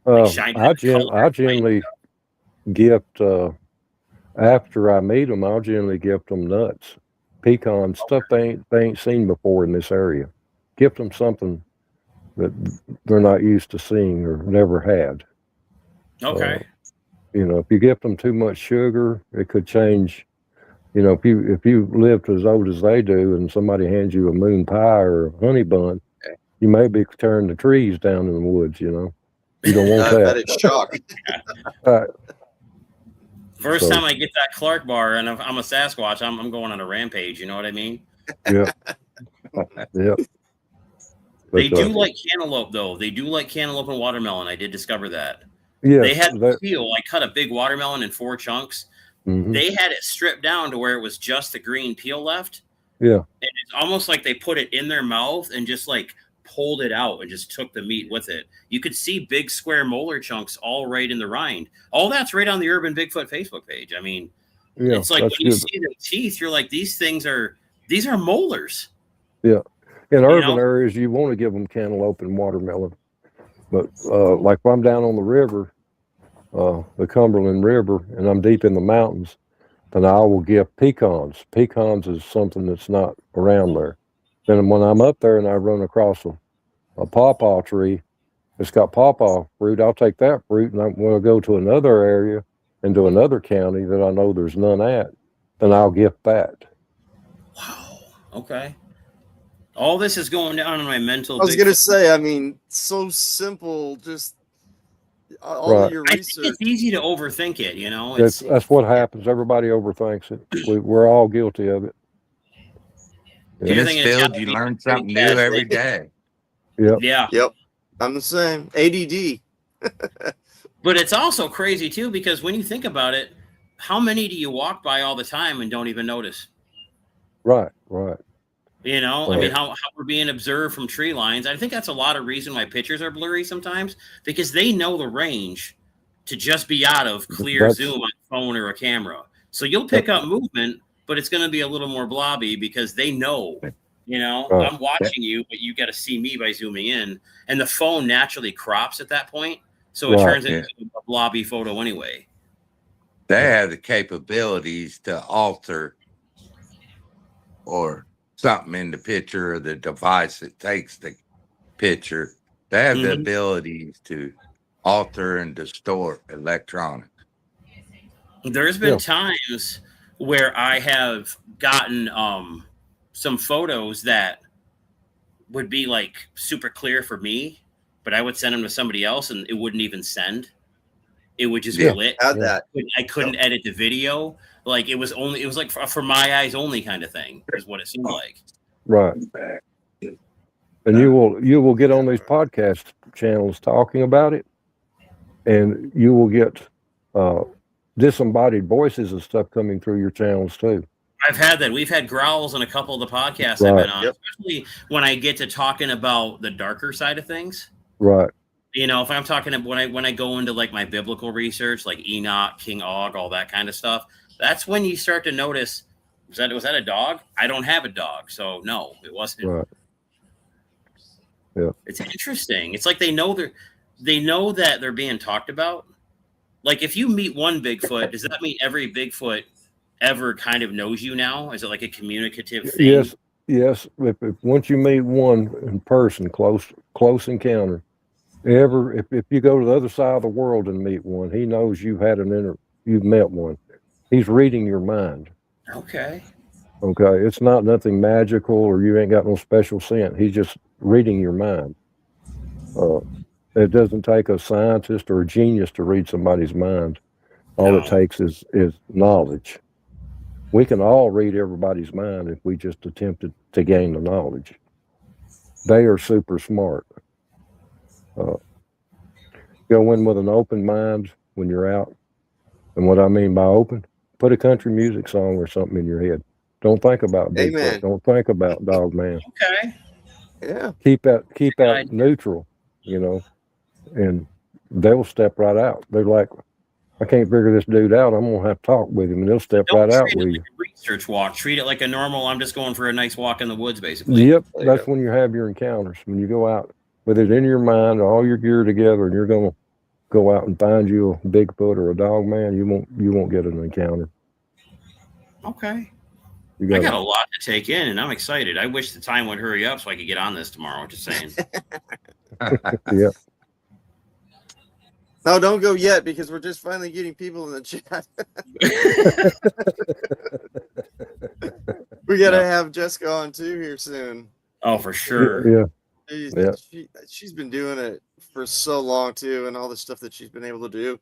Speaker 4: Like I generally gift after I meet them. I'll generally gift them nuts, pecans, stuff they ain't seen before in this area. Gift them something that they're not used to seeing or never had.
Speaker 2: Okay.
Speaker 4: You know, if you gift them too much sugar, it could change. You know, if you lived as old as they do, and somebody hands you a moon pie or a honey bun, you may be tearing the trees down in the woods. You know, you don't want that.
Speaker 1: That is shock.
Speaker 2: First time I get that Clark bar, and I'm a Sasquatch, I'm going on a rampage. You know what I mean?
Speaker 4: Yeah. Yeah.
Speaker 2: They do like cantaloupe, though. They do like cantaloupe and watermelon. I did discover that.
Speaker 4: Yeah.
Speaker 2: They had the peel. I cut a big watermelon in 4 chunks.
Speaker 4: Mm-hmm.
Speaker 2: They had it stripped down to where it was just the green peel left.
Speaker 4: Yeah.
Speaker 2: And it's almost like they put it in their mouth and just like pulled it out and just took the meat with it. You could see big square molar chunks all right in the rind. All that's right on the Urban Bigfoot Facebook page. I mean, it's like when you see the teeth, you're like, these are molars.
Speaker 4: Yeah. In urban areas, you want to give them cantaloupe and watermelon. But like when I'm down on the river, the Cumberland River, and I'm deep in the mountains, then I will give pecans. Pecans is something that's not around there. Then when I'm up there and I run across a pawpaw tree, it's got pawpaw fruit, I'll take that fruit, and I'm going to go to another area and to another county that I know there's none at, then I'll gift that.
Speaker 2: Wow. Okay. All this is going down in my mental.
Speaker 1: I was going to say, I mean, so simple, just all of your research.
Speaker 2: I think it's easy to overthink it, you know?
Speaker 4: That's what happens. Everybody overthinks it. We're all guilty of it.
Speaker 3: In this field, you learn something new every day.
Speaker 4: Yep.
Speaker 2: Yeah.
Speaker 1: Yep. I'm the same. ADD.
Speaker 2: But it's also crazy, too, because when you think about it, how many do you walk by all the time and don't even notice?
Speaker 4: Right.
Speaker 2: You know, I mean, how we're being observed from tree lines. I think that's a lot of reason why pictures are blurry sometimes, because they know the range to just be out of clear zoom on a phone or a camera. So you'll pick up movement, but it's going to be a little more blobby because they know, you know, I'm watching you, but you got to see me by zooming in. And the phone naturally crops at that point. So it turns into a blobby photo anyway.
Speaker 3: They have the capabilities to alter or something in the picture or the device that takes the picture. They have the abilities to alter and distort electronics.
Speaker 2: There's been times where I have gotten some photos that would be like super clear for me, but I would send them to somebody else and it wouldn't even send. It would just be lit. I couldn't edit the video. Like it was like for my eyes only kind of thing is what it seemed like.
Speaker 4: Right. And you will get on these podcast channels talking about it, and you will get disembodied voices and stuff coming through your channels too.
Speaker 2: I've had that. We've had growls on a couple of the podcasts I've been on, especially when I get to talking about the darker side of things.
Speaker 4: Right.
Speaker 2: You know, if I'm talking when I go into like my biblical research, like Enoch, King Og, all that kind of stuff, that's when you start to notice, was that a dog? I don't have a dog, so no, it wasn't.
Speaker 4: Right. Yeah.
Speaker 2: It's interesting. It's like they know that they're being talked about. Like if you meet one Bigfoot, does that mean every Bigfoot ever kind of knows you now? Is it like a communicative thing?
Speaker 4: Yes. If once you meet one in person, close encounter, if you go to the other side of the world and meet one, he knows you've met one. He's reading your mind.
Speaker 2: Okay.
Speaker 4: It's not nothing magical or you ain't got no special scent. He's just reading your mind. It doesn't take a scientist or a genius to read somebody's mind. All it takes is knowledge. We can all read everybody's mind if we just attempted to gain the knowledge. They are super smart. Go in with an open mind when you're out. And what I mean by open, put a country music song or something in your head. Don't think about Bigfoot. Don't think about Dog Man.
Speaker 2: Okay.
Speaker 1: Yeah.
Speaker 4: Keep that neutral, and they'll step right out. They're like, I can't figure this dude out. I'm gonna have to talk with him, and they'll step right out with you.
Speaker 2: Research walk. Treat it like a normal. I'm just going for a nice walk in the woods, basically.
Speaker 4: Yep, that's when you have your encounters. When you go out with it in your mind, all your gear together, and you're gonna go out and find you a Bigfoot or a Dog Man. You won't get an encounter.
Speaker 2: Okay. I got a lot to take in, and I'm excited. I wish the time would hurry up so I could get on this tomorrow. Just saying.
Speaker 4: Yeah.
Speaker 1: No, don't go yet because we're just finally getting people in the chat. We got to have Jessica on too here soon.
Speaker 2: Oh, for sure.
Speaker 4: Yeah.
Speaker 1: She's been doing it for so long too, and all the stuff that she's been able to do.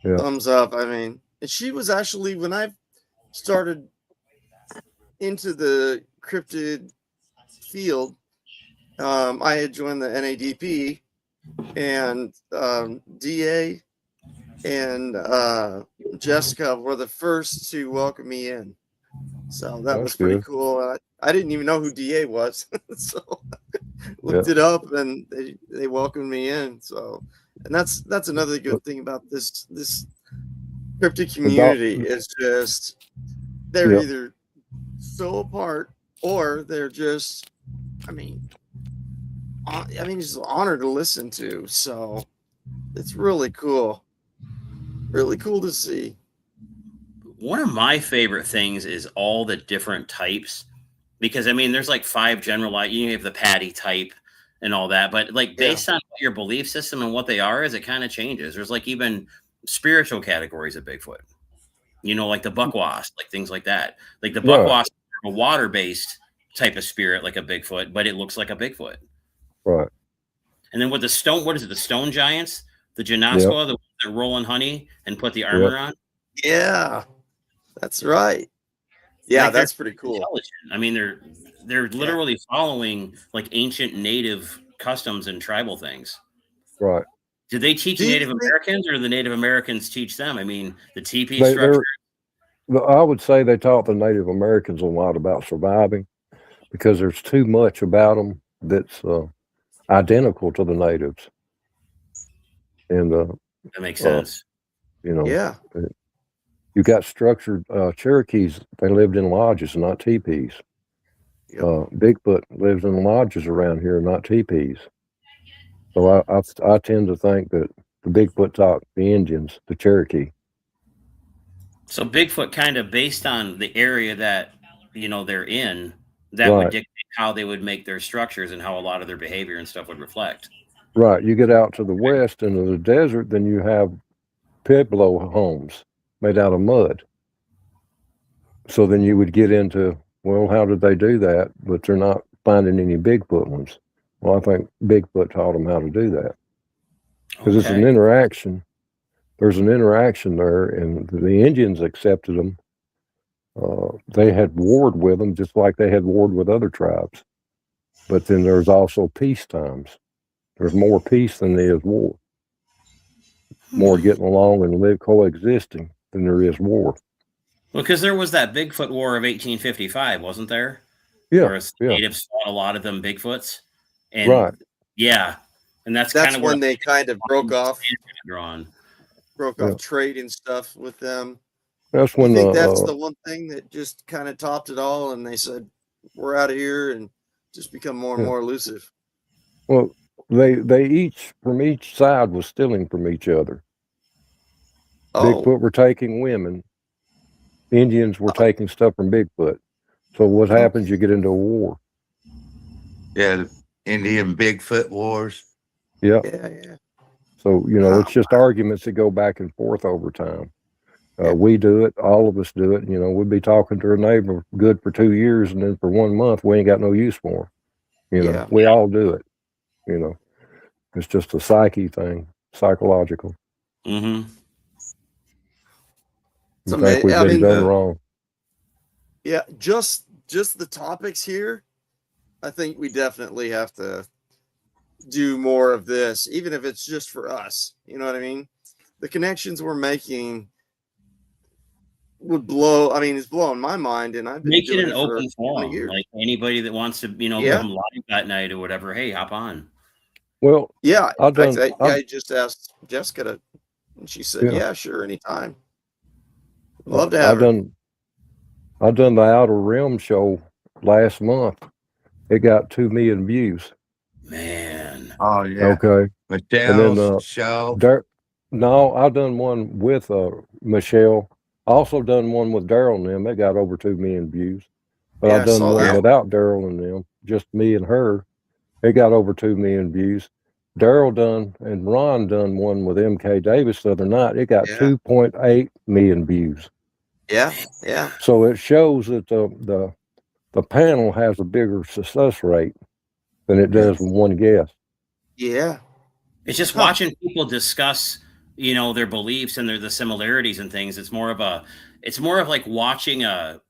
Speaker 4: Yeah.
Speaker 1: Thumbs up. I mean, and she was actually, when I started into the cryptid field, I had joined the NADP, and DA and Jessica were the first to welcome me in. So that was pretty cool. I didn't even know who DA was. So looked it up, and they welcomed me in. So, and that's another good thing about this cryptid community is just they're either so apart or they're just, it's an honor to listen to. So it's really cool. Really cool to see.
Speaker 2: One of my favorite things is all the different types, because there's like 5 general. You have the patty type and all that, but like based on your belief system and what they are, it kind of changes. There's like even spiritual categories of Bigfoot. Like the buckwasp, like things like that. Like the buckwasp, a water-based type of spirit, like a Bigfoot, but it looks like a Bigfoot.
Speaker 4: Right.
Speaker 2: And then with the stone, what is it? The stone giants, the Janasqua, the ones that roll in honey and put the armor on.
Speaker 1: Yeah, that's right. Yeah, that's pretty cool.
Speaker 2: They're literally following like ancient native customs and tribal things.
Speaker 4: Right.
Speaker 2: Did they teach Native Americans, or did the Native Americans teach them? The teepee structure.
Speaker 4: I would say they taught the Native Americans a lot about surviving, because there's too much about them that's identical to the natives. And
Speaker 2: that makes sense.
Speaker 1: Yeah.
Speaker 4: You got structured Cherokees. They lived in lodges, not teepees. Yep. Bigfoot lives in lodges around here, not teepees. So I tend to think that the Bigfoot taught the Indians, the Cherokee.
Speaker 2: So Bigfoot kind of based on the area that they're in, that would dictate how they would make their structures and how a lot of their behavior and stuff would reflect.
Speaker 4: Right. You get out to the west into the desert, then you have Pueblo homes. made out of mud. So then you would get into, well, how did they do that? But they're not finding any Bigfoot ones. Well, I think Bigfoot taught them how to do that. Because it's an interaction. There's an interaction there, and the Indians accepted them. They had warred with them just like they had warred with other tribes. But then there's also peace times. There's more peace than there is war. More getting along and coexisting than there is war.
Speaker 2: Well, because there was that Bigfoot War of 1855, wasn't there?
Speaker 4: Yeah.
Speaker 2: Where natives fought a lot of them Bigfoots. And
Speaker 4: right.
Speaker 2: Yeah. And that's
Speaker 1: kind
Speaker 2: of
Speaker 1: when they kind of broke off
Speaker 4: yeah.
Speaker 1: trade and stuff with them.
Speaker 4: That's when
Speaker 1: I think that's the one thing that just kind of topped it all, and they said, we're out of here, and just become more and more elusive.
Speaker 4: Well, they each, from each side, was stealing from each other. Bigfoot were taking women. Indians were taking stuff from Bigfoot. So what happens? You get into a war.
Speaker 3: Yeah, Indian Bigfoot wars.
Speaker 4: Yeah.
Speaker 1: Yeah.
Speaker 4: So, it's just arguments that go back and forth over time. We do it. All of us do it. We'd be talking to a neighbor good for 2 years, and then for 1 month, we ain't got no use for them. We all do it. It's just a psyche thing, psychological.
Speaker 2: Mm-hmm.
Speaker 4: I think we've been done wrong.
Speaker 1: Yeah, just the topics here, I think we definitely have to do more of this, even if it's just for us. You know what I mean? The connections we're making would blow. I mean, it's blowing my mind, and I've been
Speaker 2: make it
Speaker 1: doing
Speaker 2: an open forum. Like anybody that wants to, come live that night or whatever. Hey, hop on.
Speaker 4: Well,
Speaker 1: yeah. I just asked Jessica and she said, "Yeah, sure, anytime." Love to have her.
Speaker 4: I've done the Outer Rim show last month. It got 2 million views.
Speaker 2: Man.
Speaker 3: Oh yeah.
Speaker 4: Okay.
Speaker 3: Michelle's show.
Speaker 4: No, I've done one with Michelle. Also done one with Daryl and them. They got over 2 million views. But I've done one without Daryl and them, just me and her. It got over 2 million views. Daryl done and Ron done one with MK Davis the other night. It got 2.8 million views.
Speaker 1: Yeah.
Speaker 4: So it shows that the panel has a bigger success rate than it does with one guest.
Speaker 1: Yeah.
Speaker 2: It's just watching people discuss, their beliefs and the similarities and things. It's more of like watching almost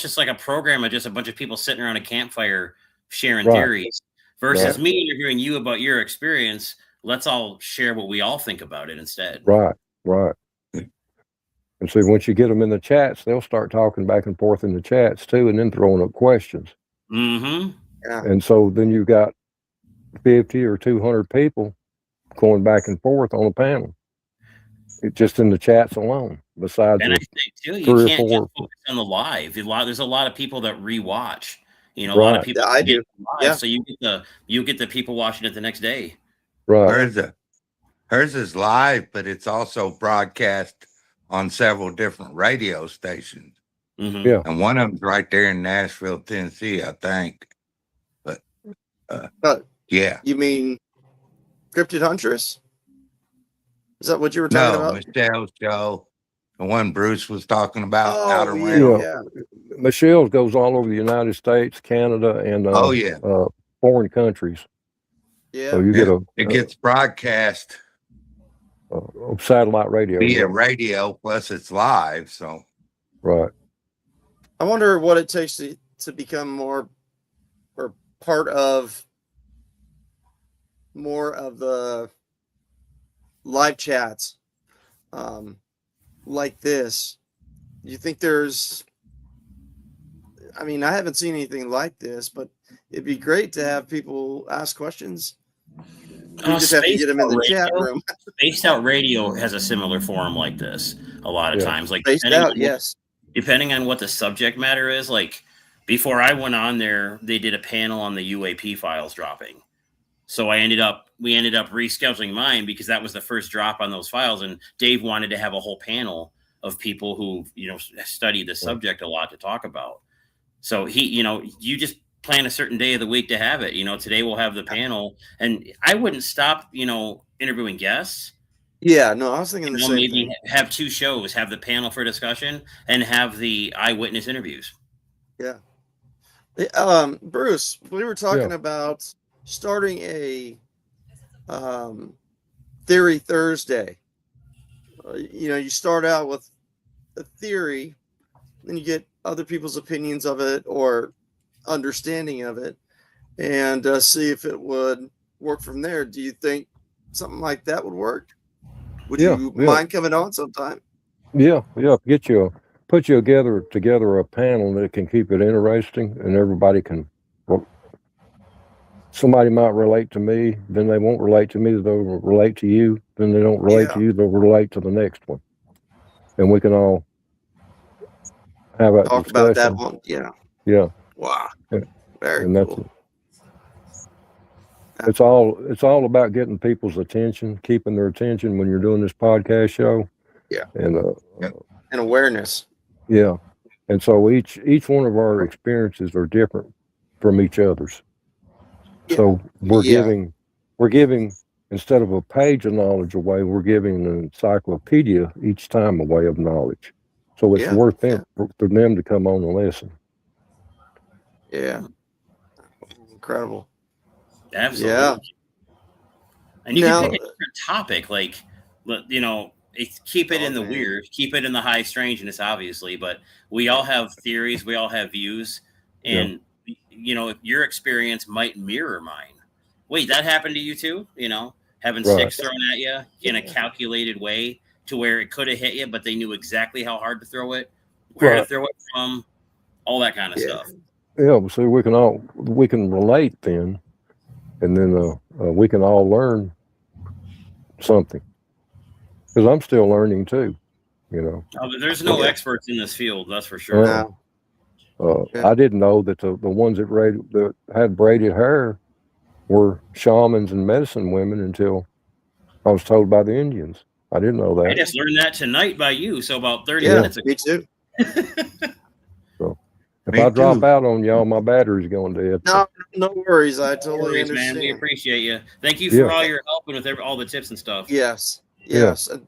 Speaker 2: just like a program of just a bunch of people sitting around a campfire sharing theories versus me interviewing you about your experience. Let's all share what we all think about it instead.
Speaker 4: Right. And so once you get them in the chats, they'll start talking back and forth in the chats too, and then throwing up questions.
Speaker 2: Mm-hmm.
Speaker 1: Yeah.
Speaker 4: And so then you've got 50 or 200 people going back and forth on a panel. It's just in the chats alone. Besides,
Speaker 2: and I think too, you can't just focus on the live. There's a lot of people that rewatch. A lot of people.
Speaker 1: I do.
Speaker 2: Live, so you get the people watching it the next day.
Speaker 4: Right.
Speaker 3: Hers is live, but it's also broadcast on several different radio stations.
Speaker 2: Mm-hmm.
Speaker 4: Yeah.
Speaker 3: And one of them's right there in Nashville, Tennessee, I think. But yeah.
Speaker 1: You mean Cryptid Huntress? Is that what you were talking about?
Speaker 3: Michelle's show. The one Bruce was talking about. Outer
Speaker 1: Rim.
Speaker 4: Yeah. Michelle goes all over the United States, Canada, and foreign countries.
Speaker 1: Yeah.
Speaker 4: So you get
Speaker 3: it gets broadcast
Speaker 4: satellite radio.
Speaker 3: Via radio, plus it's live. So
Speaker 4: right.
Speaker 1: I wonder what it takes to become more or part of more of the live chats like this. You think there's, I mean, I haven't seen anything like this, but it'd be great to have people ask questions. You just have to get them in the chat room.
Speaker 2: Spaced Out Radio has a similar forum like this a lot of times. Like
Speaker 1: Spaced Out,
Speaker 2: depending on what the subject matter is. Like before I went on there, they did a panel on the UAP files dropping. So we ended up rescheduling mine because that was the first drop on those files, and Dave wanted to have a whole panel of people who study the subject a lot to talk about. So he, you just plan a certain day of the week to have it. Today we'll have the panel, and I wouldn't stop, interviewing guests,
Speaker 1: Yeah, no, I was thinking
Speaker 2: You
Speaker 1: the
Speaker 2: know,
Speaker 1: same
Speaker 2: maybe
Speaker 1: thing.
Speaker 2: have two shows, have the panel for discussion and have the eyewitness interviews.
Speaker 1: Yeah. Bruce, we were talking about starting a Theory Thursday. You start out with a theory, then you get other people's opinions of it or understanding of it, and see if it would work from there. Do you think something like that would work? Would you mind coming on sometime?
Speaker 4: Yeah. Put you together a panel that can keep it interesting, and everybody can. Well, somebody might relate to me, then they won't relate to me. They'll relate to you, then they don't relate to you. They'll relate to the next one, and we can all have that
Speaker 1: talk
Speaker 4: discussion.
Speaker 1: about that one. Yeah. Wow. Very cool.
Speaker 4: It's all about getting people's attention, keeping their attention when you're doing this podcast show.
Speaker 1: Yeah.
Speaker 4: And
Speaker 1: awareness.
Speaker 4: Yeah. And so each one of our experiences are different from each other's. Yeah. So we're giving instead of a page of knowledge away, we're giving an encyclopedia each time a way of knowledge. So it's worth them for them to come on and listen.
Speaker 1: Yeah. Incredible.
Speaker 2: Absolutely. Yeah. And you can pick a different topic, like, keep it in the weird, keep it in the high strangeness, obviously, but we all have theories, we all have views, and your experience might mirror mine. Wait, that happened to you too? Having sticks thrown at you in a calculated way to where it could have hit you, but they knew exactly how hard to throw it, where to throw it from, all that kind of stuff.
Speaker 4: Yeah, so we can relate then, and then we can all learn something. Because I'm still learning too,
Speaker 2: Oh, but there's no experts in this field, that's for sure.
Speaker 4: I didn't know that the ones that had braided hair were shamans and medicine women until I was told by the Indians. I didn't know that.
Speaker 2: I just learned that tonight by you, so about 30 minutes ago.
Speaker 1: Me too.
Speaker 4: So if I drop out on y'all, my battery's going dead.
Speaker 1: No worries. I totally understand.
Speaker 2: Man. We appreciate you. Thank you for all your help and with all the tips and stuff.
Speaker 1: Yes.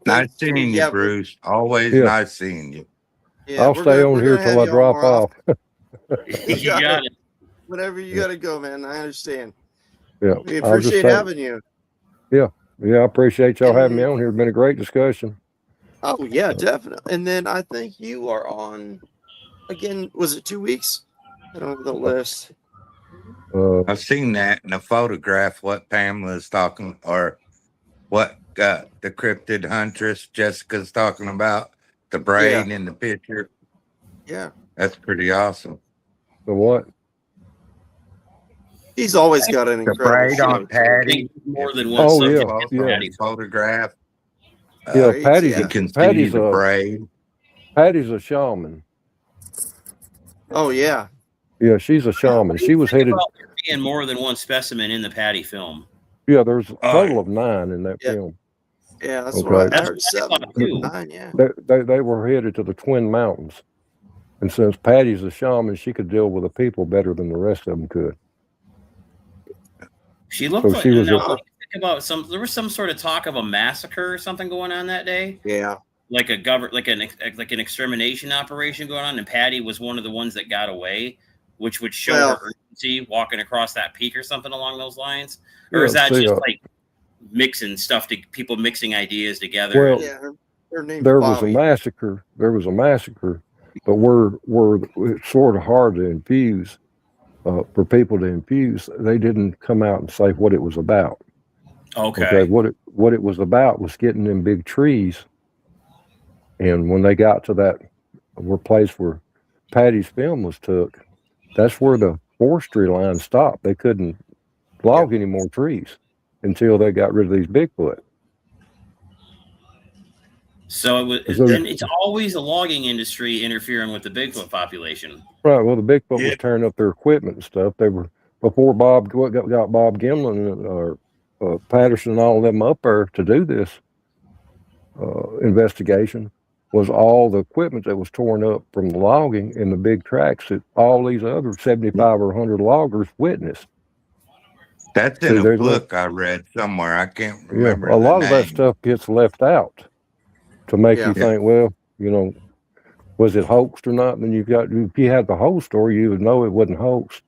Speaker 3: Nice seeing you, Bruce. Always nice seeing you.
Speaker 1: Yeah,
Speaker 4: I'll stay on here till I drop off.
Speaker 2: You got it.
Speaker 1: Whenever you got to go, man. I understand.
Speaker 4: Yeah.
Speaker 1: We appreciate having you.
Speaker 4: Yeah. I appreciate y'all having me on here. It's been a great discussion.
Speaker 1: Oh, yeah, definitely. And then I think you are on, again, was it 2 weeks? I don't have the list.
Speaker 3: I've seen that in a photograph, what Pamela's talking, or what the cryptid huntress Jessica's talking about, the brain in the picture.
Speaker 1: Yeah.
Speaker 3: That's pretty awesome.
Speaker 4: The what?
Speaker 1: He's always got an incredible
Speaker 3: braid on Patty.
Speaker 2: More than one subject.
Speaker 3: Photograph.
Speaker 4: Patty's
Speaker 3: you can see the braid.
Speaker 4: Patty's a shaman.
Speaker 1: Oh, yeah.
Speaker 4: Yeah, she's a shaman. She was headed
Speaker 2: being more than one specimen in the Patty film.
Speaker 4: Yeah, there's a total of 9 in that film.
Speaker 1: Yeah, that's right. I heard 7, 9, yeah.
Speaker 4: They were headed to the Twin Mountains. And since Patty's a shaman, she could deal with the people better than the rest of them could.
Speaker 2: She looked like, there was some sort of talk of a massacre or something going on that day.
Speaker 1: Yeah.
Speaker 2: Like an extermination operation going on, and Patty was one of the ones that got away, which would show her urgency walking across that peak or something along those lines. Or is that just like mixing stuff to people mixing ideas together?
Speaker 1: Well, her name
Speaker 4: there was a massacre. There was a massacre, but it's sort of hard to infuse for people to infuse. They didn't come out and say what it was about.
Speaker 2: Okay.
Speaker 4: What it was about was getting them big trees. And when they got to that place where Patty's film was took, that's where the forestry line stopped. They couldn't log any more trees until they got rid of these Bigfoot.
Speaker 2: So it's always the logging industry interfering with the Bigfoot population.
Speaker 4: Right. Well, the Bigfoot was tearing up their equipment and stuff. They were before Bob got Bob Gimlin or Patterson and all of them up there to do this investigation. Was all the equipment that was torn up from the logging in the big tracks that all these other 75 or 100 loggers witnessed.
Speaker 3: That's in a book I read somewhere. I can't remember.
Speaker 4: A lot of that stuff gets left out to make you think, well, was it hoaxed or not? And if you had the whole story, you would know it wasn't hoaxed.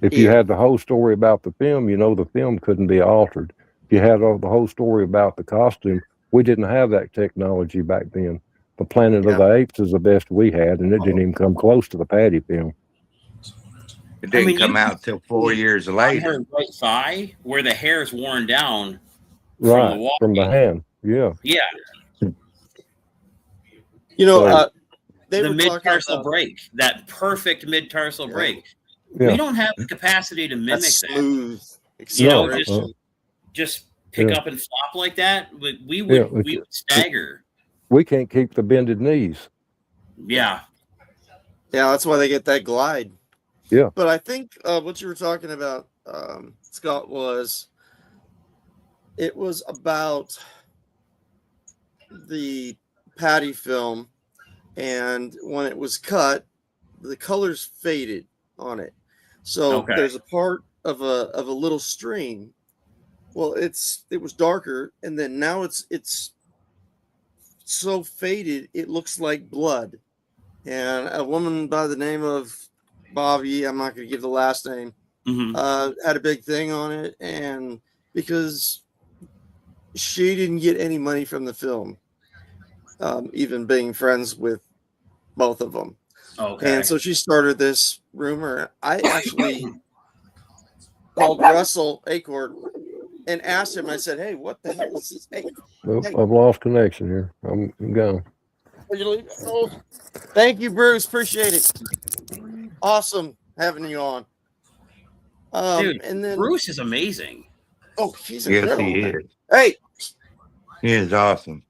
Speaker 4: If you had the whole story about the film, the film couldn't be altered. If you had the whole story about the costume, we didn't have that technology back then. The Planet of the Apes is the best we had, and it didn't even come close to the Patty film.
Speaker 3: It didn't come out till 4 years later.
Speaker 2: Her right thigh, where the hair is worn down
Speaker 4: from the hand. Yeah.
Speaker 2: The mid-tarsal break, that perfect mid-tarsal break. Yeah. We don't have the capacity to mimic that. Just pick up and flop like that. We would stagger.
Speaker 4: We can't keep the bended knees.
Speaker 2: Yeah.
Speaker 1: Yeah, that's why they get that glide.
Speaker 4: Yeah.
Speaker 1: But I think what you were talking about, Scott, was about the Patty film, and when it was cut, the colors faded on it. So there's a part of a little stream. Well, it was darker, and then now it's so faded it looks like blood. And a woman by the name of Bobby, I'm not going to give the last name, had a big thing on it, and because she didn't get any money from the film, even being friends with both of them.
Speaker 2: Okay.
Speaker 1: And so she started this rumor. I actually called Russell Acorn and asked him. I said, "Hey, what the hell is this?" Hey,
Speaker 4: I've lost connection here. I'm gone.
Speaker 1: Oh, thank you, Bruce. Appreciate it. Awesome having you on.
Speaker 2: Dude,
Speaker 1: and then
Speaker 2: Bruce is amazing.
Speaker 1: Oh, he's incredible.
Speaker 3: Yes, he is.
Speaker 1: Hey,
Speaker 3: he is awesome.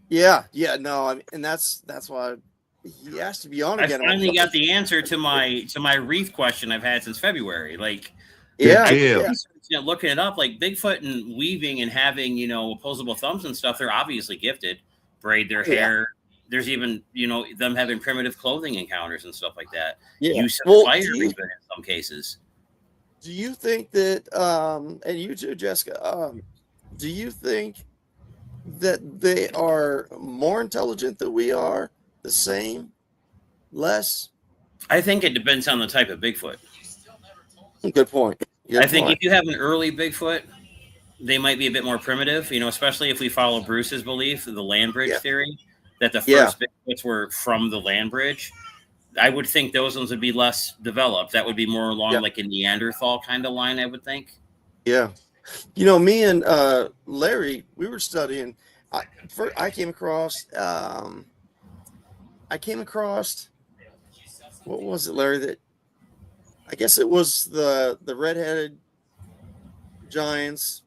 Speaker 1: Yeah. No, and that's why he has to be on again.
Speaker 2: I finally got the answer to my wreath question I've had since February. Like, looking it up, like Bigfoot and weaving and having opposable thumbs and stuff, they're obviously gifted. Braid their hair. There's even them having primitive clothing encounters and stuff like that. Use of fire even in some cases.
Speaker 1: Do you think that and you too, Jessica, do you think that they are more intelligent than we are, the same, less?
Speaker 2: I think it depends on the type of Bigfoot.
Speaker 1: Good point.
Speaker 2: I think if you have an early Bigfoot, they might be a bit more primitive, especially if we follow Bruce's belief, the land bridge theory, that the first Bigfoots were from the land bridge. I would think those ones would be less developed. That would be more along like a Neanderthal kind of line, I would think.
Speaker 1: Yeah. Me and Larry, we were studying. I came across. What was it, Larry? That I guess it was the redheaded giants,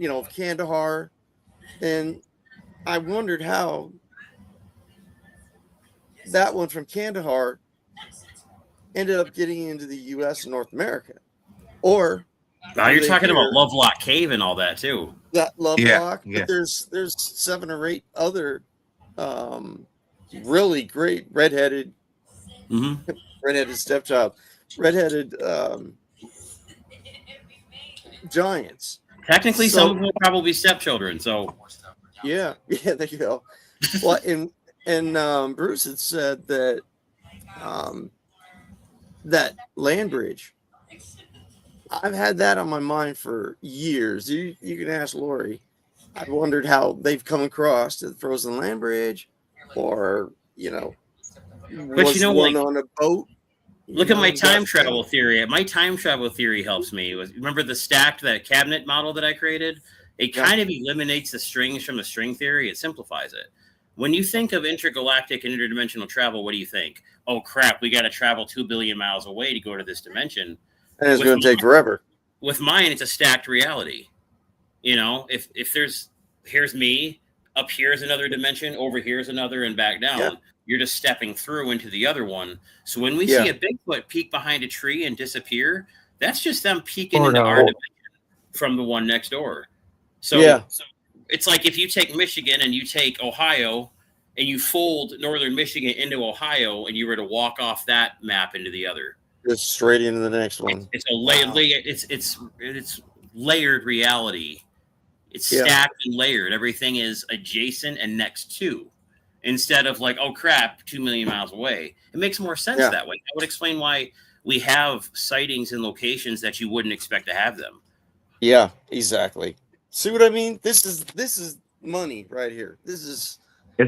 Speaker 1: of Kandahar, and I wondered how that one from Kandahar ended up getting into the U.S. and North America, or.
Speaker 2: Now you're talking about Lovelock Cave and all that too.
Speaker 1: That Lovelock, but there's 7 or 8 other really great redheaded stepchild, redheaded giants.
Speaker 2: Technically, some of them will probably be stepchildren. So
Speaker 1: there you go. Well, and Bruce had said that that land bridge. I've had that on my mind for years. You can ask Lori. I wondered how they've come across the frozen land bridge, or was one on a boat.
Speaker 2: Look at my time travel theory. My time travel theory helps me. Remember that cabinet model that I created? It kind of eliminates the strings from the string theory. It simplifies it. When you think of intergalactic and interdimensional travel, what do you think? Oh crap, we got to travel 2 billion miles away to go to this dimension.
Speaker 1: And it's going to take forever.
Speaker 2: With mine, it's a stacked reality. If here's me, up here's another dimension, over here's another, and back down. You're just stepping through into the other one. So when we see a Bigfoot peek behind a tree and disappear, that's just them peeking into our dimension from the one next door. So it's like if you take Michigan and you take Ohio and you fold northern Michigan into Ohio and you were to walk off that map into the other.
Speaker 1: just straight into the next one.
Speaker 2: It's a it's layered reality. It's stacked and layered. Everything is adjacent and next to, instead of like, oh crap, 2 million miles away. It makes more sense that way. That would explain why we have sightings in locations that you wouldn't expect to have them.
Speaker 1: Yeah, exactly. See what I mean? This is money right here.
Speaker 3: It's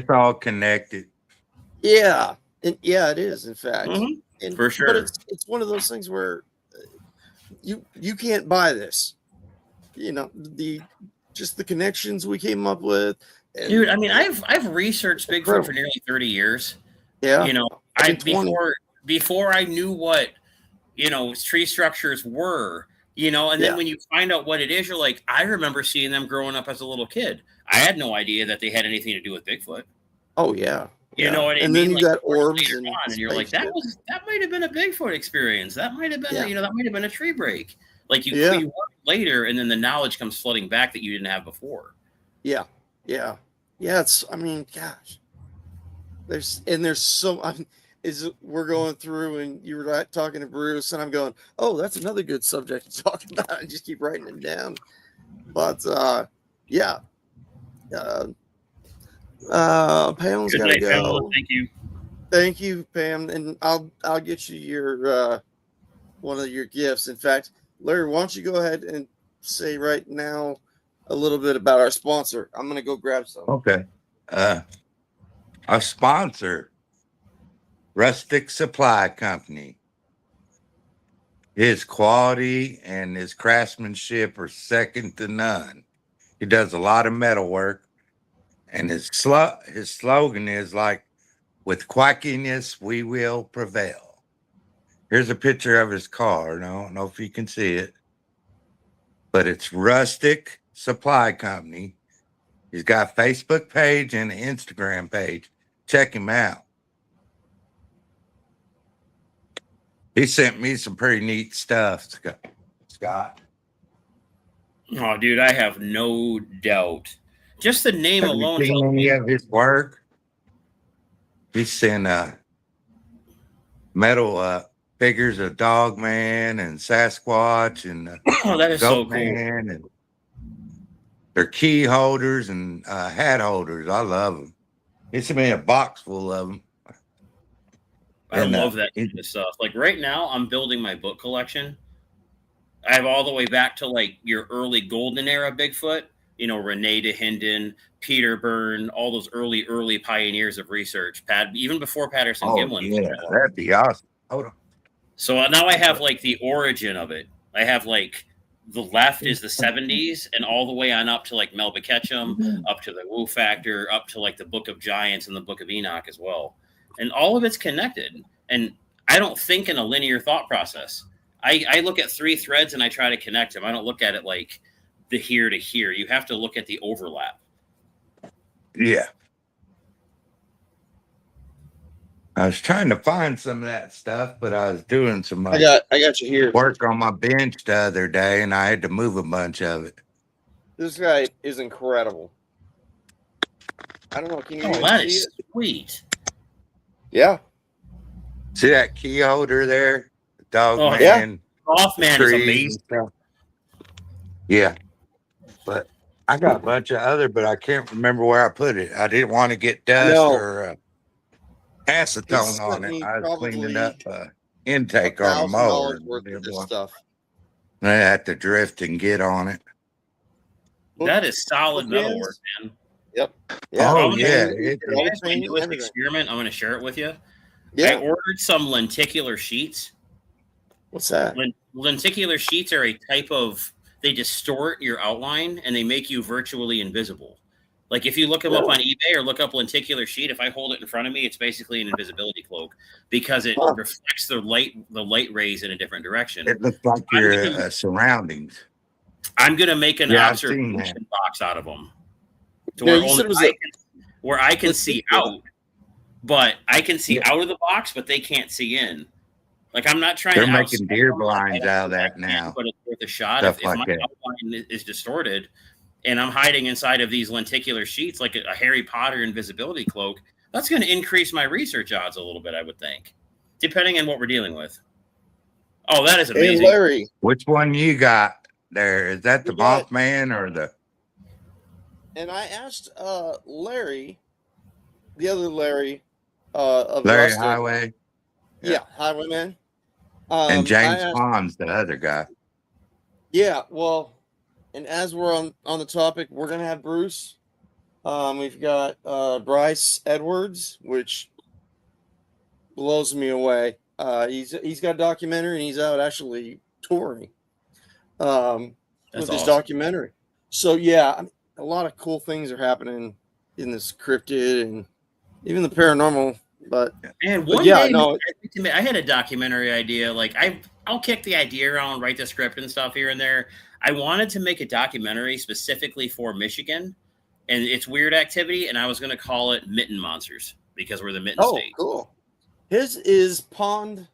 Speaker 3: all connected.
Speaker 1: Yeah, and it is, in fact. And,
Speaker 2: for sure.
Speaker 1: But it's one of those things where you can't buy this. You know, just the connections we came up with.
Speaker 2: Dude, I mean, I've researched Bigfoot for nearly 30 years.
Speaker 1: Yeah.
Speaker 2: You know, before I knew what, tree structures were, and then when you find out what it is, you're like, I remember seeing them growing up as a little kid. I had no idea that they had anything to do with Bigfoot.
Speaker 1: Oh yeah.
Speaker 2: You know what I mean?
Speaker 1: And then you
Speaker 2: like,
Speaker 1: got orbs
Speaker 2: and you're like, that might have been a Bigfoot experience. That might have been that might have been a tree break. Like you work later, and then the knowledge comes flooding back that you didn't have before.
Speaker 1: Yeah. I mean, gosh, there's so we're going through, and you were talking to Bruce, and I'm going, oh, that's another good subject to talk about. I just keep writing it down. But Pam's got to go.
Speaker 2: Pamela.
Speaker 1: Thank you, Pam, and I'll get you your one of your gifts. In fact, Larry, why don't you go ahead and say right now a little bit about our sponsor? I'm going to go grab some.
Speaker 3: Okay. Our sponsor, Rustic Supply Company. His quality and his craftsmanship are second to none. He does a lot of metal work, and his slogan is like, with quackiness, we will prevail. Here's a picture of his car. I don't know if you can see it, but it's Rustic Supply Company. He's got a Facebook page and an Instagram page. Check him out. He sent me some pretty neat stuff, Scott.
Speaker 2: Oh, dude, I have no doubt. Just the name alone.
Speaker 3: Have you seen any of his work? He sent metal figures of Dogman and Sasquatch and
Speaker 2: that is so cool.
Speaker 3: And they're key holders and hat holders. I love them. He sent me a box full of them.
Speaker 2: I love that kind of stuff. Like right now, I'm building my book collection. I have all the way back to like your early golden era Bigfoot. Renee DeHinden, Peter Byrne, all those early pioneers of research. Even before Patterson Gimlin.
Speaker 3: Yeah, that'd be awesome. Hold on.
Speaker 2: So now I have like the origin of it. I have like the left is the 70s and all the way on up to like Melba Ketchum, up to the Woo Factor, up to like the Book of Giants and the Book of Enoch as well. And all of it's connected. And I don't think in a linear thought process. I look at three threads and I try to connect them. I don't look at it like the here to here. You have to look at the overlap.
Speaker 3: Yeah. I was trying to find some of that stuff, but I was doing some
Speaker 1: I got you here.
Speaker 3: Work on my bench the other day, and I had to move a bunch of it.
Speaker 1: This guy is incredible. I don't know. Can you
Speaker 2: that is sweet.
Speaker 1: Yeah.
Speaker 3: See that key holder there? Dogman.
Speaker 2: Yeah. Mothman is amazing.
Speaker 3: Yeah. But I got a bunch of other, but I can't remember where I put it. I didn't want to get dust or acetone on it. I was cleaning up intake on a mower.
Speaker 1: Worth of this stuff.
Speaker 3: I had to drift and get on it.
Speaker 2: That is solid metal work, man.
Speaker 1: Yep.
Speaker 3: Yeah. Oh, yeah.
Speaker 2: It's my newest experiment. I'm going to share it with you. Yeah. I ordered some lenticular sheets.
Speaker 1: What's that?
Speaker 2: Lenticular sheets are a type of, they distort your outline and they make you virtually invisible. Like if you look them up on eBay or look up lenticular sheet, if I hold it in front of me, it's basically an invisibility cloak because it reflects the light rays in a different direction.
Speaker 3: It looks like your surroundings.
Speaker 2: I'm going to make an observation box out of them to where I can see out, but I can see out of the box, but they can't see in. Like I'm not trying
Speaker 3: They're
Speaker 2: to
Speaker 3: making deer blinds out of that now.
Speaker 2: But it's worth a shot. If my outline is distorted and I'm hiding inside of these lenticular sheets like a Harry Potter invisibility cloak, that's going to increase my research odds a little bit, I would think, depending on what we're dealing with. Oh, that is amazing.
Speaker 1: Hey, Larry.
Speaker 3: Which one you got there? Is that the Mothman or the?
Speaker 1: And I asked Larry, the other Larry, of
Speaker 3: Larry
Speaker 1: Rustic.
Speaker 3: Highway.
Speaker 1: Yeah, Highwayman.
Speaker 3: And James Pond's the other guy.
Speaker 1: Yeah, well, and as we're on the topic, we're gonna have Bruce. We've got Bryce Edwards, which blows me away. He's got a documentary and he's out actually touring with his
Speaker 2: awesome.
Speaker 1: documentary. So yeah, a lot of cool things are happening in this cryptid and even the paranormal. But
Speaker 2: and I had a documentary idea. Like I'll kick the idea around, write the script and stuff here and there. I wanted to make a documentary specifically for Michigan and its weird activity, and I was going to call it Mitten Monsters because we're the Mitten State.
Speaker 1: Oh, cool. His is Pond.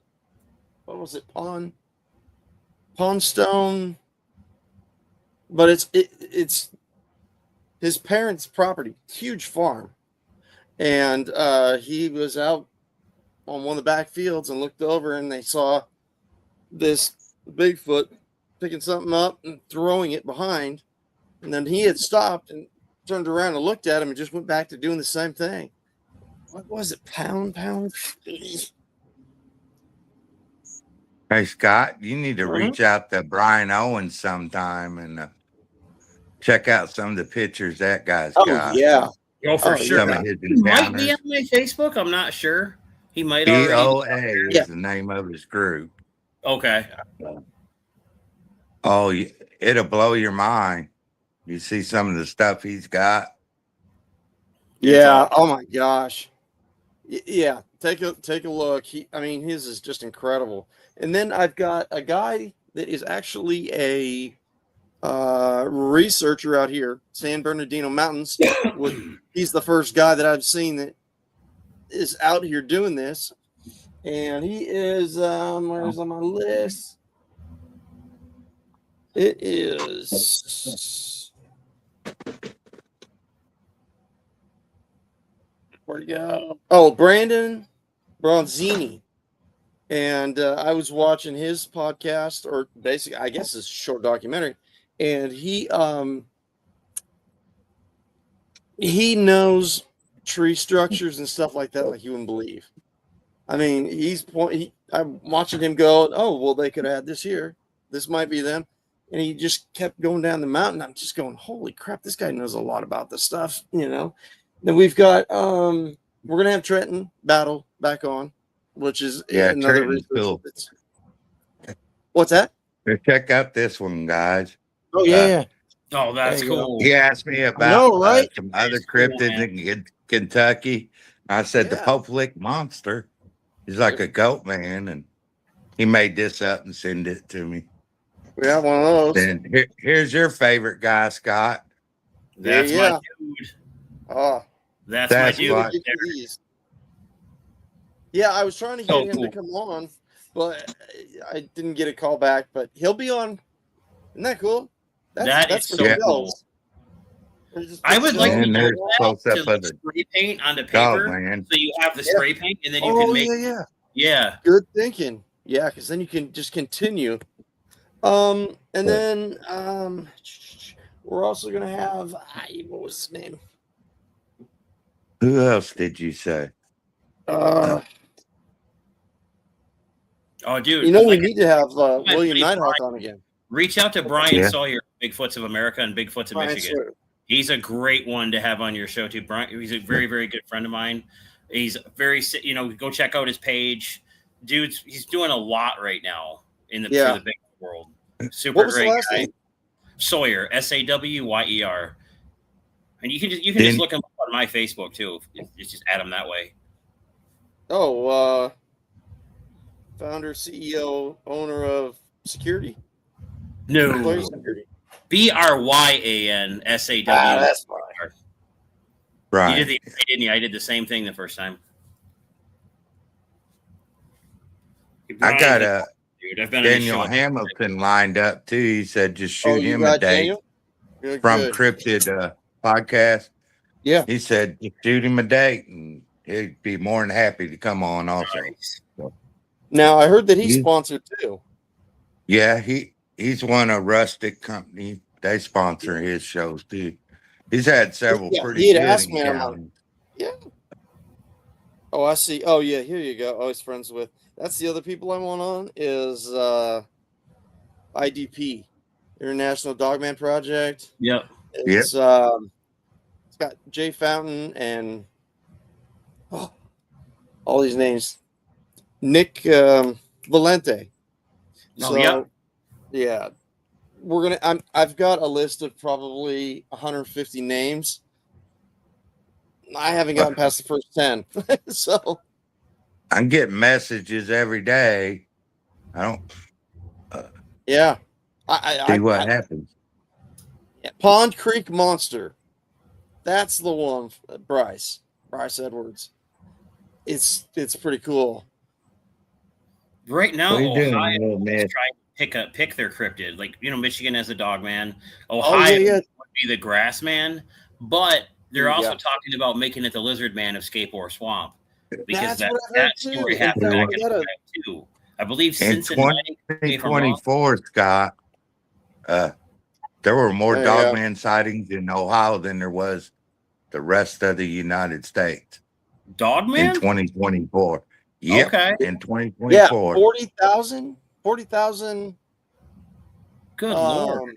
Speaker 1: What was it? Pondstone. But it's his parents' property, huge farm, and he was out on one of the back fields and looked over, and they saw this Bigfoot picking something up and throwing it behind, and then he had stopped and turned around and looked at him and just went back to doing the same thing. What was it? Pound?
Speaker 3: Hey, Scott, you need to reach out to Brian Owens sometime and check out some of the pictures that guy's got.
Speaker 1: Yeah.
Speaker 2: Oh, for sure.
Speaker 3: Some of his
Speaker 2: He might be on my Facebook. I'm not sure. He might already.
Speaker 3: EOA is the name of his group.
Speaker 2: Okay.
Speaker 3: Oh, it'll blow your mind. You see some of the stuff he's got.
Speaker 1: Yeah. Oh my gosh. Yeah. Take a look. His is just incredible. And then I've got a guy that is actually a researcher out here, San Bernardino Mountains. He's the first guy that I've seen that is out here doing this, and he is where's on my list? It is where'd he go? Oh, Brandon Bronzini. And I was watching his podcast, or basically, I guess it's a short documentary, and he knows tree structures and stuff like that, like you wouldn't believe. I mean, I'm watching him go, oh, well, they could have had this here. This might be them. And he just kept going down the mountain. I'm just going, holy crap, this guy knows a lot about this stuff, Then we've got, we're going to have Trenton Battle back on, which is another research. Cool. What's that?
Speaker 3: Check out this one, guys.
Speaker 1: Oh, yeah.
Speaker 2: Oh, that's cool.
Speaker 3: He asked me about some other cryptids in Kentucky. I said the Pope Lick monster is like a goat man, and he made this up and sent it to me.
Speaker 1: We have one of those.
Speaker 3: And here's your favorite guy, Scott.
Speaker 2: That's my dude.
Speaker 1: Oh,
Speaker 2: that's my dude.
Speaker 1: Yeah, I was trying to get him to come on, but I didn't get a call back. But he'll be on. Isn't that cool?
Speaker 2: That's so cool. I would like to know to spray paint on the paper, so you have the spray paint, and then you can make. Yeah.
Speaker 1: Good thinking. Yeah, because then you can just continue. And then we're also gonna have what was his name?
Speaker 3: Who else did you say?
Speaker 2: Oh, dude!
Speaker 1: We need to have William Neidhart on again.
Speaker 2: Reach out to Brian Sawyer, Bigfoots of America and Bigfoots of Michigan. Sawyer. He's a great one to have on your show too. Brian, he's a very, very good friend of mine. He's very, go check out his page, dude. He's doing a lot right now for the big world. Super great guy. Name? Sawyer, Sawyer, and you can just look him up on my Facebook too. Just add him that way.
Speaker 1: Oh, founder, CEO, owner of Security.
Speaker 2: No, BRYAN SAW.
Speaker 1: That's fine.
Speaker 3: Right.
Speaker 2: You did didn't you? I did the same thing the first time.
Speaker 3: I got Daniel Hamilton lined up too. He said just shoot him a date from Cryptid podcast.
Speaker 1: Yeah.
Speaker 3: He said just shoot him a date and he'd be more than happy to come on also.
Speaker 1: Now I heard that he's sponsored too.
Speaker 3: Yeah, he's one of Rustic Company. They sponsor his shows too. He's had several
Speaker 1: Yeah,
Speaker 3: pretty
Speaker 1: he had
Speaker 3: good
Speaker 1: asked me. I'm like,
Speaker 3: encounters.
Speaker 1: yeah. Oh, I see. Oh, yeah. Here you go. Always friends with. That's the other people I want on is IDP, International Dogman Project.
Speaker 2: Yep.
Speaker 3: Yep.
Speaker 1: It's got Jay Fountain and all these names. Nick Valente.
Speaker 2: Oh, yep.
Speaker 1: Yeah, we're gonna. I've got a list of probably 150 names. I haven't gotten past the first 10, so
Speaker 3: I'm getting messages every day. I don't
Speaker 1: yeah.
Speaker 3: see what happens.
Speaker 1: Pond Creek Monster. That's the one, Bryce Edwards. It's pretty cool.
Speaker 2: Right now,
Speaker 3: What are you doing,
Speaker 2: Ohio
Speaker 3: little
Speaker 2: is
Speaker 3: man?
Speaker 2: trying to pick their cryptid. Like, Michigan has a dog man. Ohio would be the grass man, but they're also talking about making it the lizard man of Scape or Swamp, because that story happened back in Ohio too. I believe
Speaker 3: In
Speaker 2: Cincinnati.
Speaker 3: 2024, Scott, there were more dogman sightings in Ohio than there was the rest of the United States.
Speaker 2: Dogman?
Speaker 3: In 2024. Yep.
Speaker 2: Okay.
Speaker 3: In 2024.
Speaker 1: Yeah, 40,000. 40,000.
Speaker 2: Good Lord.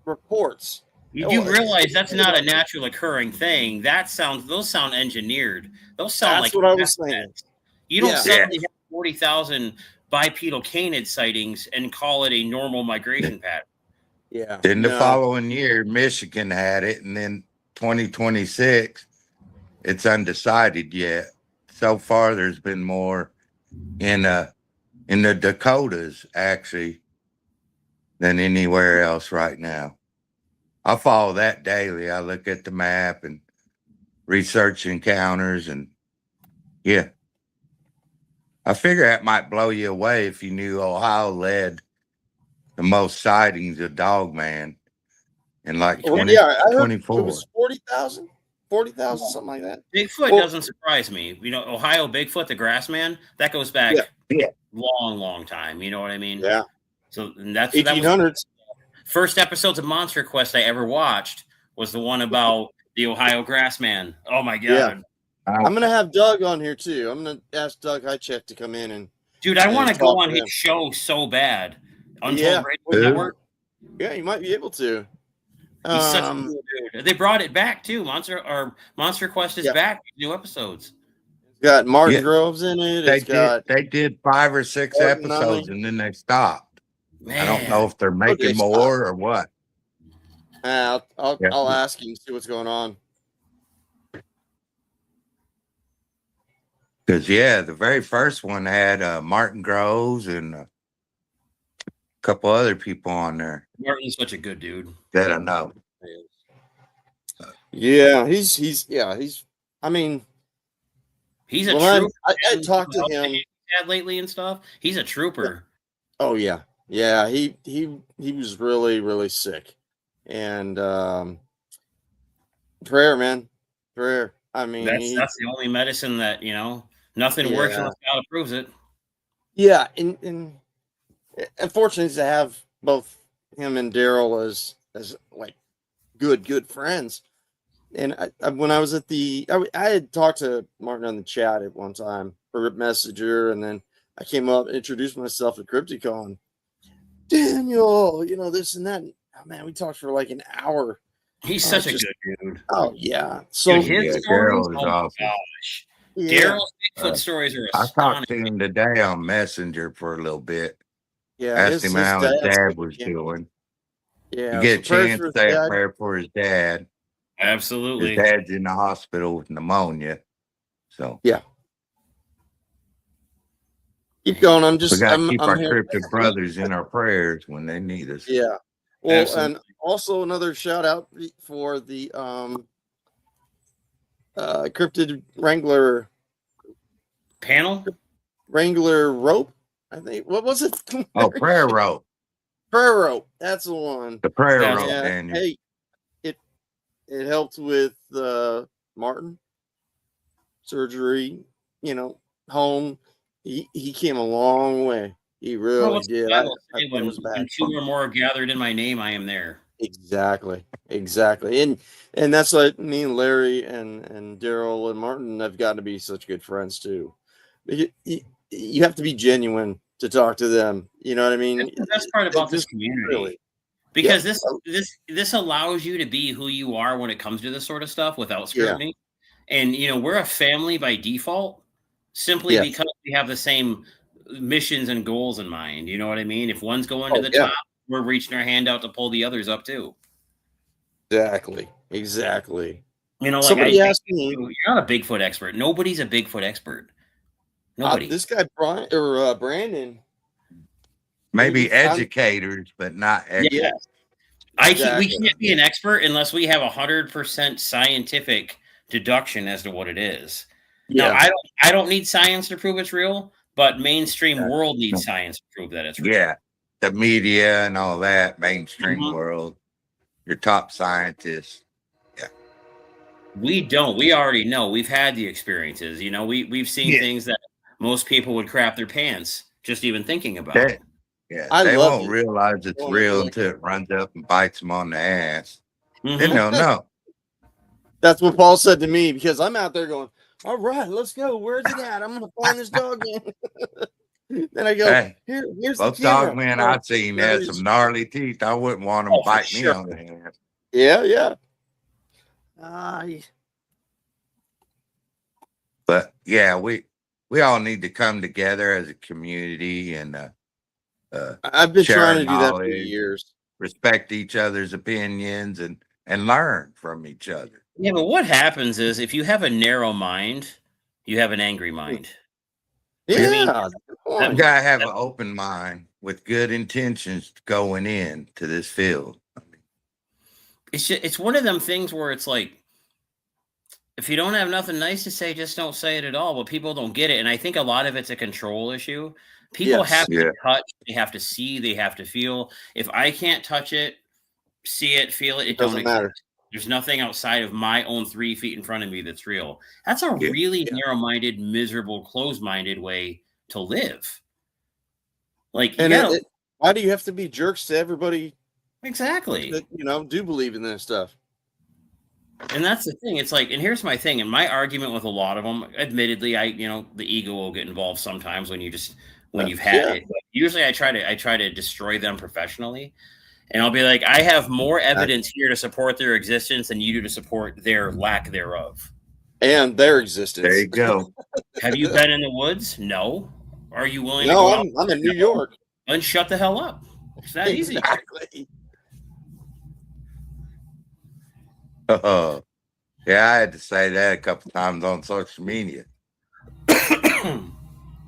Speaker 1: Reports.
Speaker 2: You do realize that's not a natural occurring thing. Those sound engineered. Those sound
Speaker 1: that's
Speaker 2: like
Speaker 1: what I was saying.
Speaker 2: You don't suddenly have 40,000 bipedal canid sightings and call it a normal migration pattern.
Speaker 1: Yeah.
Speaker 3: Then the following year, Michigan had it, and then 2026, it's undecided yet. So far, there's been more in the Dakotas actually than anywhere else right now. I follow that daily. I look at the map and research encounters, and yeah, I figure that might blow you away if you knew Ohio led the most sightings of Dogman in like 2024.
Speaker 1: It was 40,000. 40,000, something like that.
Speaker 2: Bigfoot doesn't surprise me. Ohio Bigfoot, the grass man, that goes back long time. You know what I mean?
Speaker 1: Yeah.
Speaker 2: So that's
Speaker 1: 1800s.
Speaker 2: First episodes of Monster Quest I ever watched was the one about the Ohio grass man. Oh my God.
Speaker 1: Yeah. I'm gonna have Doug on here too. I'm gonna ask Doug Highcheck to come in and.
Speaker 2: Dude, I want to go on his show so bad. Untold Radio Network.
Speaker 1: Yeah, you might be able to.
Speaker 2: He's such a cool dude. They brought it back too. Monster Quest is back. New episodes.
Speaker 1: It's got Martin Groves in it.
Speaker 3: They did 5 or 6 episodes and then they stopped. Man. I don't know if they're making more or what.
Speaker 1: I'll ask him, see what's going on.
Speaker 3: Because the very first one had Martin Groves and a couple other people on there.
Speaker 2: Martin's such a good dude.
Speaker 3: That I know.
Speaker 1: Yeah, he's. I mean,
Speaker 2: he's a trooper.
Speaker 1: I talked to him
Speaker 2: lately and stuff. He's a trooper.
Speaker 1: Oh yeah. He was really, really sick, and prayer, man, prayer. I mean,
Speaker 2: that's the only medicine that nothing works unless God approves it.
Speaker 1: Yeah, and unfortunately, to have both him and Daryl as like good friends. And when I was at I had talked to Martin on the chat at one time for Messenger, and then I came up and introduced myself at Crypticon. Daniel, this and that. Oh, man, we talked for like an hour.
Speaker 2: He's such a good dude.
Speaker 1: Oh yeah. So
Speaker 2: his stories, gosh. Daryl's Bigfoot stories are astonishing.
Speaker 3: I talked to him today on Messenger for a little bit.
Speaker 1: Yeah,
Speaker 3: asked him how his dad was doing.
Speaker 1: Yeah,
Speaker 3: you get a chance to say a prayer for his dad.
Speaker 2: Absolutely.
Speaker 3: His dad's in the hospital with pneumonia. So
Speaker 1: yeah. Keep going. I'm just.
Speaker 3: We gotta keep our cryptic brothers in our prayers when they need us.
Speaker 1: Yeah. Well, and also another shout out for the cryptid Wrangler
Speaker 2: panel.
Speaker 1: Wrangler rope. I think. What was it?
Speaker 3: Oh, prayer rope.
Speaker 1: Prayer rope. That's the one.
Speaker 3: The prayer rope, Daniel.
Speaker 1: Hey, it helped with Martin surgery. Home. He came a long way. He really did. I
Speaker 2: When two or more are gathered in my name, I am there.
Speaker 1: Exactly. And that's like me and Larry and Daryl and Martin have got to be such good friends too. You have to be genuine to talk to them. You know what I mean?
Speaker 2: That's the best part about this community. Really, because this allows you to be who you are when it comes to this sort of stuff without scrutiny. And we're a family by default, simply because we have the same missions and goals in mind. You know what I mean? If one's going to the top, we're reaching our hand out to pull the others up too.
Speaker 1: Exactly.
Speaker 2: Somebody asked me, "You're not a Bigfoot expert. Nobody's a Bigfoot expert. Nobody."
Speaker 1: This guy Brian or Brandon,
Speaker 3: maybe educators, but not experts.
Speaker 2: Yeah. We can't be an expert unless we have 100% scientific deduction as to what it is. Yeah. Now, I don't need science to prove it's real, but mainstream world needs science to prove that it's real.
Speaker 3: Yeah, the media and all that, mainstream world, your top scientists. Yeah.
Speaker 2: We don't. We already know. We've had the experiences. We've seen things that most people would crap their pants just even thinking about.
Speaker 3: Yeah, they won't realize it's real until it runs up and bites them on the ass. They don't know.
Speaker 1: That's what Paul said to me, because I'm out there going, all right, let's go. Where's it at? I'm going to find this dog in. Then I go, here's
Speaker 3: both
Speaker 1: the camera.
Speaker 3: Dog men I've seen had some gnarly teeth. I wouldn't want them to bite me on the ass.
Speaker 1: Yeah.
Speaker 3: But yeah, we all need to come together as a community and
Speaker 1: I've been trying to do that for years.
Speaker 3: Respect each other's opinions and learn from each other.
Speaker 2: Yeah, but what happens is if you have a narrow mind, you have an angry mind.
Speaker 1: Yeah,
Speaker 3: you gotta have an open mind with good intentions going in to this field.
Speaker 2: It's one of them things where it's like, if you don't have nothing nice to say, just don't say it at all. But people don't get it, and I think a lot of it's a control issue. People have to touch, they have to see, they have to feel. If I can't touch it, see it, feel it, it doesn't matter. There's nothing outside of my own 3 feet in front of me that's real. That's a really narrow-minded, miserable, closed-minded way to live. Like,
Speaker 1: why do you have to be jerks to everybody?
Speaker 2: Exactly.
Speaker 1: That, do believe in this stuff.
Speaker 2: And that's the thing. It's like, and here's my thing. And my argument with a lot of them, admittedly, the ego will get involved sometimes when you've had it. But usually I try to destroy them professionally. And I'll be like, I have more evidence here to support their existence than you do to support their lack thereof.
Speaker 1: And their existence.
Speaker 3: There you go.
Speaker 2: Have you been in the woods? No. Are you willing
Speaker 1: to
Speaker 2: go
Speaker 1: out? I'm in New York.
Speaker 2: Then shut the hell up. It's that easy.
Speaker 1: Exactly.
Speaker 3: Yeah, I had to say that a couple times on social media.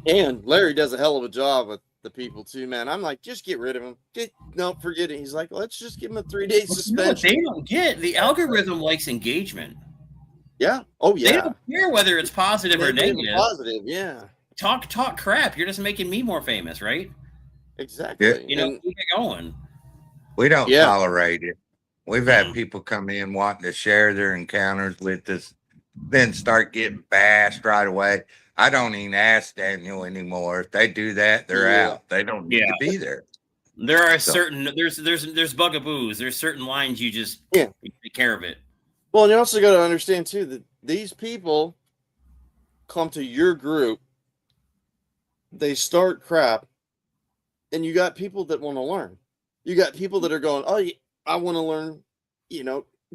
Speaker 1: And Larry does a hell of a job with the people too, man. I'm like, just get rid of him. Forget it. He's like, let's just give him a 3-day suspension.
Speaker 2: They don't get the algorithm likes engagement.
Speaker 1: Yeah. Oh yeah.
Speaker 2: They don't care whether it's positive or negative.
Speaker 1: Positive, yeah.
Speaker 2: Talk crap. You're just making me more famous, right?
Speaker 1: Exactly.
Speaker 3: Yeah.
Speaker 2: Keep it going.
Speaker 3: We don't tolerate it. We've had people come in wanting to share their encounters with us, then start getting bashed right away. I don't even ask Daniel anymore. If they do that, they're out. They don't need to be there.
Speaker 2: There are there's bugaboos. There's certain lines you just take care of it.
Speaker 1: Well, and you also got to understand too that these people come to your group, they start crap, and you got people that want to learn. You got people that are going, oh, I want to learn,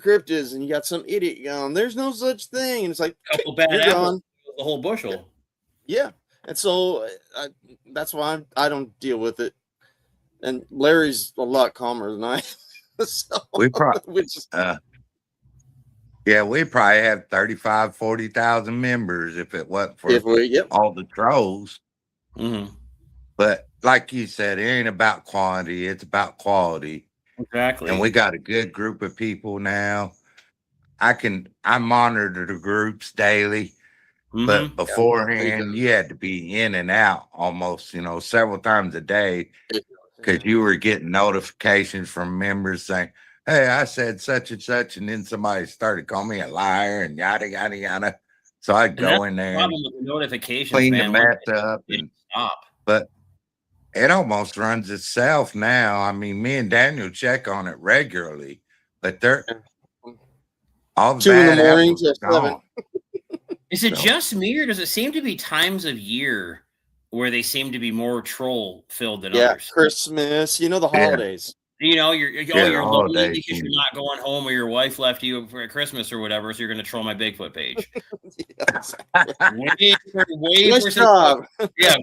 Speaker 1: cryptids, and you got some idiot going, there's no such thing. And it's like,
Speaker 2: a couple bad apples, the whole bushel.
Speaker 1: Yeah. And so that's why I don't deal with it. And Larry's a lot calmer than I am. So,
Speaker 3: we probably have 35, 40,000 members if it wasn't for all the trolls.
Speaker 2: Mm-hmm.
Speaker 3: But like you said, it ain't about quantity, it's about quality.
Speaker 2: Exactly.
Speaker 3: And we got a good group of people now. I monitor the groups daily. But beforehand, you had to be in and out almost, several times a day, because you were getting notifications from members saying, hey, I said such and such, and then somebody started calling me a liar and yada, yada, yada. So I'd go in there and
Speaker 2: notifications,
Speaker 3: clean the mess up.
Speaker 2: Stop.
Speaker 3: But it almost runs itself now. I mean, me and Daniel check on it regularly, but they're all the
Speaker 1: 2 in the
Speaker 3: bad
Speaker 1: morning
Speaker 3: apples
Speaker 1: to
Speaker 3: are
Speaker 1: 7.
Speaker 3: gone.
Speaker 2: Is it just me, or does it seem to be times of year where they seem to be more troll filled than others?
Speaker 1: Christmas, the holidays.
Speaker 2: You're
Speaker 3: the
Speaker 2: lonely
Speaker 3: holidays.
Speaker 2: because you're not going home, or your wife left you for Christmas or whatever, so you're going to troll my Bigfoot page.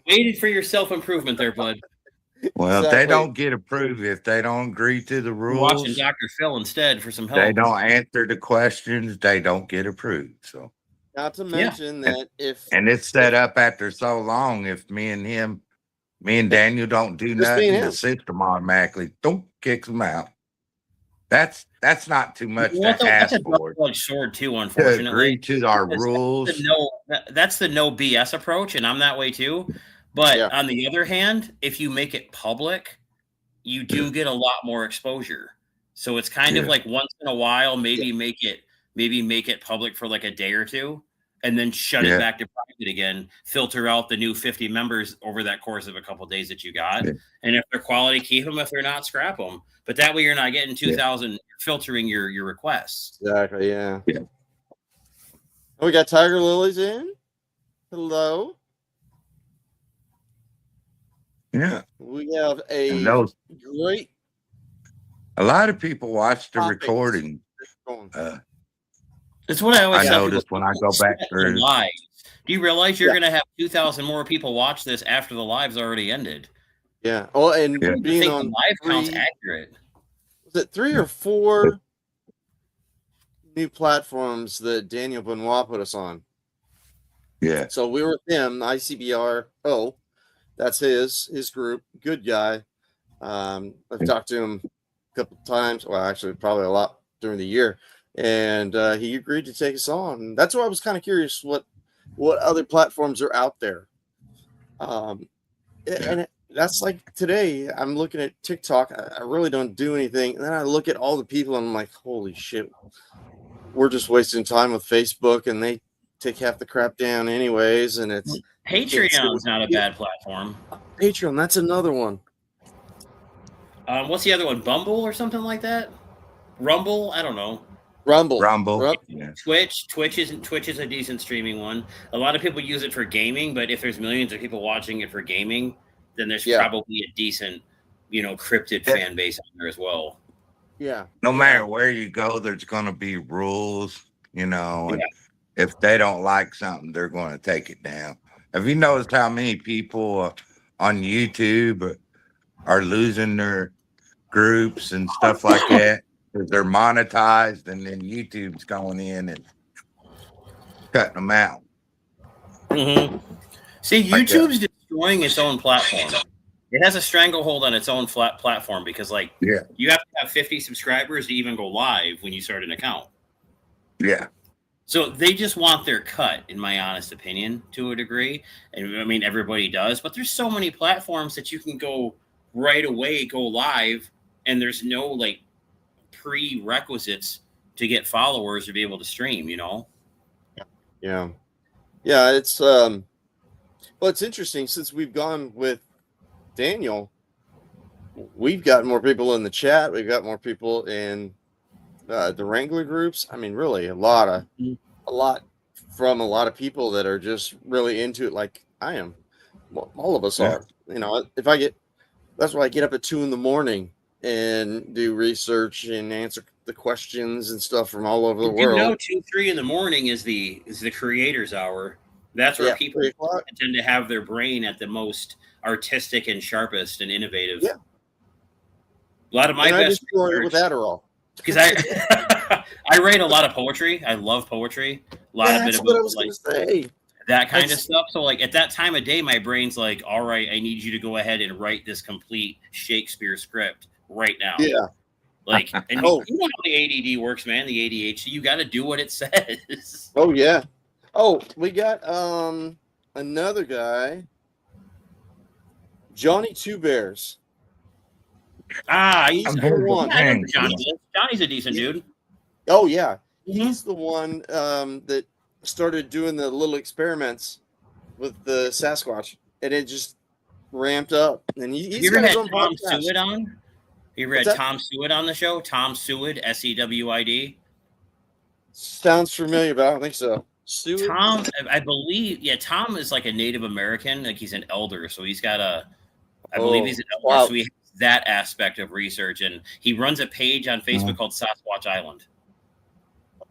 Speaker 2: Waiting for your self-improvement there, bud.
Speaker 3: Well, if they don't get approved, if they don't agree to the rules,
Speaker 2: you're watching Dr. Phil instead for some help.
Speaker 3: They don't answer the questions, they don't get approved. So,
Speaker 1: not to mention that
Speaker 3: it's set up after so long. If me and Daniel don't do nothing, the system automatically kicks them out. That's not too much to ask for.
Speaker 2: That's a sword too, unfortunately.
Speaker 3: To agree to our rules.
Speaker 2: That's the no BS approach, and I'm that way too. But on the other hand, if you make it public, you do get a lot more exposure. So it's kind of like once in a while, maybe make it public for like a day or two, and then shut it back to private again. Filter out the new 50 members over that course of a couple of days that you got, and if they're quality, keep them. If they're not, scrap them. But that way, you're not getting 2,000 filtering your requests.
Speaker 1: Exactly. Yeah. Oh, we got Tiger Lilies in. Hello.
Speaker 3: Yeah.
Speaker 1: We have a great.
Speaker 3: A lot of people watch the recording.
Speaker 2: That's what I always
Speaker 3: notice when I go back through
Speaker 2: live. Do you realize you're going to have 2,000 more people watch this after the live's already ended?
Speaker 1: Yeah. Oh, and being on
Speaker 2: the live count's accurate.
Speaker 1: Was it 3 or 4 new platforms that Daniel Benoit put us on?
Speaker 3: Yeah.
Speaker 1: So we were with him, ICBR. Oh, that's his group. Good guy. I've talked to him a couple of times. Well, actually, probably a lot during the year. And he agreed to take us on. That's why I was kind of curious what other platforms are out there. And that's like today, I'm looking at TikTok. I really don't do anything. And then I look at all the people and I'm like, holy shit, we're just wasting time with Facebook, and they take half the crap down anyways. And it's
Speaker 2: Patreon's not a bad platform.
Speaker 1: Patreon, that's another one.
Speaker 2: What's the other one? Bumble or something like that? Rumble? I don't know.
Speaker 1: Rumble.
Speaker 3: Yeah.
Speaker 2: Twitch is a decent streaming one. A lot of people use it for gaming, but if there's millions of people watching it for gaming, then there's probably a decent, cryptid fan base on there as well.
Speaker 1: Yeah.
Speaker 3: No matter where you go, there's going to be rules, and if they don't like something, they're going to take it down. Have you noticed how many people on YouTube are losing their groups and stuff like that? Because they're monetized, and then YouTube's going in and cutting them out.
Speaker 2: Mm-hmm. See, YouTube's destroying its own platform. It has a stranglehold on its own flat platform because, you have to have 50 subscribers to even go live when you start an account.
Speaker 3: Yeah.
Speaker 2: So they just want their cut, in my honest opinion, to a degree. And I mean, everybody does, but there's so many platforms that you can go right away, go live, and there's no prerequisites to get followers to be able to stream,
Speaker 1: Yeah. It's it's interesting since we've gone with Daniel. We've got more people in the chat. We've got more people in the Wrangler groups. I mean, really, a lot from a lot of people that are just really into it, like I am. Well, all of us are. That's why I get up at 2 a.m. and do research and answer the questions and stuff from all over the world.
Speaker 2: 2, 3 in the morning is the creator's hour. That's where people tend to have their brain at the most artistic and sharpest and innovative.
Speaker 1: Yeah.
Speaker 2: A lot of my best
Speaker 1: research with Adderall.
Speaker 2: Because I write a lot of poetry. I love poetry. A lot of it about that kind of stuff. So at that time of day, my brain's like, all right, I need you to go ahead and write this complete Shakespeare script right now.
Speaker 1: Yeah.
Speaker 2: And you know how the ADD works, man. The ADHD, you got to do what it says.
Speaker 1: Oh yeah. Oh, we got another guy, Johnny Two Bears.
Speaker 2: He's the one. Johnny's a decent dude.
Speaker 1: Oh yeah, he's the one that started doing the little experiments with the Sasquatch, and it just ramped up. And
Speaker 2: Have
Speaker 1: he's
Speaker 2: you ever
Speaker 1: got his
Speaker 2: had
Speaker 1: own
Speaker 2: Tom
Speaker 1: podcast.
Speaker 2: Seward on? You ever had Tom Seward on the show? Tom Seward, Sewid.
Speaker 1: Sounds familiar, but I don't think so. Seward?
Speaker 2: Tom, I believe, Tom is like a Native American. Like he's an elder, so he's got I believe he's an elder,
Speaker 1: wow.
Speaker 2: so he has that aspect of research, and he runs a page on Facebook called Sasquatch Island.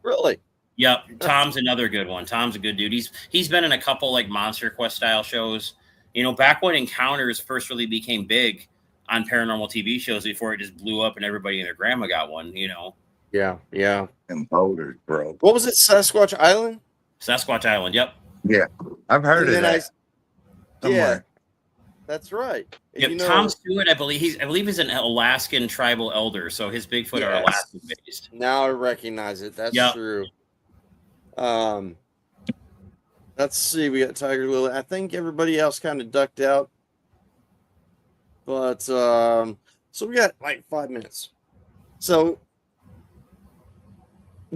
Speaker 1: Really?
Speaker 2: Yep, Tom's another good one. Tom's a good dude. He's been in a couple like Monster Quest style shows. You know, back when Encounters first really became big on paranormal TV shows before it just blew up and everybody and their grandma got one. You know.
Speaker 1: Yeah.
Speaker 3: And boulders, bro.
Speaker 1: What was it? Sasquatch Island?
Speaker 2: Sasquatch Island. Yep.
Speaker 3: Yeah, I've heard of that.
Speaker 1: Yeah, that's right.
Speaker 2: Yep. Tom Stewart, I believe he's an Alaskan tribal elder, so his Bigfoot are Alaskan based.
Speaker 1: Now I recognize it. That's true. Let's see. We got Tiger Lily. I think everybody else kind of ducked out, but so we got like 5 minutes. So,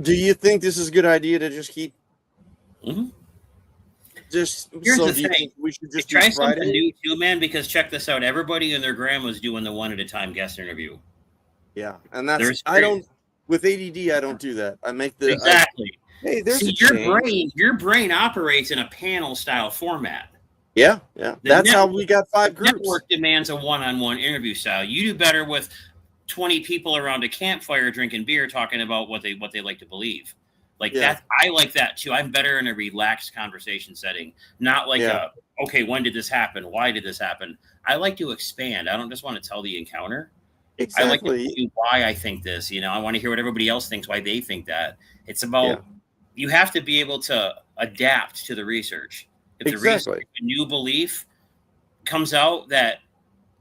Speaker 1: do you think this is a good idea to just keep?
Speaker 2: Mm-hmm.
Speaker 1: Here's
Speaker 2: the thing.
Speaker 1: We should just
Speaker 2: try something new too, man. Because check this out. Everybody and their grandma's doing the one at a time guest interview.
Speaker 1: Yeah, and that's I don't with ADD. I don't do that. I make the
Speaker 2: exactly.
Speaker 1: Hey, there's
Speaker 2: your brain operates in a panel style format.
Speaker 1: Yeah. That's how we got 5 groups.
Speaker 2: Network demands a one-on-one interview style. You do better with 20 people around a campfire drinking beer talking about what they like to believe. Like that, I like that too. I'm better in a relaxed conversation setting, not like okay, when did this happen? Why did this happen? I like to expand. I don't just want to tell the encounter.
Speaker 1: Exactly.
Speaker 2: I like to tell you why I think this. You know, I want to hear what everybody else thinks, why they think that. It's about you have to be able to adapt to the research. If the research, a new belief comes out that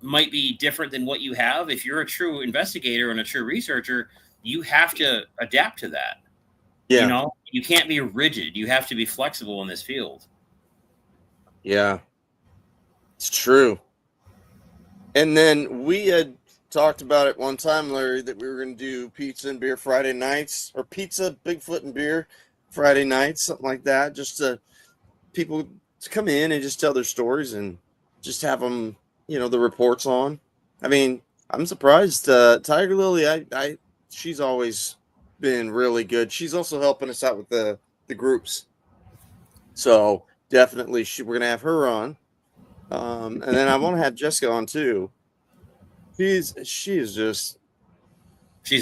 Speaker 2: might be different than what you have, if you're a true investigator and a true researcher, you have to adapt to that. Yeah. You know, you can't be rigid. You have to be flexible in this field.
Speaker 1: Yeah, it's true. And then we had talked about it one time, Larry, that we were going to do pizza and beer Friday nights, or pizza, Bigfoot and beer Friday nights, something like that. Just to people to come in and just tell their stories and just have them, you know, the reports on. I mean, I'm surprised. Tiger Lily, she's always been really good. She's also helping us out with the groups. So definitely we're gonna have her on. And then I want to have Jessica on too. She's awesome.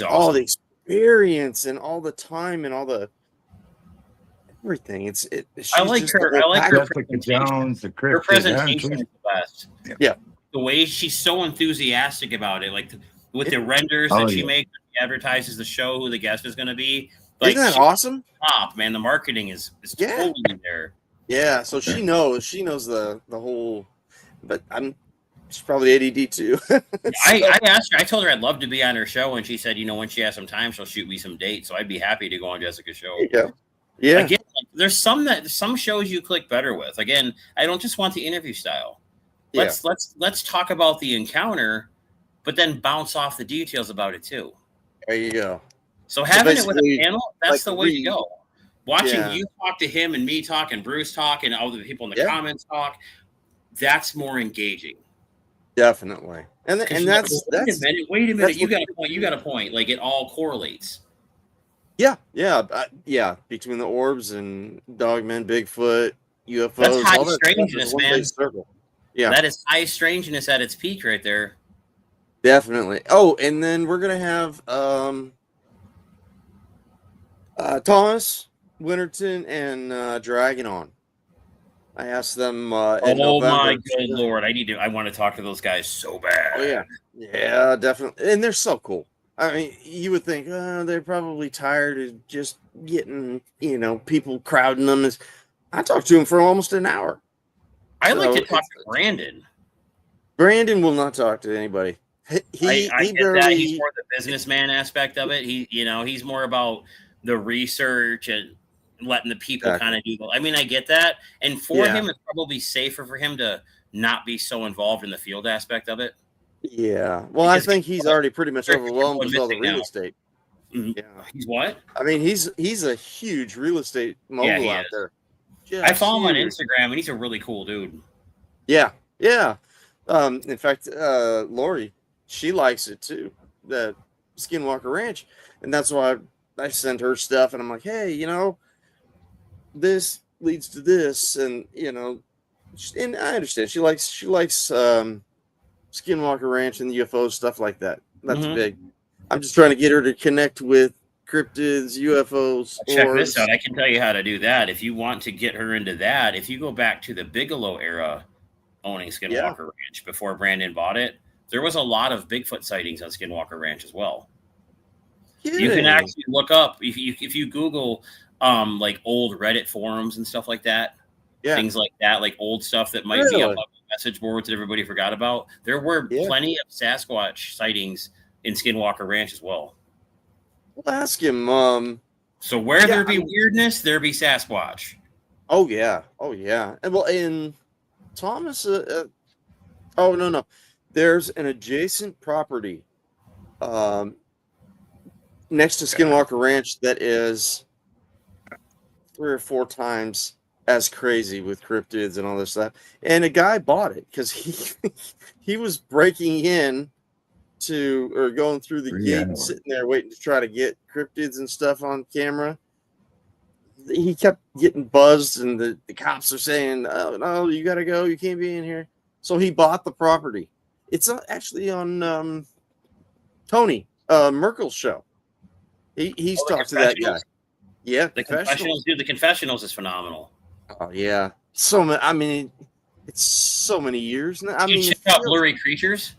Speaker 1: All the experience and all the time and all the everything.
Speaker 2: I like her. I like her presentation. Her presentation is the best.
Speaker 1: Yeah.
Speaker 2: The way she's so enthusiastic about it, like with the renders that she makes, she advertises the show, who the guest is going to be. Like,
Speaker 1: isn't that awesome?
Speaker 2: Top, man. The marketing is totally there.
Speaker 1: Yeah. So she knows the whole, but she's probably ADD too.
Speaker 2: I asked her, I told her I'd love to be on her show, and she said, you know, when she has some time, she'll shoot me some dates. So I'd be happy to go on Jessica's show.
Speaker 1: Yeah.
Speaker 2: Again, there's some shows you click better with. Again, I don't just want the interview style. Let's talk about the encounter, but then bounce off the details about it too.
Speaker 1: There you go.
Speaker 2: So having it with a panel, that's the way to go. Watching you talk to him and me talk and Bruce talk and all the people in the comments talk, that's more engaging.
Speaker 1: Definitely. And that's
Speaker 2: wait a minute. You got a point. Like it all correlates.
Speaker 1: Yeah. Between the orbs and Dogmen, Bigfoot, UFOs.
Speaker 2: That's high strangeness, man.
Speaker 1: Yeah.
Speaker 2: That is high strangeness at its peak right there.
Speaker 1: Definitely. Oh, and then we're going to have Thomas, Winterton, and Dragon on. I asked them in November.
Speaker 2: My good Lord. I want to talk to those guys so bad.
Speaker 1: Oh, yeah. Yeah, definitely. And they're so cool. I mean, you would think they're probably tired of just getting, people crowding them. I talked to him for almost an hour.
Speaker 2: I like to talk to Brandon.
Speaker 1: Brandon will not talk to anybody. I
Speaker 2: get that. He's more the businessman aspect of it. He's more about the research and letting the people kind of do. I mean, I get that. And for him, it's probably safer for him to not be so involved in the field aspect of it.
Speaker 1: Yeah. Well, I think he's already pretty much overwhelmed with all the real estate.
Speaker 2: Mm-hmm. Yeah. He's what?
Speaker 1: I mean, he's a huge real estate mogul out there.
Speaker 2: I follow him on Instagram, and he's a really cool dude.
Speaker 1: Yeah. Yeah. In fact, Lori, she likes it too, the Skinwalker Ranch, and that's why I send her stuff, and I'm like, hey, this leads to this, and and I understand she likes Skinwalker Ranch and UFO stuff like that. That's big. I'm just trying to get her to connect with cryptids, UFOs.
Speaker 2: Check this out. I can tell you how to do that. If you want to get her into that, if you go back to the Bigelow era owning Skinwalker Ranch before Brandon bought it, there was a lot of Bigfoot sightings on Skinwalker Ranch as well. You can actually look up if you Google like old Reddit forums and stuff like that, things like that, like old stuff that might be up on message boards that everybody forgot about. There were plenty of Sasquatch sightings in Skinwalker Ranch as well.
Speaker 1: Well, ask him.
Speaker 2: So where there be weirdness, there be Sasquatch.
Speaker 1: Oh yeah, and well, in Thomas, oh no, there's an adjacent property, next to Skinwalker Ranch that is 3 or 4 times as crazy with cryptids and all this stuff. And a guy bought it because he was breaking in or going through the gate and sitting there waiting to try to get cryptids and stuff on camera. He kept getting buzzed, and the cops are saying, "Oh no, you got to go. You can't be in here." So he bought the property. It's actually on Tony Merkel's show. He's talked to that guy. Yeah,
Speaker 2: the confessionals, dude. The confessionals is phenomenal.
Speaker 1: Oh yeah, it's so many years now.
Speaker 2: Check out Blurry Creatures.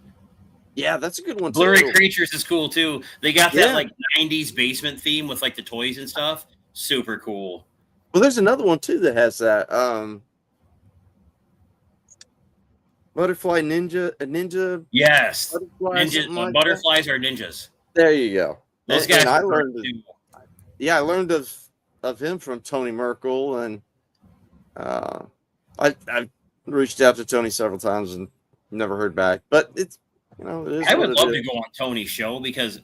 Speaker 1: Yeah, that's a good one.
Speaker 2: Blurry Creatures is cool too. They got that like 90s basement theme with like the toys and stuff. Super cool.
Speaker 1: Well, there's another one too that has that. Butterfly ninja.
Speaker 2: Yes, butterflies are ninjas.
Speaker 1: There you go.
Speaker 2: Those guys.
Speaker 1: I learned of him from Tony Merkel, and I reached out to Tony several times and never heard back. But it's
Speaker 2: I would love to go on Tony's show because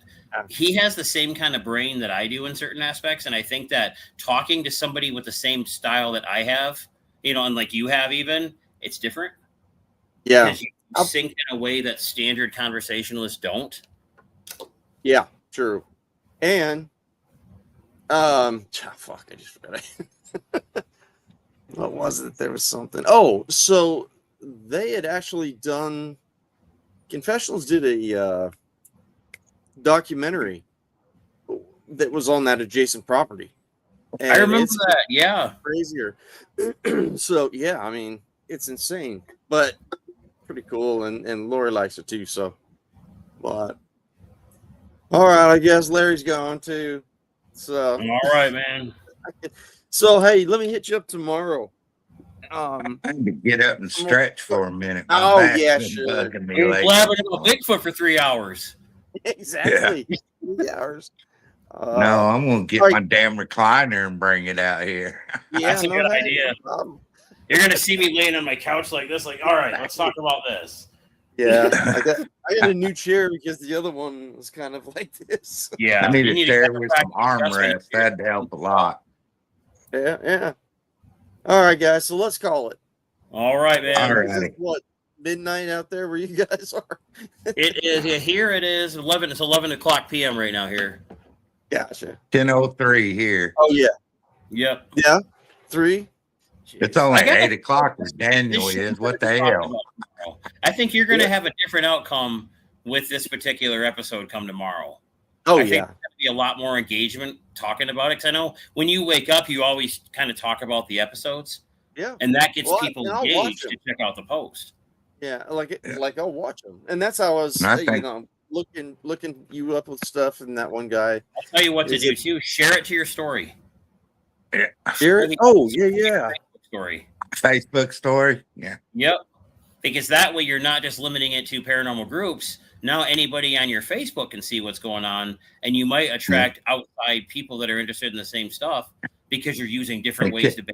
Speaker 2: he has the same kind of brain that I do in certain aspects, and I think that talking to somebody with the same style that I have, and like you have, even it's different.
Speaker 1: Yeah,
Speaker 2: because you think in a way that standard conversationalists don't.
Speaker 1: Yeah, true. And fuck, I just forgot. What was it? There was something. Oh, so they had actually done. Confessionals did a documentary that was on that adjacent property. And
Speaker 2: I remember that. Yeah,
Speaker 1: crazier. So yeah, I mean, it's insane, but pretty cool, and Lori likes it too. So, but all right, I guess Larry's gone too. So
Speaker 2: all right, man.
Speaker 1: So hey, let me hit you up tomorrow.
Speaker 3: I need to get up and stretch for a minute.
Speaker 1: Oh yeah, sure.
Speaker 2: We're blabbing about Bigfoot for 3 hours.
Speaker 1: Exactly. 3 hours.
Speaker 3: No, I'm gonna get my damn recliner and bring it out here.
Speaker 2: Yeah, that's a good idea. You're gonna see me laying on my couch like this, like, all right, let's talk about this.
Speaker 1: Yeah, I got a new chair because the other one was kind of like this.
Speaker 2: Yeah,
Speaker 3: I need a chair with some armrests. That'd help a lot.
Speaker 1: Yeah. All right, guys. So let's call it.
Speaker 2: All right, man.
Speaker 3: All right.
Speaker 1: Is it, what, midnight out there where you guys are?
Speaker 2: It is. Yeah, here it is. 11. It's 11 o'clock p.m. right now here.
Speaker 1: Gotcha.
Speaker 3: 10:03 here.
Speaker 1: Oh yeah.
Speaker 2: Yep.
Speaker 1: Yeah. 3.
Speaker 3: It's only 8 o'clock as Daniel is. What the hell?
Speaker 2: I think you're going to have a different outcome with this particular episode come tomorrow.
Speaker 1: Oh,
Speaker 2: I think there's going to be a lot more engagement talking about it. Because I know when you wake up, you always kind of talk about the episodes.
Speaker 1: Yeah.
Speaker 2: And that gets people engaged to check out the post.
Speaker 1: Yeah. Like I'll watch them. And that's how I was, looking you up with stuff. And that one guy.
Speaker 2: I'll tell you what to do too. Share it to your story.
Speaker 1: Share it? Oh, yeah.
Speaker 2: Story.
Speaker 3: Facebook story. Yeah.
Speaker 2: Yep. Because that way you're not just limiting it to paranormal groups. Now anybody on your Facebook can see what's going on, and you might attract outside people that are interested in the same stuff because you're using different ways to.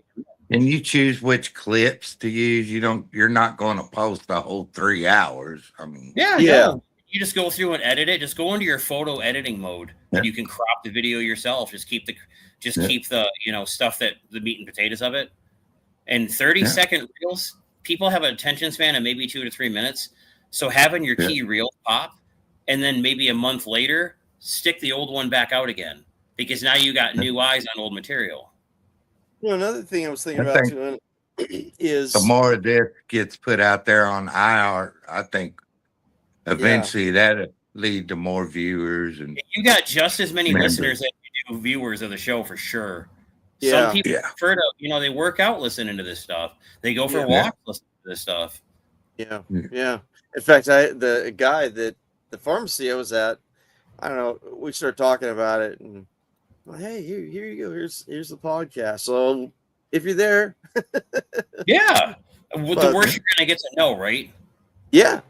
Speaker 3: And you choose which clips to use. You're not going to post the whole 3 hours. I mean,
Speaker 2: yeah. No. You just go through and edit it. Just go into your photo editing mode, and you can crop the video yourself. Just keep the stuff that the meat and potatoes of it. And 30-second reels people have an attention span of maybe 2 to 3 minutes. So having your key reel pop, and then maybe a month later, stick the old one back out again, because now you got new eyes on old material.
Speaker 1: Another thing I was thinking about too is
Speaker 3: the more of this gets put out there on IR, I think eventually that'll lead to more viewers. And
Speaker 2: you got just as many listeners as you do viewers of the show for sure.
Speaker 1: Yeah.
Speaker 2: Some people prefer to, they work out listening to this stuff. They go for walks listening to this stuff.
Speaker 1: Yeah. In fact, the guy that the pharmacy I was at, I don't know, we started talking about it, and well, hey, here you go. Here's the podcast. So if you're there,
Speaker 2: the worst you're gonna get to know, right?
Speaker 1: Yeah.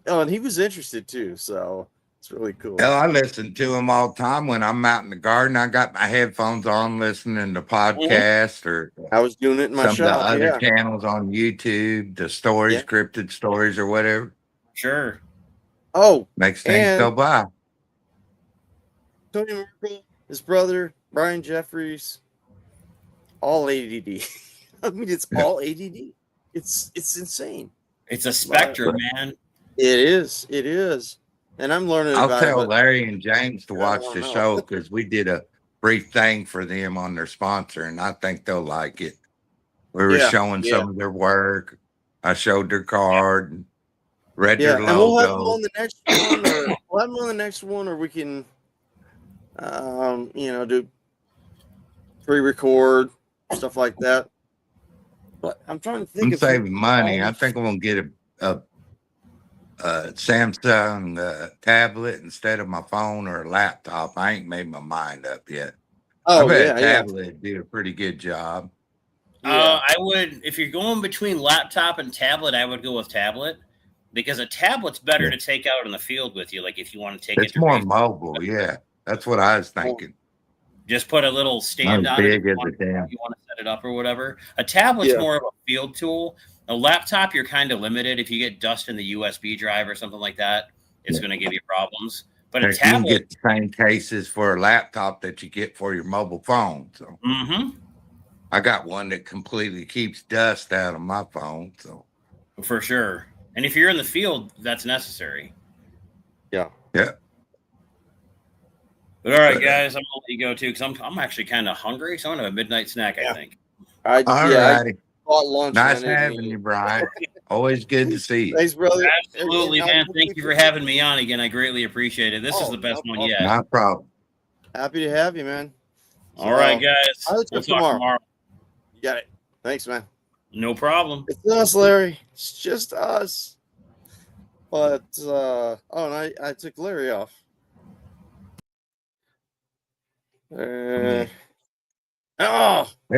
Speaker 1: Oh, and he was interested too, so it's really cool.
Speaker 3: Hell, I listen to him all the time when I'm out in the garden. I got my headphones on, listening to podcasts, or
Speaker 1: I was doing it in my shop.
Speaker 3: Some of the other channels on YouTube, the stories, scripted stories, or whatever.
Speaker 2: Sure.
Speaker 1: Oh,
Speaker 3: makes things go by.
Speaker 1: Tony Merkel, his brother Brian Jeffries, all ADD. I mean, it's all ADD. It's insane.
Speaker 2: It's a spectrum, man.
Speaker 1: It is. And I'm learning
Speaker 3: I'll
Speaker 1: about
Speaker 3: tell Larry and James to watch the show, because we did a brief thing for them on their sponsor, and I think they'll like it. We were showing some of their work. I showed their card and read their logo.
Speaker 1: And we'll have them on the next one, or we'll have them on the next one, or we can, do pre-record stuff like that. But I'm trying to think.
Speaker 3: I'm saving money. I think I'm gonna get a Samsung tablet instead of my phone or a laptop. I ain't made my mind up yet. I bet a tablet would do a pretty good job.
Speaker 2: I would, if you're going between laptop and tablet, I would go with tablet, because a tablet's better to take out in the field with you. Like if you want to take it,
Speaker 3: it's more mobile. Yeah, that's what I was thinking.
Speaker 2: Just put a little stand on it. You want to set it up or whatever. A tablet's more of a field tool. A laptop, you're kind of limited. If you get dust in the USB drive or something like that, it's going to give you problems. But a tablet,
Speaker 3: you can get the same cases for a laptop that you get for your mobile phone. So I got one that completely keeps dust out of my phone. So
Speaker 2: for sure. And if you're in the field, that's necessary.
Speaker 3: Yeah.
Speaker 2: But all right, guys, I'm gonna let you go too, because I'm actually kind of hungry, so I'm gonna have a midnight snack. I think.
Speaker 3: All righty.
Speaker 1: Bought lunch.
Speaker 3: Nice having you, Brian. Always good to see you.
Speaker 1: Thanks, brother.
Speaker 2: Absolutely, man. Thank you for having me on again. I greatly appreciate it. This is the best one yet.
Speaker 3: No problem.
Speaker 1: Happy to have you, man.
Speaker 2: All right, guys.
Speaker 1: We'll talk tomorrow. You got it. Thanks, man.
Speaker 2: No problem.
Speaker 1: It's us, Larry. It's just us. But and I took Larry off.
Speaker 3: There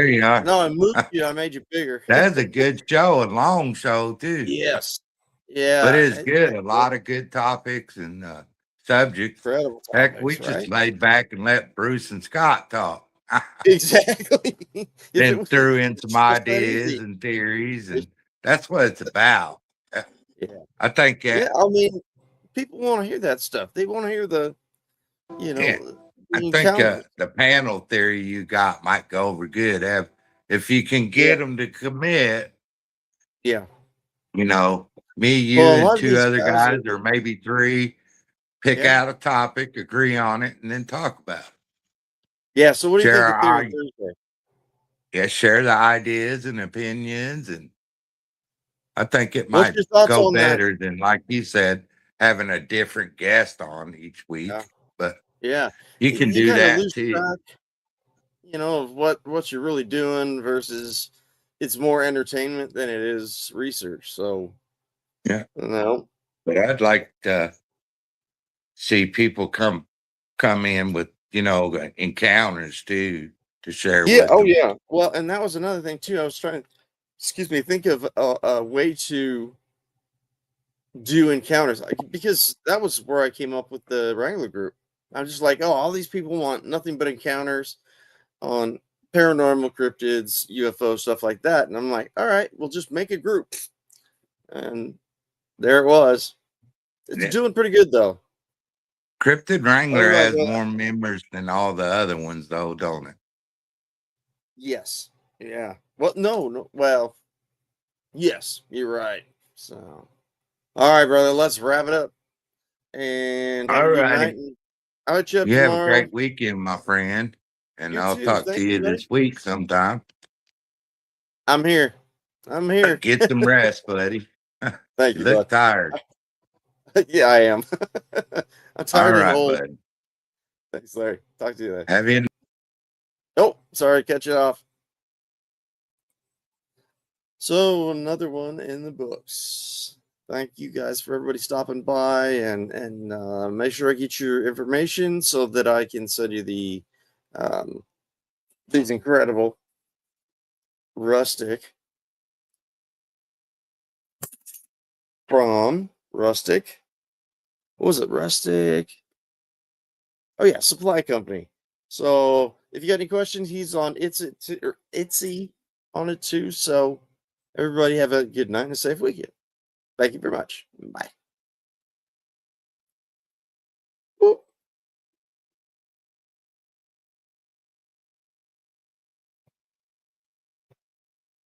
Speaker 3: you are.
Speaker 1: No, I moved you. I made you bigger.
Speaker 3: That's a good show, a long show too.
Speaker 1: Yes. Yeah.
Speaker 3: But it's good. A lot of good topics and subjects.
Speaker 1: Incredible topics.
Speaker 3: Heck, we just laid back and let Bruce and Scott talk.
Speaker 1: Exactly.
Speaker 3: Then threw in some ideas and theories, and that's what it's about.
Speaker 1: Yeah.
Speaker 3: I think.
Speaker 1: I mean, people want to hear that stuff. They want to hear the,
Speaker 3: I think the panel theory you got might go over good. If you can get them to commit.
Speaker 1: Yeah.
Speaker 3: Me, you, and two other guys, or maybe three, pick out a topic, agree on it, and then talk about it.
Speaker 1: Yeah. So what do you think of Theory Thursday?
Speaker 3: Yeah, share the ideas and opinions, and I think it might go better than, like you said, having a different guest on each week. Yeah. But you can do that too. Track,
Speaker 1: of what you're really doing versus it's more entertainment than it is research. So
Speaker 3: but I'd like to see people come in with encounters too to share.
Speaker 1: Yeah.
Speaker 3: With them.
Speaker 1: Well, and that was another thing too. I was trying to think of a way to do encounters, because that was where I came up with the Wrangler group. I'm just like, all these people want nothing but encounters on paranormal, cryptids, UFO, stuff like that. And I'm like, all right, we'll just make a group. And there it was. It's doing pretty good, though.
Speaker 3: Cryptid Wrangler has more members than all the other ones, though, don't it?
Speaker 1: Yes. Yeah. Well, no. Well, Yes, you're right. So, all right, brother, let's wrap it up. And have
Speaker 3: All
Speaker 1: a good
Speaker 3: righty.
Speaker 1: night. I'll hit you up
Speaker 3: You have a
Speaker 1: tomorrow.
Speaker 3: great weekend, my friend. And
Speaker 1: You
Speaker 3: I'll
Speaker 1: too.
Speaker 3: talk
Speaker 1: Thank
Speaker 3: to you
Speaker 1: you, buddy.
Speaker 3: this week sometime.
Speaker 1: I'm here.
Speaker 3: Get some rest, buddy.
Speaker 1: Thank
Speaker 3: You
Speaker 1: you,
Speaker 3: look
Speaker 1: bud.
Speaker 3: tired.
Speaker 1: Yeah, I am. I'm
Speaker 3: All
Speaker 1: tired and
Speaker 3: right,
Speaker 1: old.
Speaker 3: bud.
Speaker 1: Thanks, Larry. Talk to you later.
Speaker 3: Have you
Speaker 1: Oh, sorry, catch you off. So another one in the books. Thank you guys for everybody stopping by, and make sure I get your information so that I can send you the these incredible rustic from Rustic. What was it? Rustic. Oh yeah, Supply Company. So if you got any questions, he's on Etsy on it too. So everybody have a good night and a safe weekend. Thank you very much. Bye.